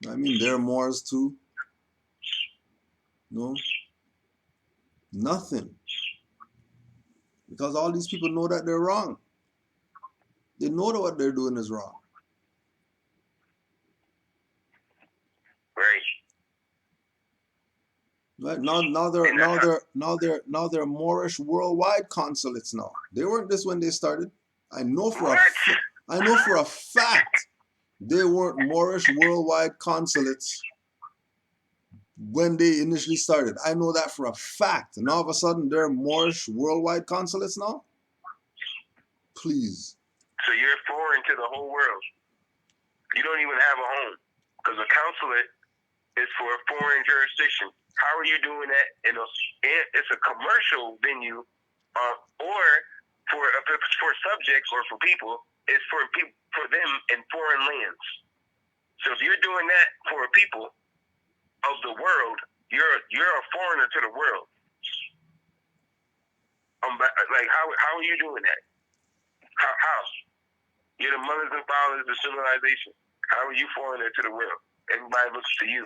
I mean, they're Moors too. No? Nothing. Because all these people know that they're wrong. They know that what they're doing is wrong. Right. Now they're Moorish worldwide consulates now. They weren't this when they started. I know for a fact they weren't Moorish worldwide consulates when they initially started. I know that for a fact. And all of a sudden they're Moorish worldwide consulates now? Please. So you're foreign to the whole world. You don't even have a home. Because a consulate is for a foreign jurisdiction. How are you doing that? It's a commercial venue, or for subjects or for people. It's for them in foreign lands. So if you're doing that for people of the world, you're a foreigner to the world. Like how are you doing that? How? You're the mothers and fathers of civilization. How are you foreigner to the world? Everybody looks to you.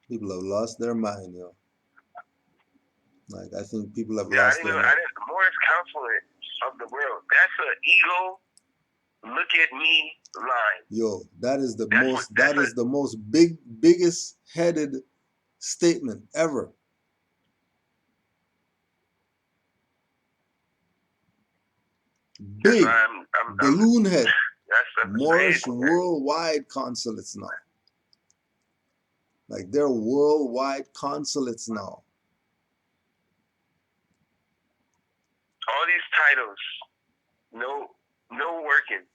People have lost their mind, yo. Like, I think people have Yeah, I lost didn't their know. mind. The Moor's consulate of the world. That's an ego. Look at me line. Yo, that is the biggest headed statement ever. Big balloon head. That's Moorish crazy, worldwide consulates now. Like, they're worldwide consulates now. All these titles, no working.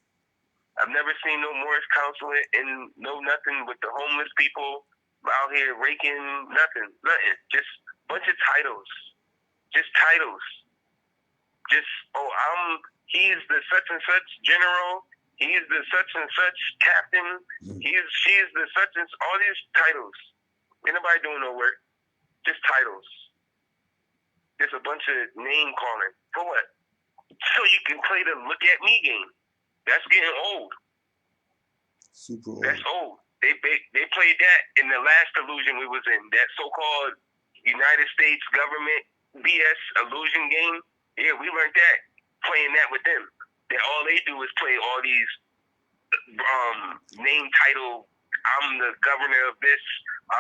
I've never seen no Moorish consulate and no nothing with the homeless people out here raking nothing. Just a bunch of titles. Just titles. Just, he's the such and such general. He's the such and such captain. She's the such and all these titles. Ain't nobody doing no work. Just titles. Just a bunch of name calling. For what? So you can play the look at me game. That's getting old. Super old. That's old. They played that in the last illusion we was in. That so-called United States government BS illusion game. Yeah, we learned that playing that with them. That all they do is play all these name title. I'm the governor of this.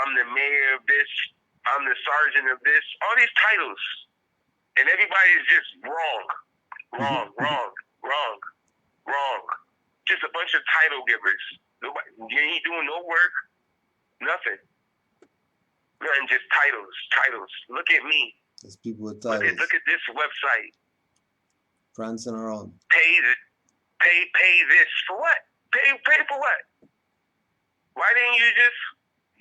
I'm the mayor of this. I'm the sergeant of this. All these titles, and everybody's just wrong. Just a bunch of title givers. Nobody, you ain't doing no work. Nothing. Just titles. Look at me. There's people with titles. Look at this website. Prancing around. Pay this for what? Pay for what? Why didn't you just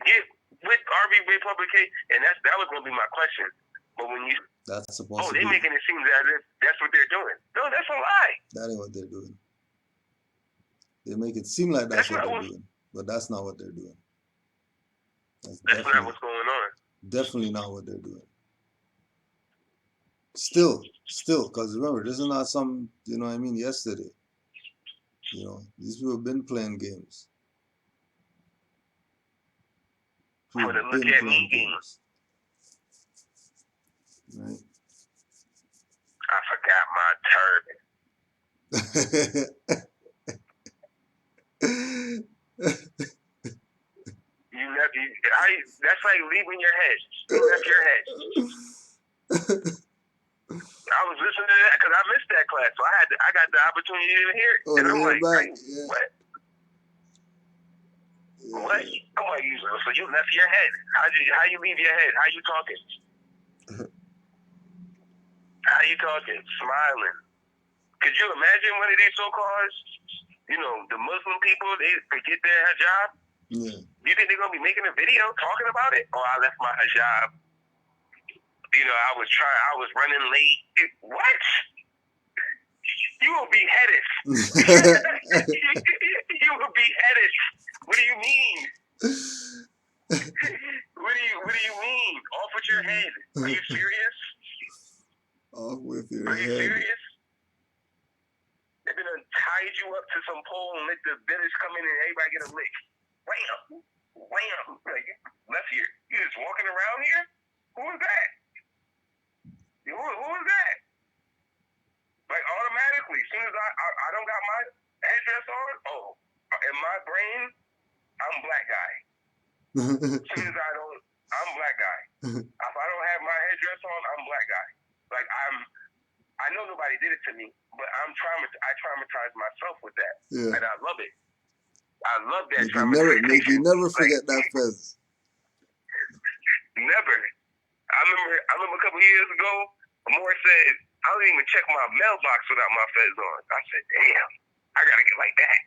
get with RB Republican? And that was gonna be my question. But when you that's supposed to be. they're making it seem as if that's what they're doing. No, that's a lie. That ain't what they're doing. They make it seem like that's what they're doing, but that's not what they're doing. That's not what's going on. Definitely not what they're doing. Still, because remember, this is not some, you know what I mean, yesterday. You know, these people have been playing games. For the look at me games. Right. I forgot my turban. That's like leaving your head. You left your head. I was listening to that because I missed that class, so I got the opportunity to hear it, and I'm like, what? What? I'm like, so you left your head? How you leave your head? How you talking? How you talking? Smiling. Could you imagine one of these so-called, the Muslim people, they forget their hijab? Yeah. You think they're going to be making a video talking about it? Oh, I left my hijab. I was running late. What? You will be headed. You will be headed. What do you mean? What do you mean? Off with your head. Are you serious? Off with your head. Are you head. serious? They're going to tie you up to some pole and let the village come in and everybody get a lick. Wham! Like, left here. You just walking around here? Who is that? Who is that? Like, automatically, as soon as I don't got my headdress on, in my brain, I'm black guy. As soon as I'm black guy. If I don't have my headdress on, I'm black guy. Like, I know nobody did it to me, but I traumatized myself with that. Yeah. And I love it. I love that Make you never forget that fez. Never. I remember a couple years ago, Moore said, I don't even check my mailbox without my fez on. I said, damn, I gotta get like that.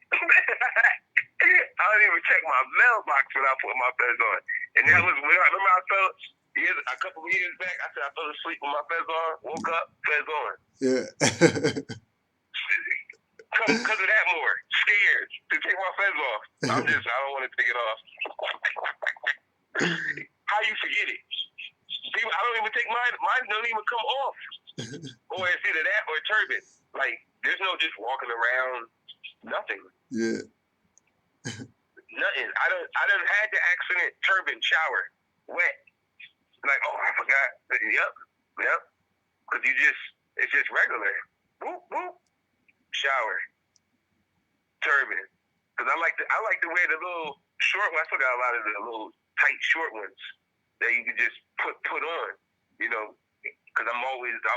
I don't even check my mailbox without putting my fez on. And that was when I remember I felt a couple of years back, I said I fell asleep with my fez on, woke up, fez on. Yeah. Because of that, Moore. Scared to take my fez off. I don't want to take it off. How you forget it? People, I don't even take mine. Mine don't even come off. Or it's either that or turban. Like, there's no just walking around. Nothing. Yeah. Nothing. I done had the accident turban shower. Wet. Like, I forgot. Yep. Yep. Cause it's just regular. Whoop whoop. Shower. Turban. Cause I like to wear the little short ones. I still got a lot of the little tight short ones that you can just put on. You know, cause I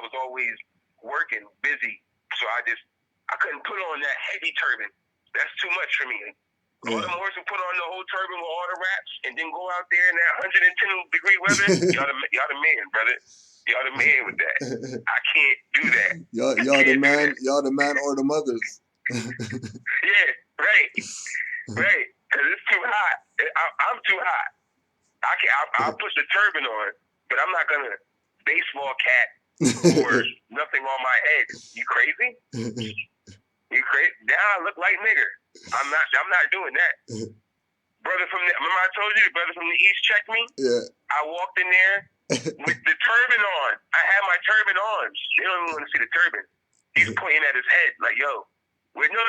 was always working, busy. So I couldn't put on that heavy turban. That's too much for me. All them horses who put on the whole turban with all the wraps and then go out there in that 110-degree weather, y'all the man, brother. Y'all the man with that. I can't do that. Y'all the man. Y'all the man or the mothers. Yeah, right. Cause it's too hot. I'm too hot. I'll put the turban on, but I'm not gonna baseball cap or nothing on my head. You crazy? You crazy? Now I look like nigger. I'm not doing that. Brother remember I told you the brother from the East checked me? Yeah. I walked in there with the turban on. I had my turban on. They don't even want to see the turban. He's pointing at his head like, yo, wait, no.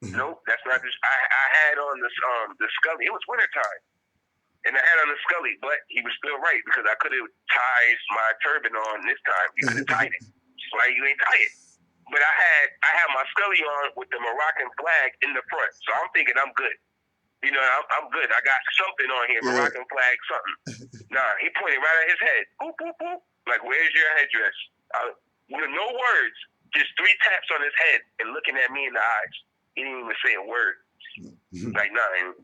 Nope, that's not this. I had on the Scully. It was wintertime. And I had on the Scully, but he was still right because I could have tied my turban on this time. You could have tied it. Why you ain't tie it? But I had my Scully on with the Moroccan flag in the front, so I'm thinking I'm good. You know, I'm good. I got something on here, Moroccan flag, something. Nah, he pointed right at his head. Boop, boop, boop. Like, where's your headdress? With no words, just 3 taps on his head and looking at me in the eyes. He didn't even say a word. Like, nah.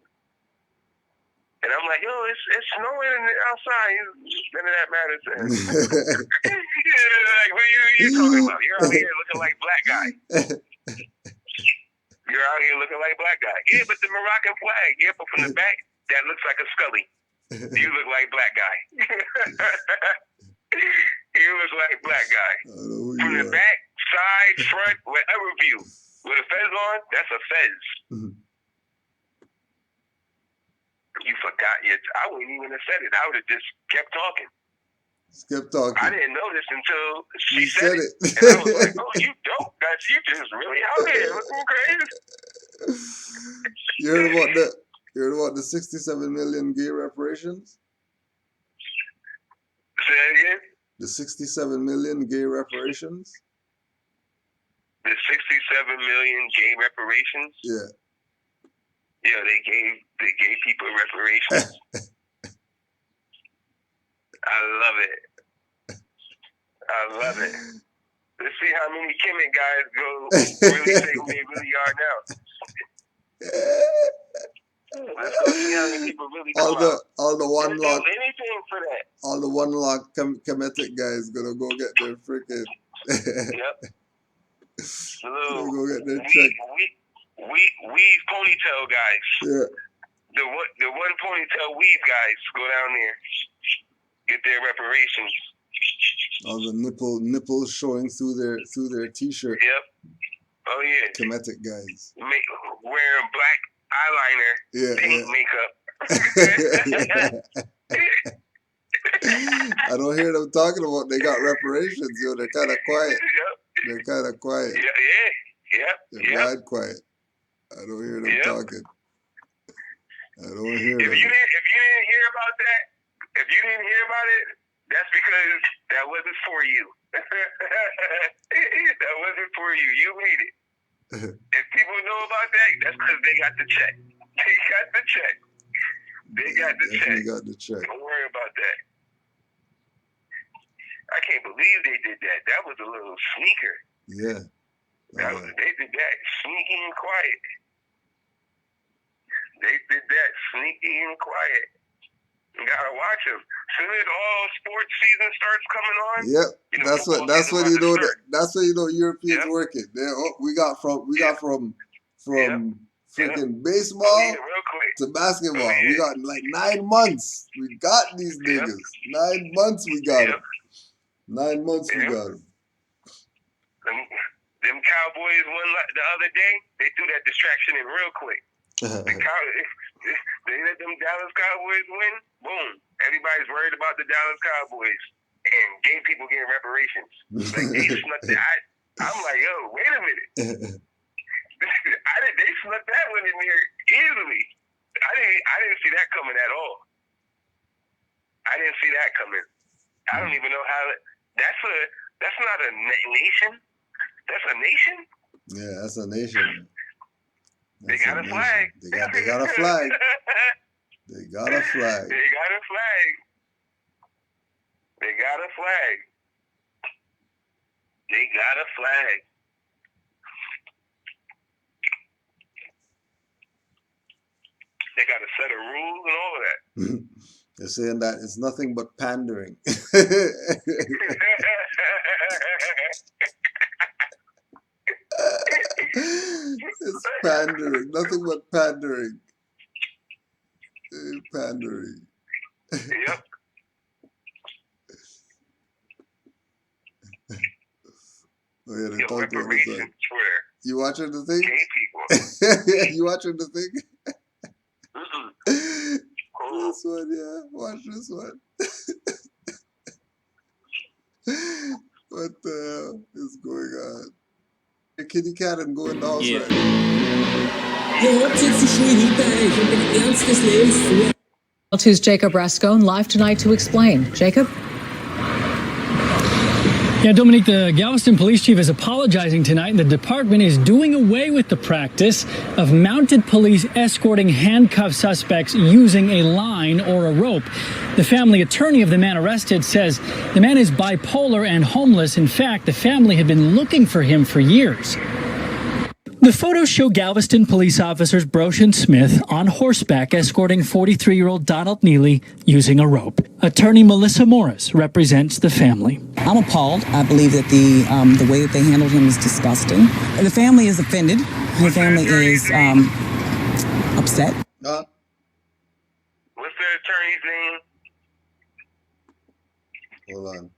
And I'm like, yo, it's snowing outside. None of that matters to him. Like, what are you talking about? You're out here looking like black guy. You're out here looking like black guy. Yeah, but the Moroccan flag. Yeah, but from the back, that looks like a Scully. You look like black guy. You look like black guy. From the back, side, front, whatever view. With a fez on, that's a fez. You forgot it. I wouldn't even have said it. I would have just kept talking. Kept talking. I didn't notice until she said it. And I was like, oh, you dope. You just really out here looking crazy. You heard about the 67 million gay reparations? Say that again? The 67 million gay reparations? The 67 million gay reparations? Yeah. Yeah, they gave people reparations. I love it. Let's see how many Kemet guys go really say who they really are now. Let's go see how many people really come out. All the one They'll lock. do anything for that. All the one lock Kemetic guys gonna go get their freaking. Yep. Gonna go get their check. Weave ponytail guys. Yeah. The one ponytail weave guys go down there, get their reparations. All the nipples showing through their t-shirt. Yep. Oh yeah. Kemetic guys. Wearing black eyeliner, paint makeup. I don't hear them talking about they got reparations, yo. They're kind of quiet. Yep. They're kind of quiet. Yeah. They're mad quiet. I don't hear them talking. I don't hear them. If you didn't hear about that, that's because that wasn't for you. That wasn't for you. You made it. If people know about that, that's because they got the check. They got the check. Definitely got the check. Don't worry about that. I can't believe they did that. That was a little sneaker. Yeah. They did that sneaky and quiet. They did that sneaky and quiet. You gotta watch them. Soon as all sports season starts coming on. Yep. That's when you know that's when you know Europeans working. We got from freaking baseball to basketball. We got like 9 months. We got these niggas. 9 months we got them. 9 months we got them. Them Cowboys won the other day. They threw that distraction in real quick. They let them Dallas Cowboys win. Boom. Everybody's worried about the Dallas Cowboys and gay people getting reparations. Like they snuck that. I'm like, yo, wait a minute. They snuck that one in there easily. I didn't see that coming at all. I didn't see that coming I don't even know how. That's not a nation. That's a nation. Yeah, that's a nation. They got a flag. They got a flag. They got a flag. They got a flag. They got a flag. They got a flag. They got a set of rules and all of that. They're saying that it's nothing but pandering. It's pandering. Nothing but pandering. Pandering. Yep. Oh, yeah, they talk to us. You watching the thing? Gay people. You watching the thing? Cool. This one, yeah. Watch this one. What the hell is going on? A kitty cat and go in the house right now. Two's Jacob Rascone live tonight to explain. Jacob? Yeah, Dominique, the Galveston police chief is apologizing tonight, and the department is doing away with the practice of mounted police escorting handcuffed suspects using a line or a rope. The family attorney of the man arrested says the man is bipolar and homeless. In fact, the family had been looking for him for years. The photos show Galveston police officers Brosh and Smith on horseback escorting 43-year-old Donald Neely using a rope. Attorney Melissa Morris represents the family. I'm appalled. I believe that the way that they handled him is disgusting. The family is offended. The family is upset. What's the attorney's name? Hold on.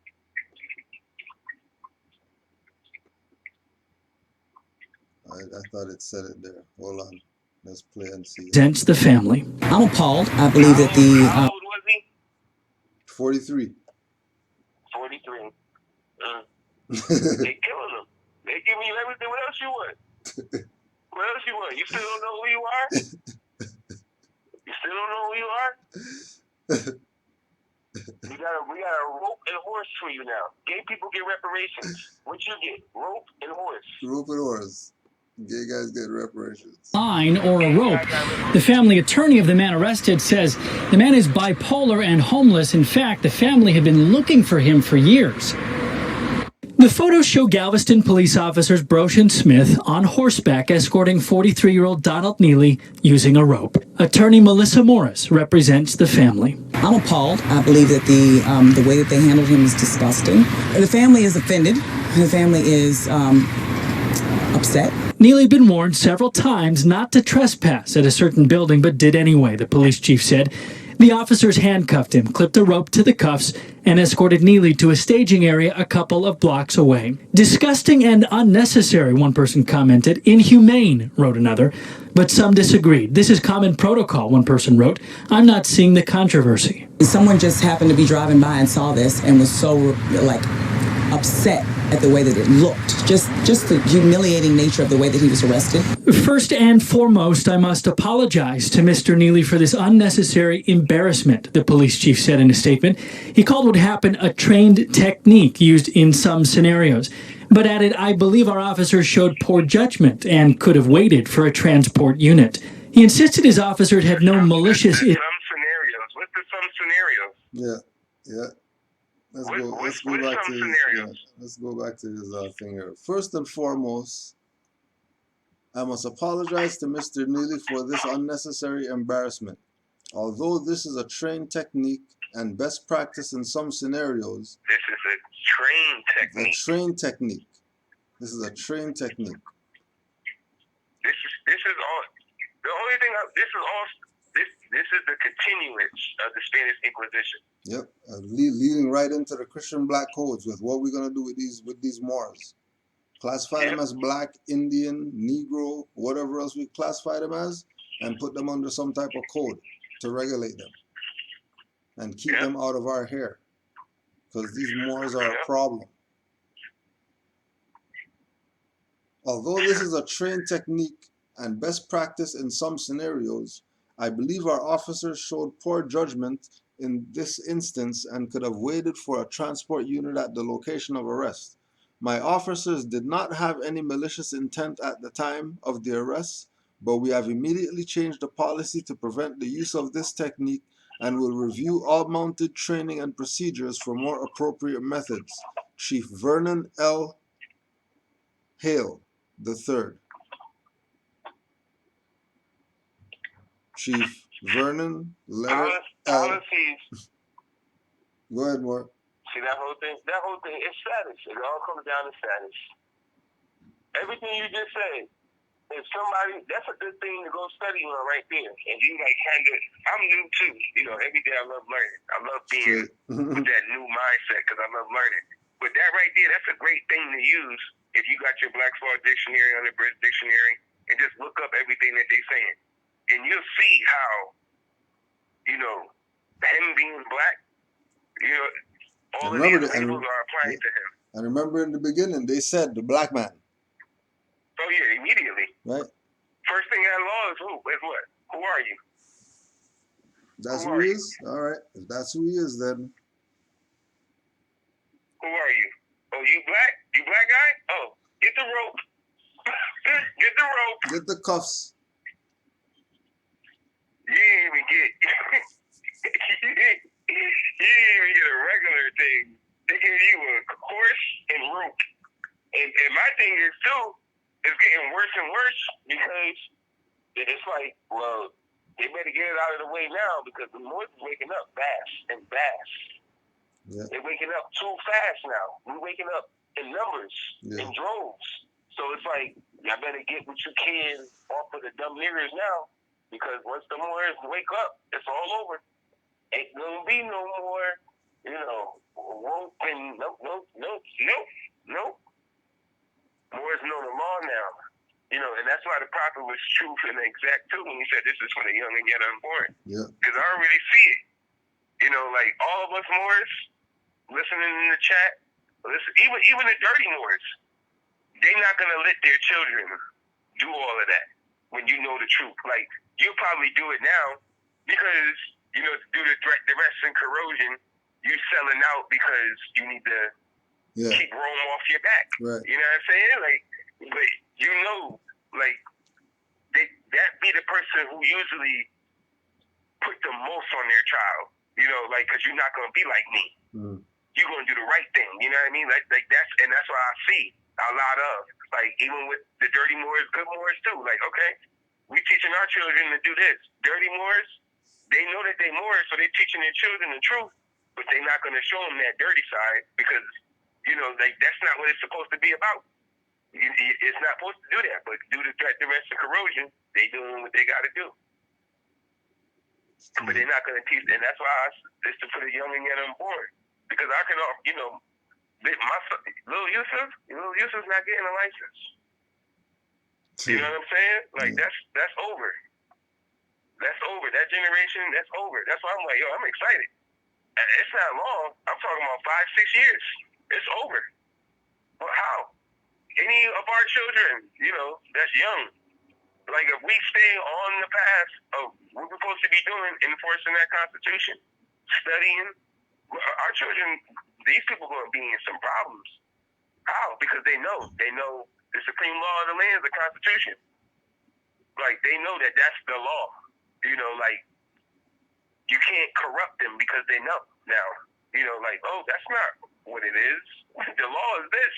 I thought it said it there. Hold on. Let's play and see. Represents the family. I'm appalled. I believe that the... How old was he? 43. 43. They killing him. They giving you everything. What else you want? What else you want? You still don't know who you are? You still don't know who you are? We got a rope and horse for you now. Gay people get reparations. What you get? Rope and horse. Rope and horse. Gay guys get reparations. Line or a rope. The family attorney of the man arrested says the man is bipolar and homeless. In fact, the family had been looking for him for years. The photos show Galveston police officers Brosh and Smith on horseback escorting 43-year-old Donald Neely using a rope. Attorney Melissa Morris represents the family. I'm appalled. I believe that the way that they handled him is disgusting. The family is offended. The family is upset. Neely had been warned several times not to trespass at a certain building, but did anyway, the police chief said. The officers handcuffed him, clipped a rope to the cuffs, and escorted Neely to a staging area a couple of blocks away. Disgusting and unnecessary, one person commented. Inhumane, wrote another. But some disagreed. This is common protocol, one person wrote. I'm not seeing the controversy. Someone just happened to be driving by and saw this and was so, upset at the way that it looked. Just the humiliating nature of the way that he was arrested. First and foremost, I must apologize to Mr. Neely for this unnecessary embarrassment, the police chief said in a statement. He called what happened a trained technique used in some scenarios, but added, I believe our officers showed poor judgment and could have waited for a transport unit. He insisted his officers had no malicious... Some scenarios. What's the some scenarios? Yeah. Let's go back to his thing here. First and foremost, I must apologize to Mr. Neely for this unnecessary embarrassment. Although this is a trained technique and best practice in some scenarios, this is a trained technique. This is a trained technique. This is all. The only thing. This is the continuance of the Spanish Inquisition. Yep, leading right into the Christian black codes with what we're gonna do with these Moors. Classify them as black, Indian, Negro, whatever else we classify them as, and put them under some type of code to regulate them and keep them out of our hair, because these Moors are a problem. Although this is a trained technique and best practice in some scenarios, I believe our officers showed poor judgment in this instance and could have waited for a transport unit at the location of arrest. My officers did not have any malicious intent at the time of the arrest, but we have immediately changed the policy to prevent the use of this technique and will review all mounted training and procedures for more appropriate methods. Chief Vernon L. Hale III. Chief Vernon letter L. Policies. Go ahead, Moore. See that whole thing? That whole thing is status. It all comes down to status. Everything you just said. If somebody, that's a good thing to go study on right there. And you like kind of, I'm new too. You know, every day I love learning. I love being with that new mindset because I love learning. But that right there, that's a great thing to use if you got your Black's Law Dictionary on the British Dictionary and just look up everything that they're saying. And you'll see how, you know, him being black, you know, all of these labels are applying to him. And remember in the beginning, they said the black man. Oh yeah, immediately. Right. First thing out of law is who? Is what? Who are you? That's who he is? All right. If that's who he is, then. Who are you? Oh, you black? You black guy? Oh, get the rope. Get the rope. Get the cuffs. You didn't even get. You didn't even get a regular thing. They gave you a horse and rope. And my thing is too. It's getting worse and worse because it's like, well, they better get it out of the way now because the Moors is waking up fast and fast. Yeah. They're waking up too fast now. We're waking up in numbers, in droves. So it's like, y'all better get what you can off of the dumb niggers now because once the Moors wake up, it's all over. Ain't gonna be no more, you know, rope and nope. Moors know the law now, you know, and that's why the prophet was truth and exact too when he said this is for the young and yet unborn. Yeah. Because I already see it. You know, like all of us Moors listening in the chat, listen, even the dirty Moors, they're not gonna let their children do all of that when you know the truth. Like you'll probably do it now because you know due to duress and corrosion, you selling out because you need to. Yeah. Keep Rome off your back. Right. You know what I'm saying? Like, but you know, like, that be the person who usually put the most on their child. You know, like, because you're not going to be like me. You're going to do the right thing. You know what I mean? Like that's what I see a lot of. Like, even with the dirty Moors, good Moors too. Like, okay, we teaching our children to do this. Dirty Moors, they know that they Moors, so they're teaching their children the truth, but they're not going to show them that dirty side because you know, like that's not what it's supposed to be about. It's not supposed to do that, but due to threat, duress, and corrosion, they doing what they got to do. But they're not going to teach, and that's why it's to put a young and yet unborn. Because I can, you know, my son, little Yusuf's not getting a license. You know what I'm saying? Like that's over. That's over. That generation, that's over. That's why I'm like, yo, I'm excited. It's not long. I'm talking about 5-6 years. It's over. But how? Any of our children, you know, that's young. Like if we stay on the path of what we're supposed to be doing, enforcing that Constitution, studying, our children, these people are going to be in some problems. How? Because they know the supreme law of the land is the Constitution. Like they know that that's the law. You know, like you can't corrupt them because they know now. You know, like, oh, that's not what it is. The law is this.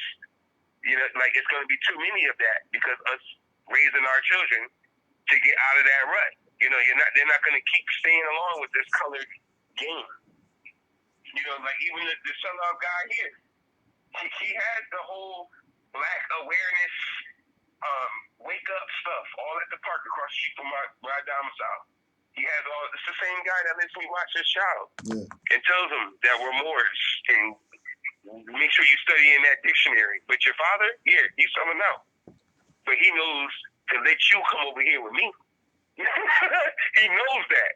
You know, like it's going to be too many of that because us raising our children to get out of that rut. You know, they're not going to keep staying along with this colored game. You know, like even the sellout guy here, he has the whole black awareness, wake up stuff all at the park across the street from where I domicile. He has all. It's the same guy that lets me watch his child and tells him that we're Moors and make sure you study in that dictionary. But your father, he's selling out. But he knows to let you come over here with me. He knows that.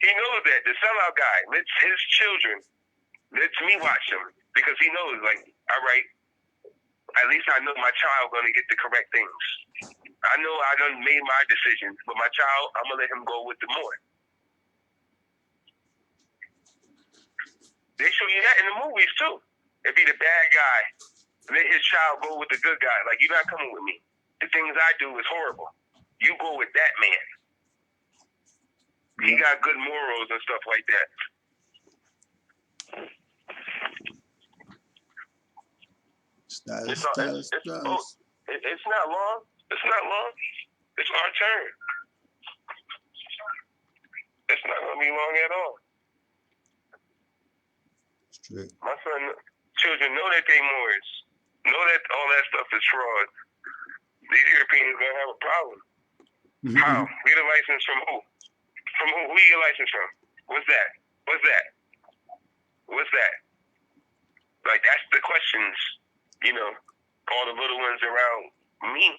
He knows that the sellout guy lets his children, lets me watch them because he knows, like, all right, at least I know my child gonna get the correct things. I know I done made my decision, but my child, I'm gonna let him go with the Moor. They show you that in the movies too. It be the bad guy, let his child go with the good guy. Like, you're not coming with me. The things I do is horrible. You go with that man. He got good morals and stuff like that. It's not long. It's not long. It's our turn. It's not going to be long at all. Straight. My children know that they Moors. Know that all that stuff is fraud. These Europeans going to have a problem. How? Get a license from who? From who? Who you get a license from? What's that? What's that? What's that? Like, that's the questions, you know, all the little ones around me.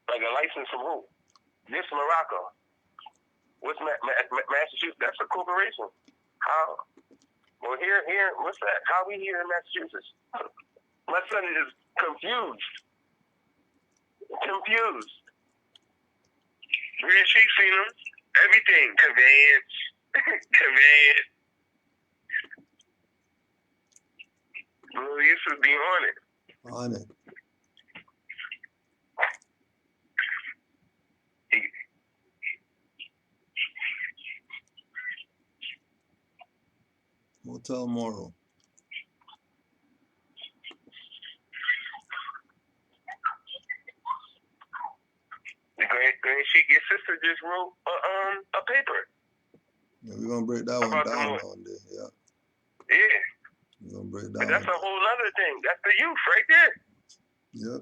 Like, a license from who? This Morocco. What's Massachusetts? That's a corporation. How? Well, here, what's that? How we here in Massachusetts? My son is confused. Real Sheik seen him. Everything. Conveyance. Conveyance. Well, we used to be on it. On it. Hotel Moral. Grand Sheik, your sister just wrote a paper. Yeah, we're gonna break that one down one day. Yeah. Yeah. We're gonna break But down. that's a whole other thing. That's the youth right there. Yep.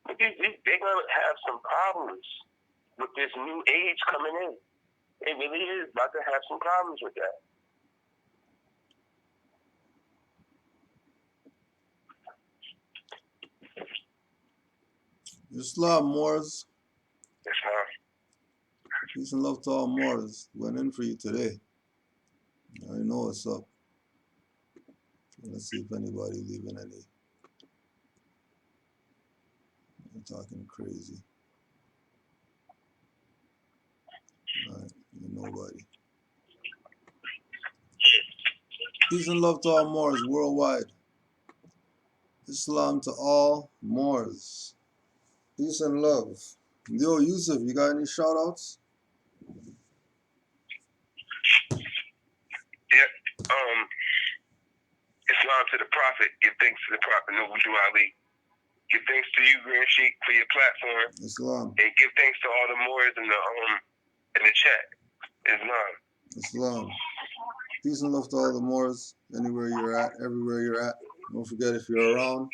But they're gonna have some problems with this new age coming in. It really is about to have some problems with that. Islam, Moors. Islam. Peace and love to all Moors. Went in for you today. I know what's up. Let's see if anybody leaving any. I'm talking crazy. Alright, nobody. Peace and love to all Moors worldwide. Islam to all Moors. Peace and love. Yo, Yusuf, you got any shout outs? Yep. Islam to the Prophet. Give thanks to the Prophet Noble Ali. Give thanks to you, Grand Sheik, for your platform. Islam. And give thanks to all the Moors in the chat. Islam. Islam. Peace and love to all the Moors, anywhere you're at, everywhere you're at. Don't forget, if you're around,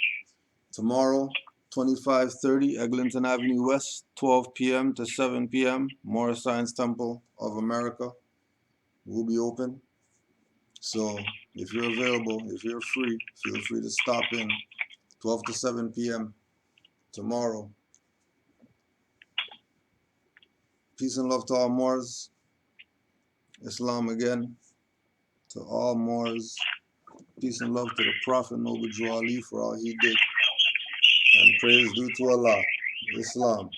tomorrow, 2530 Eglinton Avenue West, 12 p.m. to 7 p.m., Moorish Science Temple of America will be open. So if you're available, if you're free, feel free to stop in 12 to 7 p.m. tomorrow. Peace and love to all Moors. Islam again to all Moors. Peace and love to the Prophet Noble Ali for all he did. And praise due to Allah. Islam.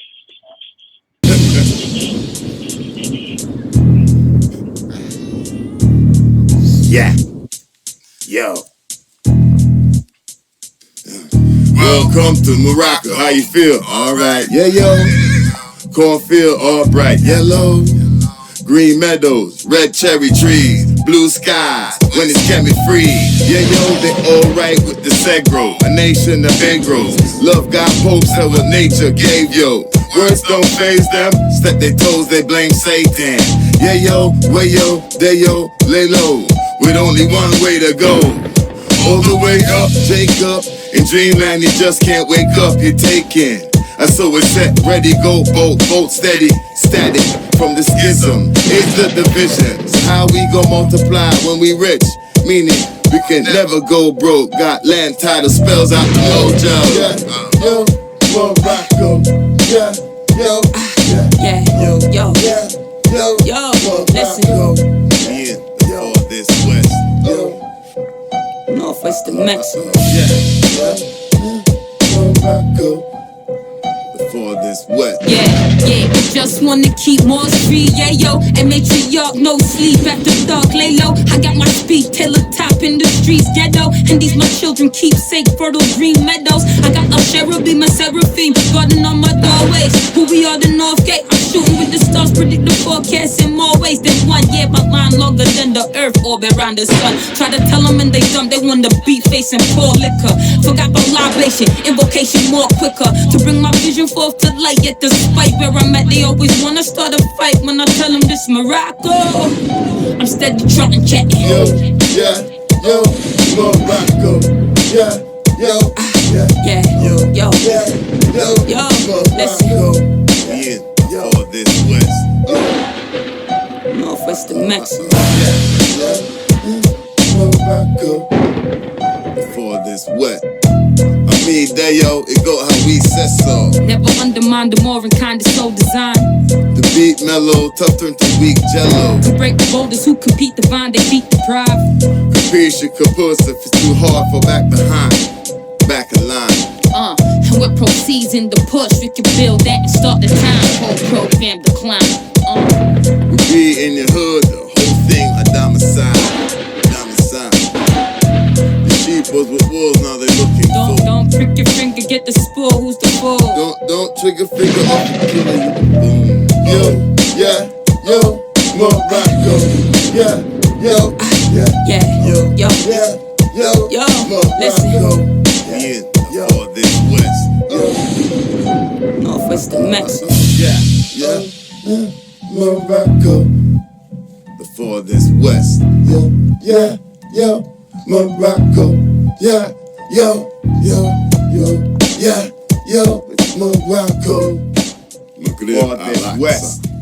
Yeah. Yo. Welcome to Morocco. How you feel? All right. Yeah, yo. Cornfield all bright yellow. Green meadows, red cherry trees, blue skies, when it's chemi free. Yeah, yo, they all right with the Segro, a nation of Negros. Love got popes, hell what nature gave yo. Words don't faze them, step their toes, they blame Satan. Yeah, yo, way yo, there yo, lay low, with only one way to go. All the way up, Jacob, in dreamland you just can't wake up, you're taking. And so it's set, ready, go, bolt steady, static from the schism. It's the divisions, how we gon' multiply when we rich, meaning we can never go broke. Got land title spells out the mojo. Yeah, yo, Morocco, yeah, yo, Yeah, yo, yo, yo, listen. Yeah, all this west, Northwest to Mexico. yeah, Morocco. Before this west. Yeah, just wanna keep Moors free, yeah, yo. And make sure y'all no sleep after dark, lay low. I got my speed, tailor top in the streets, ghetto. And these my children keep safe, fertile green meadows. I got a cherubim and seraphim, guarding on my doorways. Who we are, the North Gate. I'm shooting with the stars, predict the forecast in more ways than one. Yeah, my line longer than the earth orbit around the sun. Try to tell them and they dumb, they want to beat facing poor liquor. Forgot about libation, invocation more quicker. To bring my vision forth to light, yet despite where I'm at, they always wanna start a fight. When I tell them this Morocco, I'm steady trotting, chatting. Yo, yeah, yo, Morocco, yeah, yo, yeah, yo, listen. Yeah, for this west. Northwest of Mexico. Morocco, for this west. I mean, there, yo, it go how we said so. Never undermine the more and kind of soul design. The beat mellow, tough turn to weak jello. To break the boulders who compete divine, they beat the pride. Capiche your caboose if it's too hard for back behind. Back of line. And what proceeds in the push, we can build that and start the time. Whole program decline. We be in your hood, the whole thing a domicile. The sheep was with wolves, now they looking full. Don't prick your finger, get the spool, who's the fool? Don't trigger finger off the killer, boom. Yo, yeah, yo, Morocco, yeah, yo, listen. Yeah, for this west. Northwest of Mexico. Yeah, Morocco. For this west. Yo, Morocco. Yeah, yo, it's Morocco. For this west.